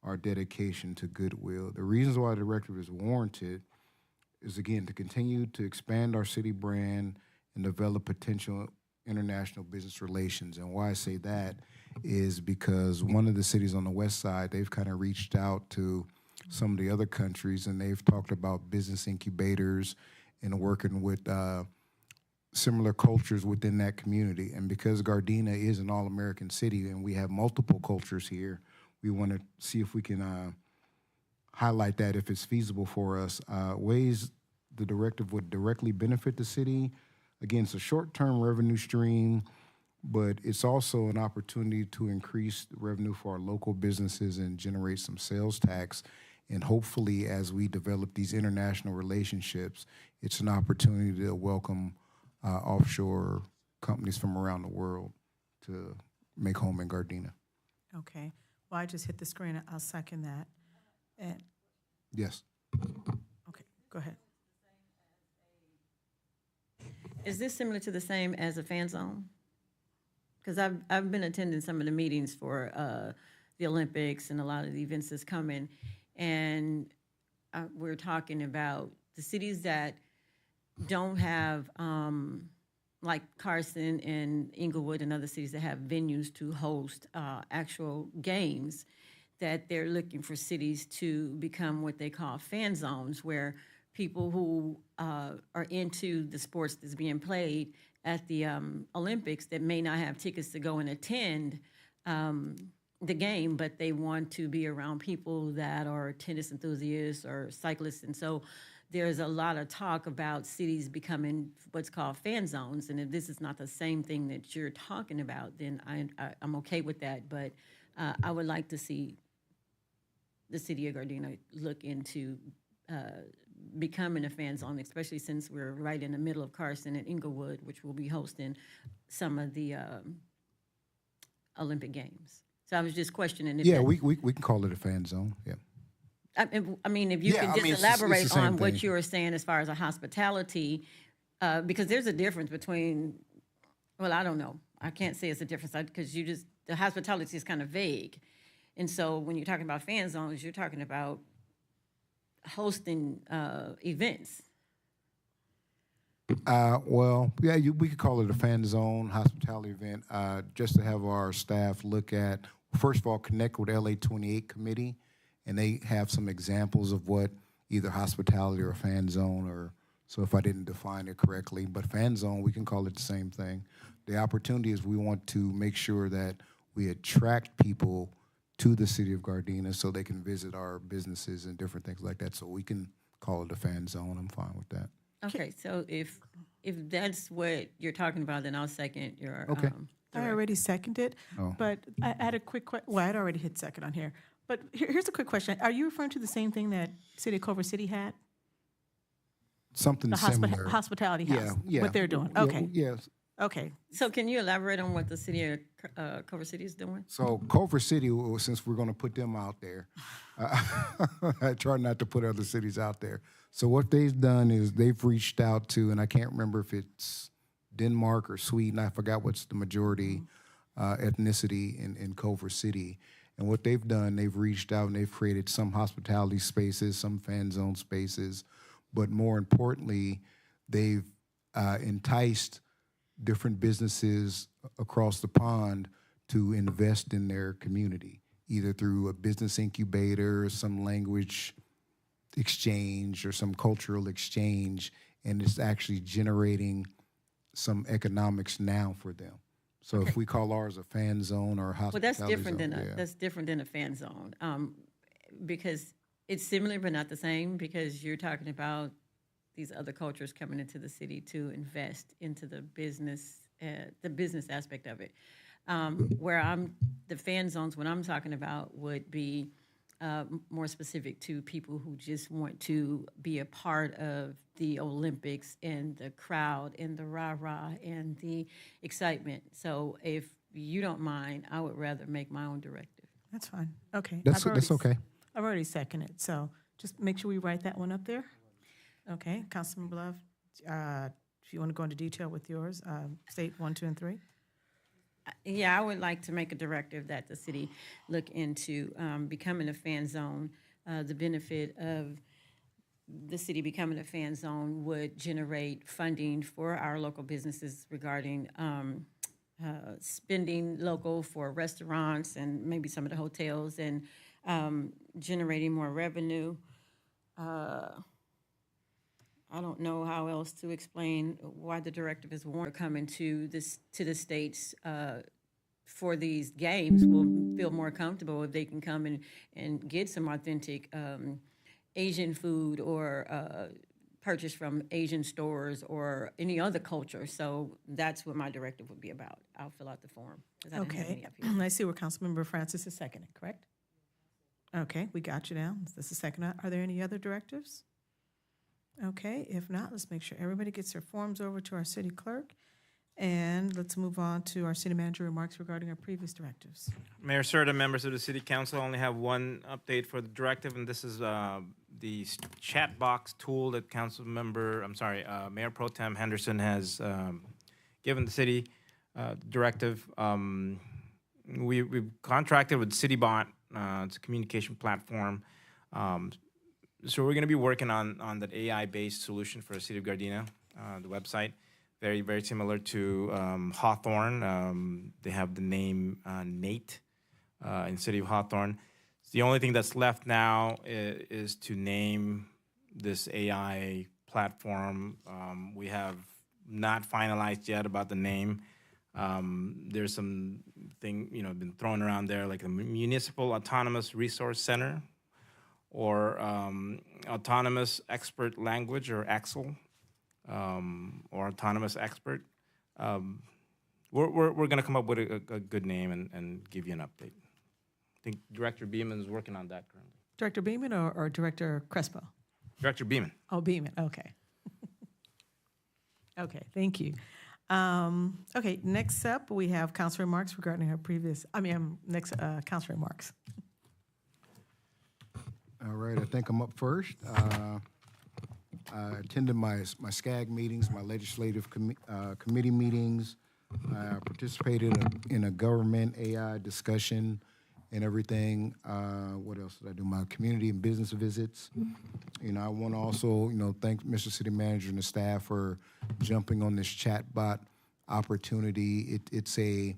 our dedication to goodwill. The reasons why the directive is warranted is, again, to continue to expand our city brand and develop potential international business relations. And why I say that is because one of the cities on the west side, they've kind of reached out to some of the other countries, and they've talked about business incubators and working with similar cultures within that community. And because Gardena is an all-American city and we have multiple cultures here, we want to see if we can highlight that if it's feasible for us. Ways the directive would directly benefit the city. Again, it's a short-term revenue stream, but it's also an opportunity to increase the revenue for our local businesses and generate some sales tax. And hopefully, as we develop these international relationships, it's an opportunity to welcome offshore companies from around the world to make home in Gardena. Okay, well, I just hit the screen. I'll second that. And, Yes. okay, go ahead. Is this similar to the same as a fan zone? Because I've been attending some of the meetings for the Olympics and a lot of the events that's coming, and we're talking about the cities that don't have, like Carson and Inglewood and other cities that have venues to host actual games, that they're looking for cities to become what they call fan zones, where people who are into the sports that's being played at the Olympics that may not have tickets to go and attend the game, but they want to be around people that are tennis enthusiasts or cyclists. And so there's a lot of talk about cities becoming what's called fan zones. And if this is not the same thing that you're talking about, then I'm okay with that. But I would like to see the city of Gardena look into becoming a fan zone, especially since we're right in the middle of Carson and Inglewood, which will be hosting some of the Olympic Games. So I was just questioning if Yeah, we can call it a fan zone, yeah. I mean, if you Yeah, can I just mean, it's elaborate the same on what thing. you were saying as far as a hospitality, because there's a difference between, well, I don't know. I can't say it's a difference because the hospitality is kind of vague. And so when you're talking about fan zones, you're talking about hosting events. Well, yeah, we could call it a fan zone hospitality event, just to have our staff look at, first of all, connect with LA 28 committee, and they have some examples of what either hospitality or fan zone, or so if I didn't define it correctly, but fan zone, we can call it the same thing. The opportunity is we want to make sure that we attract people to the city of Gardena so they can visit our businesses and different things like that. So we can call it a fan zone. I'm fine with that. Okay, so if if that's what you're talking about, then I'll second your. Okay. I already seconded, Oh. but I had a quick well, I'd already hit second on here. But here's a quick question. Are you referring to the same thing that City of Culver City had? Something The similar. hospitality house? Yeah. What they're doing? Yeah, Okay. Yes. Okay. So can you elaborate on what the city of Culver City is doing? So Culver City, since we're going to put them out there, I try not to put other cities out there. So what they've done is they've reached out to, and I can't remember if it's Denmark or Sweden, I forgot what's the majority ethnicity in Culver City. And what they've done, they've reached out and they've created some hospitality spaces, some fan zone spaces, but more importantly, they've enticed different businesses across the pond to invest in their community, either through a business incubator, some language exchange, or some cultural exchange, and it's actually generating some economics now for them. So if we call ours a fan zone or a Well, hospitality that's different zone, than that's different than a fan zone, because it's similar but not the same. Because you're talking about these other cultures coming into the city to invest into the business aspect of it. Where the fan zones, what I'm talking about, would be more specific to people who just want to be a part of the Olympics and the crowd and the rah-rah and the excitement. So if you don't mind, I would rather make my own directive. That's fine. Okay. That's okay. I've already seconded, so just make sure we write that one up there. Okay, Councilman Bluff, if you want to go into detail with yours, state 1, 2, and 3. Yeah, I would like to make a directive that the city look into becoming a fan zone. The benefit of the city becoming a fan zone would generate funding for our local businesses regarding spending local for restaurants and maybe some of the hotels, and generating more revenue. I don't know how else to explain why the directive is warranted. Coming to the states for these games will feel more comfortable if they can come and get some authentic Asian food, or purchase from Asian stores or any other culture. So that's what my directive would be about. I'll fill out the form, 'cause I don't have Okay. any up here. I see where Councilmember Francis is seconding, correct? Okay, we got you down. This is second. Are there any other directives? Okay, if not, let's make sure everybody gets their forms over to our city clerk. And let's move on to our city manager remarks regarding our previous directives. Mayor Serta, members of the City Council, I only have one update for the directive, and this is the chat box tool that Mayor Pro Tem Henderson has given the city directive. We've contracted with CityBot. It's a communication platform. So we're going to be working on that AI-based solution for the city of Gardena, the website. Very, very similar to Hawthorne. They have the name Nate in city of Hawthorne. The only thing that's left now is to name this AI platform. We have not finalized yet about the name. There's some thing, been thrown around there, like the Municipal Autonomous Resource Center, or Autonomous Expert Language, or AXL, or Autonomous Expert. We're going to come up with a good name and give you an update. I think Director Beeman is working on that currently. Director Beeman or Director Crespo? Director Beeman. Oh, Beeman, okay. Okay, thank you. Okay, next up, we have council remarks regarding our council remarks. All right, I think I'm up first. I attended my SCAG meetings, my legislative committee meetings. I participated in a government AI discussion and everything. What else did I do? My community and business visits. I want to also, thank Mr. City Manager and the staff for jumping on this chatbot opportunity. It's a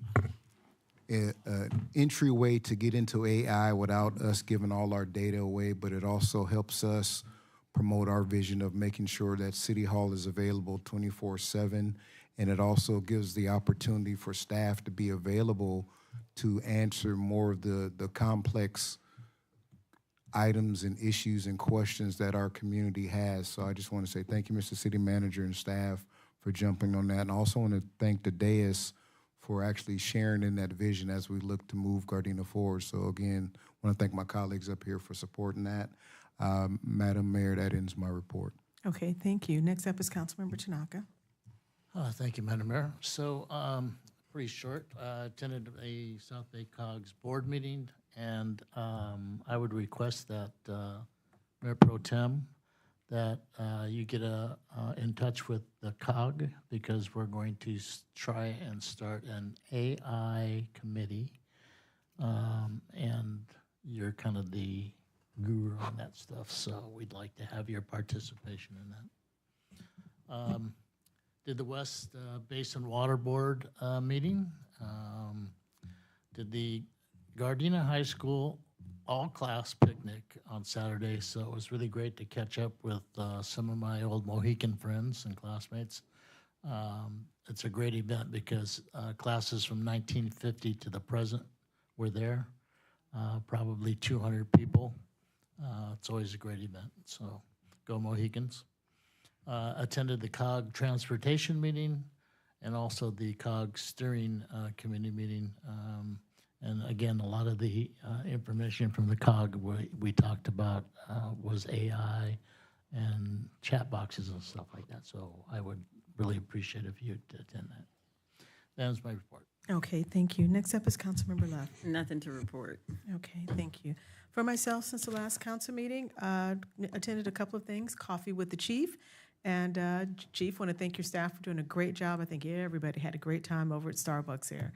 entryway to get into AI without us giving all our data away, but it also helps us promote our vision of making sure that City Hall is available 24/7, and it also gives the opportunity for staff to be available to answer more of the complex items and issues and questions that our community has. So I just want to say thank you, Mr. City Manager and staff, jumping on that. And I also want to thank the dais for actually sharing in that vision as we look to move Gardena forward. So again, I want to thank my colleagues up here for supporting that. Madam Mayor, that ends my report. Okay, thank you. Next up is Councilmember Tanaka. Thank you, Madam Mayor. So, pretty short. Attended a South Bay COGS board meeting, and I would request that Mayor Pro Tem, that you get in touch with the COG, because we're going to try and start an AI committee, and you're kind of the guru on that stuff, so we'd like to have your participation in that. Did the West Basin Water Board meeting. Did the Gardena High School all-class picnic on Saturday, so it was really great to catch up with some of my old Mohican friends and classmates. It's a great event because classes from 1950 to the present were there, probably 200 people. It's always a great event, so go Mohicans. Attended the COG transportation meeting and also the COG steering committee meeting. And again, a lot of the information from the COG we talked about was AI and chat boxes and stuff like that. So I would really appreciate if you'd attend that. That is my report. Okay, thank you. Next up is Councilmember Love. Nothing to report. Okay, thank you. For myself, since the last council meeting, attended a couple of things, coffee with the chief. And Chief, want to thank your staff for doing a great job. I think everybody had a great time over at Starbucks here.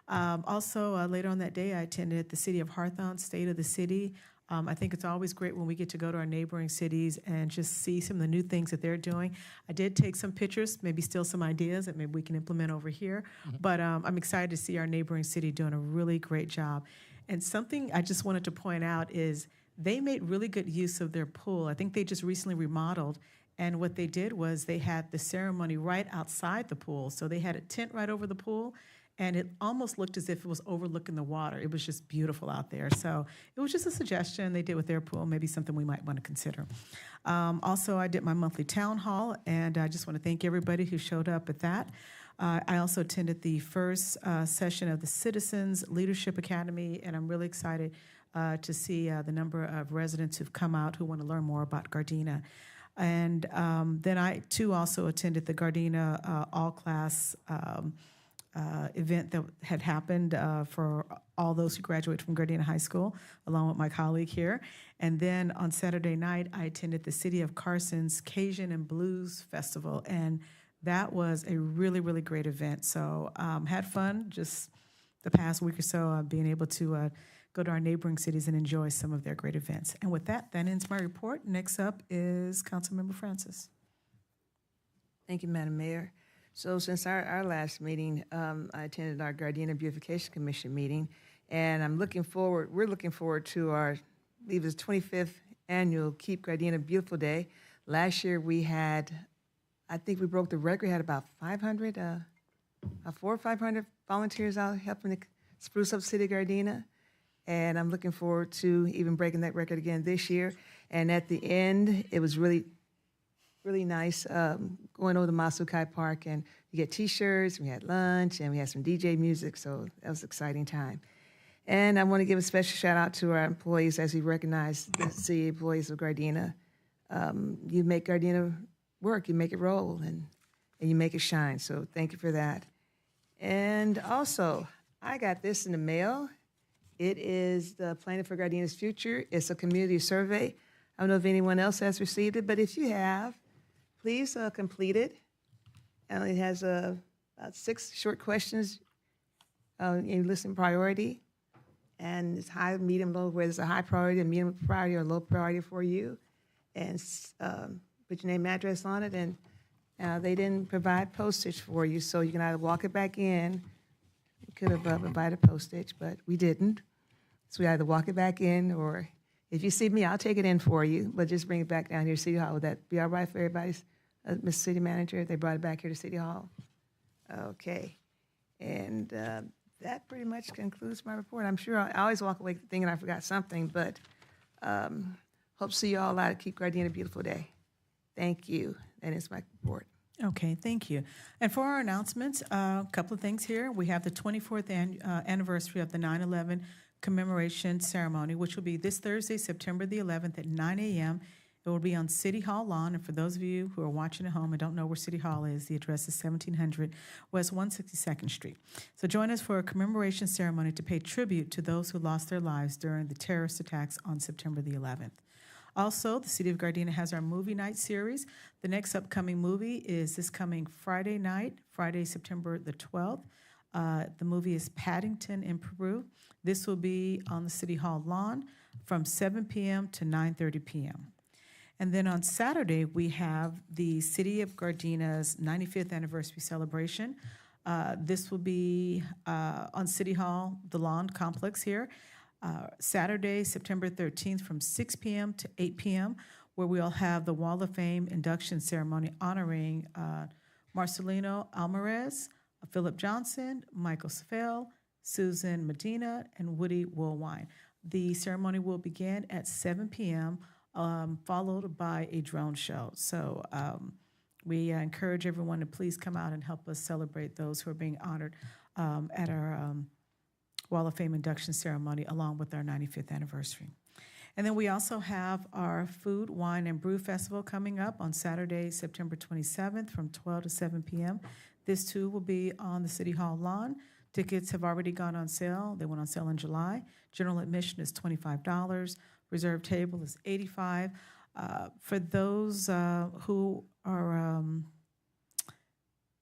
Also, later on that day, I attended the City of Hawthorne State of the City. I think it's always great when we get to go to our neighboring cities and just see some of the new things that they're doing. I did take some pictures, maybe still some ideas that maybe we can implement over here. But I'm excited to see our neighboring city doing a really great job. And something I just wanted to point out is they made really good use of their pool. I think they just recently remodeled. And what they did was they had the ceremony right outside the pool. So they had a tent right over the pool, and it almost looked as if it was overlooking the water. It was just beautiful out there. So it was just a suggestion they did with their pool, maybe something we might want to consider. Also, I did my monthly town hall, and I just want to thank everybody who showed up at that. I also attended the first session of the Citizens Leadership Academy, and I'm really excited to see the number of residents who've come out who want to learn more about Gardena. And then I, too, also attended the Gardena all-class event that had happened for all those who graduated from Gardena High School, along with my colleague here. And then on Saturday night, I attended the City of Carson's Cajun and Blues Festival, and that was a really, really great event. So had fun just the past week or so being able to go to our neighboring cities and enjoy some of their great events. And with that ends my report. Next up is Councilmember Francis. Thank you, Madam Mayor. So since our last meeting, I attended our Gardena Beautification Commission meeting, and we're looking forward to our, I believe it's 25th annual Keep Gardena Beautiful Day. Last year we had, I think we broke the record, had about 500, 400 or 500 volunteers out helping to spruce up City of Gardena. And I'm looking forward to even breaking that record again this year. And at the end, it was really, really nice going over to Masukai Park, and you get T-shirts, we had lunch, and we had some DJ music, so that was an exciting time. And I want to give a special shout out to our employees as we recognize the city employees of Gardena. You make Gardena work, you make it roll, and you make it shine, so thank you for that. And also, I got this in the mail. It is the Planning for Gardena's Future. It's a community survey. I don't know if anyone else has received it, but if you have, please complete it. And it has about 6 short questions in listing priority. And it's high, medium, low, where there's a high priority, a medium priority, or low priority for you. And put your name and address on it. And they didn't provide postage for you, so you can either walk it back in. Could have provided postage, but we didn't. So we either walk it back in, or if you see me, I'll take it in for you, but just bring it back down here to City Hall. Would that be all right for everybody, Mr. City Manager? They brought it back here to City Hall? Okay. And that pretty much concludes my report. I'm sure I always walk away thinking I forgot something, but hope to see you all out at Keep Gardena Beautiful Day. Thank you. That is my report. Okay, thank you. And for our announcements, a couple of things here. We have the 24th anniversary of the 9/11 commemoration ceremony, which will be this Thursday, September the 11th at 9 a.m. It will be on City Hall lawn. And for those of you who are watching at home and don't know where City Hall is, the address is 1700 West 162nd Street. So join us for a commemoration ceremony to pay tribute to those who lost their lives during the terrorist attacks on September the 11th. Also, the City of Gardena has our movie night series. The next upcoming movie is this coming Friday night, Friday, September the 12th. The movie is Paddington in Peru. This will be on the City Hall lawn from 7 p.m. to 9:30 p.m. And then on Saturday, we have the City of Gardena's 95th anniversary celebration. This will be on City Hall, the lawn complex here. Saturday, September 13th from 6 p.m. to 8 p.m., where we'll have the Wall of Fame induction ceremony honoring Marcelino Alvarez, Philip Johnson, Michael Safel, Susan Medina, and Woody Woolwine. The ceremony will begin at 7 p.m., followed by a drone show. So we encourage everyone to please come out and help us celebrate those who are being honored at our Wall of Fame induction ceremony, along with our 95th anniversary. And then we also have our Food, Wine, and Brew Festival coming up on Saturday, September 27th from 12 to 7 p.m. This, too, will be on the City Hall lawn. Tickets have already gone on sale. They went on sale in July. General admission is $25. Reserved table is $85. For those who are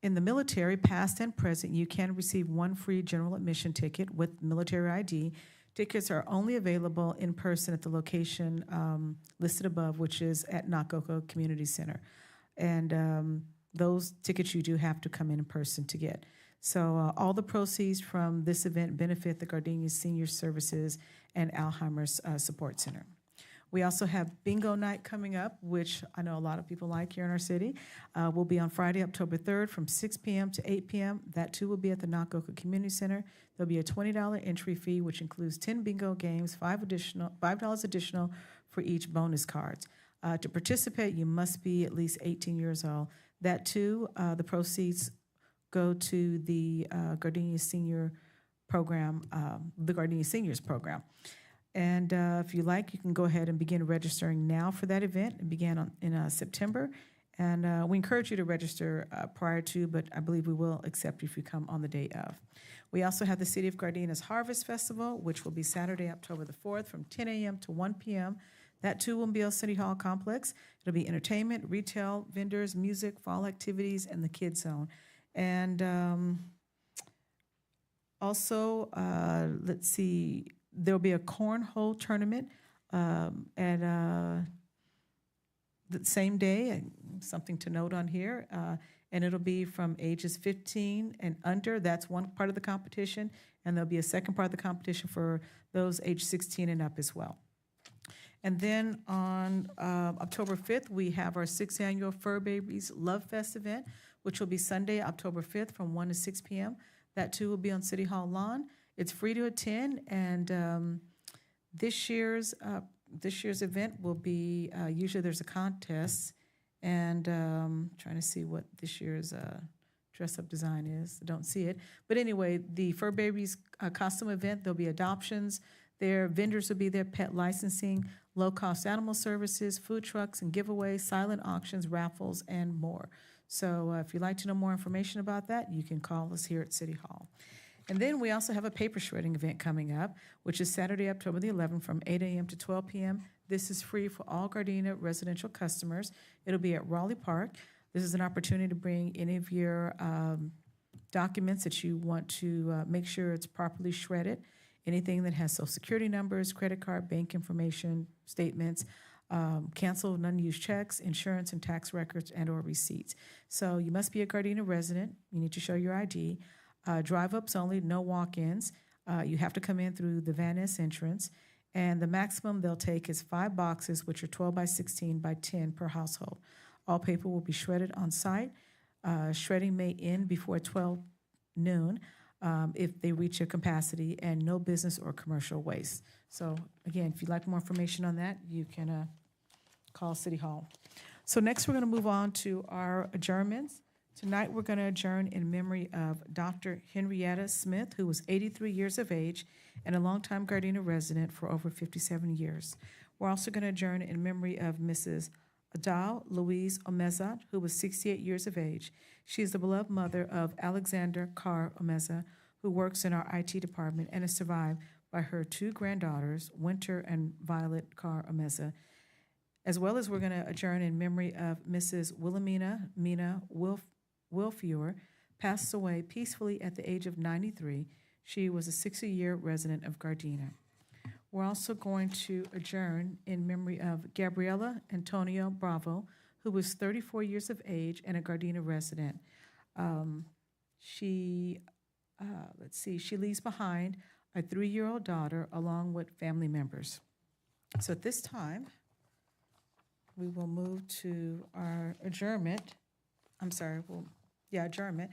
in the military, past and present, you can receive one free general admission ticket with military ID. Tickets are only available in person at the location listed above, which is at Nakoko Community Center. And those tickets you do have to come in person to get. So all the proceeds from this event benefit the Gardena Senior Services and Alzheimer's Support Center. We also have bingo night coming up, which I know a lot of people like here in our city. Will be on Friday, October 3rd from 6 p.m. to 8 p.m. That too will be at the Nakoko Community Center. There'll be a $20 entry fee, which includes 10 bingo games, $5 additional for each bonus cards. To participate, you must be at least 18 years old. That too, the proceeds go to the Gardena Senior Program, the Gardena Seniors Program. And if you like, you can go ahead and begin registering now for that event. It began in September. And we encourage you to register prior to, but I believe we will accept you if you come on the day of. We also have the City of Gardena's Harvest Festival, which will be Saturday, October the 4th from 10 a.m. to 1 p.m. That too will be at City Hall complex. It'll be entertainment, retail, vendors, music, fall activities, and the kids zone. And also, let's see, there'll be a cornhole tournament at the same day, something to note on here, and it'll be from ages 15 and under. That's one part of the competition, and there'll be a second part of the competition for those age 16 and up as well. And then on October 5th, we have our 6th annual Fur Babies Love Fest event, which will be Sunday, October 5th from 1 to 6 p.m. That too will be on City Hall lawn. It's free to attend, and this year's event will be, usually there's a contest, and trying to see what this year's dress-up design is. I don't see it. But anyway, the Fur Babies costume event, there'll be adoptions there, vendors will be there, pet licensing, low-cost animal services, food trucks and giveaways, silent auctions, raffles, and more. So if you'd like to know more information about that, you can call us here at City Hall. And then we also have a paper shredding event coming up, which is Saturday, October the 11th from 8 a.m. to 12 p.m. This is free for all Gardena residential customers. It'll be at Raleigh Park. This is an opportunity to bring any of your documents that you want to make sure it's properly shredded. Anything that has Social Security numbers, credit card, bank information, statements, canceled and unused checks, insurance and tax records, and or receipts. So you must be a Gardena resident. You need to show your ID. Drive-ups only, no walk-ins. You have to come in through the Van Ness entrance. And the maximum they'll take is 5 boxes, which are 12 by 16 by 10 per household. All paper will be shredded on site. Shredding may end before 12 noon if they reach a capacity, and no business or commercial waste. So again, if you'd like more information on that, you can call City Hall. So next we're going to move on to our adjournments. Tonight, we're going to adjourn in memory of Dr. Henrietta Smith, who was 83 years of age and a longtime Gardena resident for over 57 years. We're also going to adjourn in memory of Mrs. Adal Louise Omeza, who was 68 years of age. She is the beloved mother of Alexander Carr Omeza, who works in our IT department and is survived by her two granddaughters, Winter and Violet Carr Omeza. As well as we're going to adjourn in memory of Mrs. Wilhelmina Mina Wilfier, passed away peacefully at the age of 93. She was a 60-year resident of Gardena. We're also going to adjourn in memory of Gabriela Antonio Bravo, who was 34 years of age and a Gardena resident. She leaves behind a 3-year-old daughter along with family members. So at this time, we will move to our adjournment. Adjournment.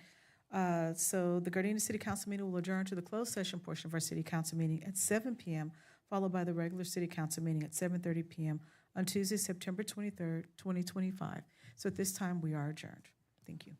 So the Gardena City Council meeting will adjourn to the closed session portion of our City Council meeting at 7 p.m., followed by the regular City Council meeting at 7:30 p.m. on Tuesday, September 23rd, 2025. So at this time, we are adjourned. Thank you.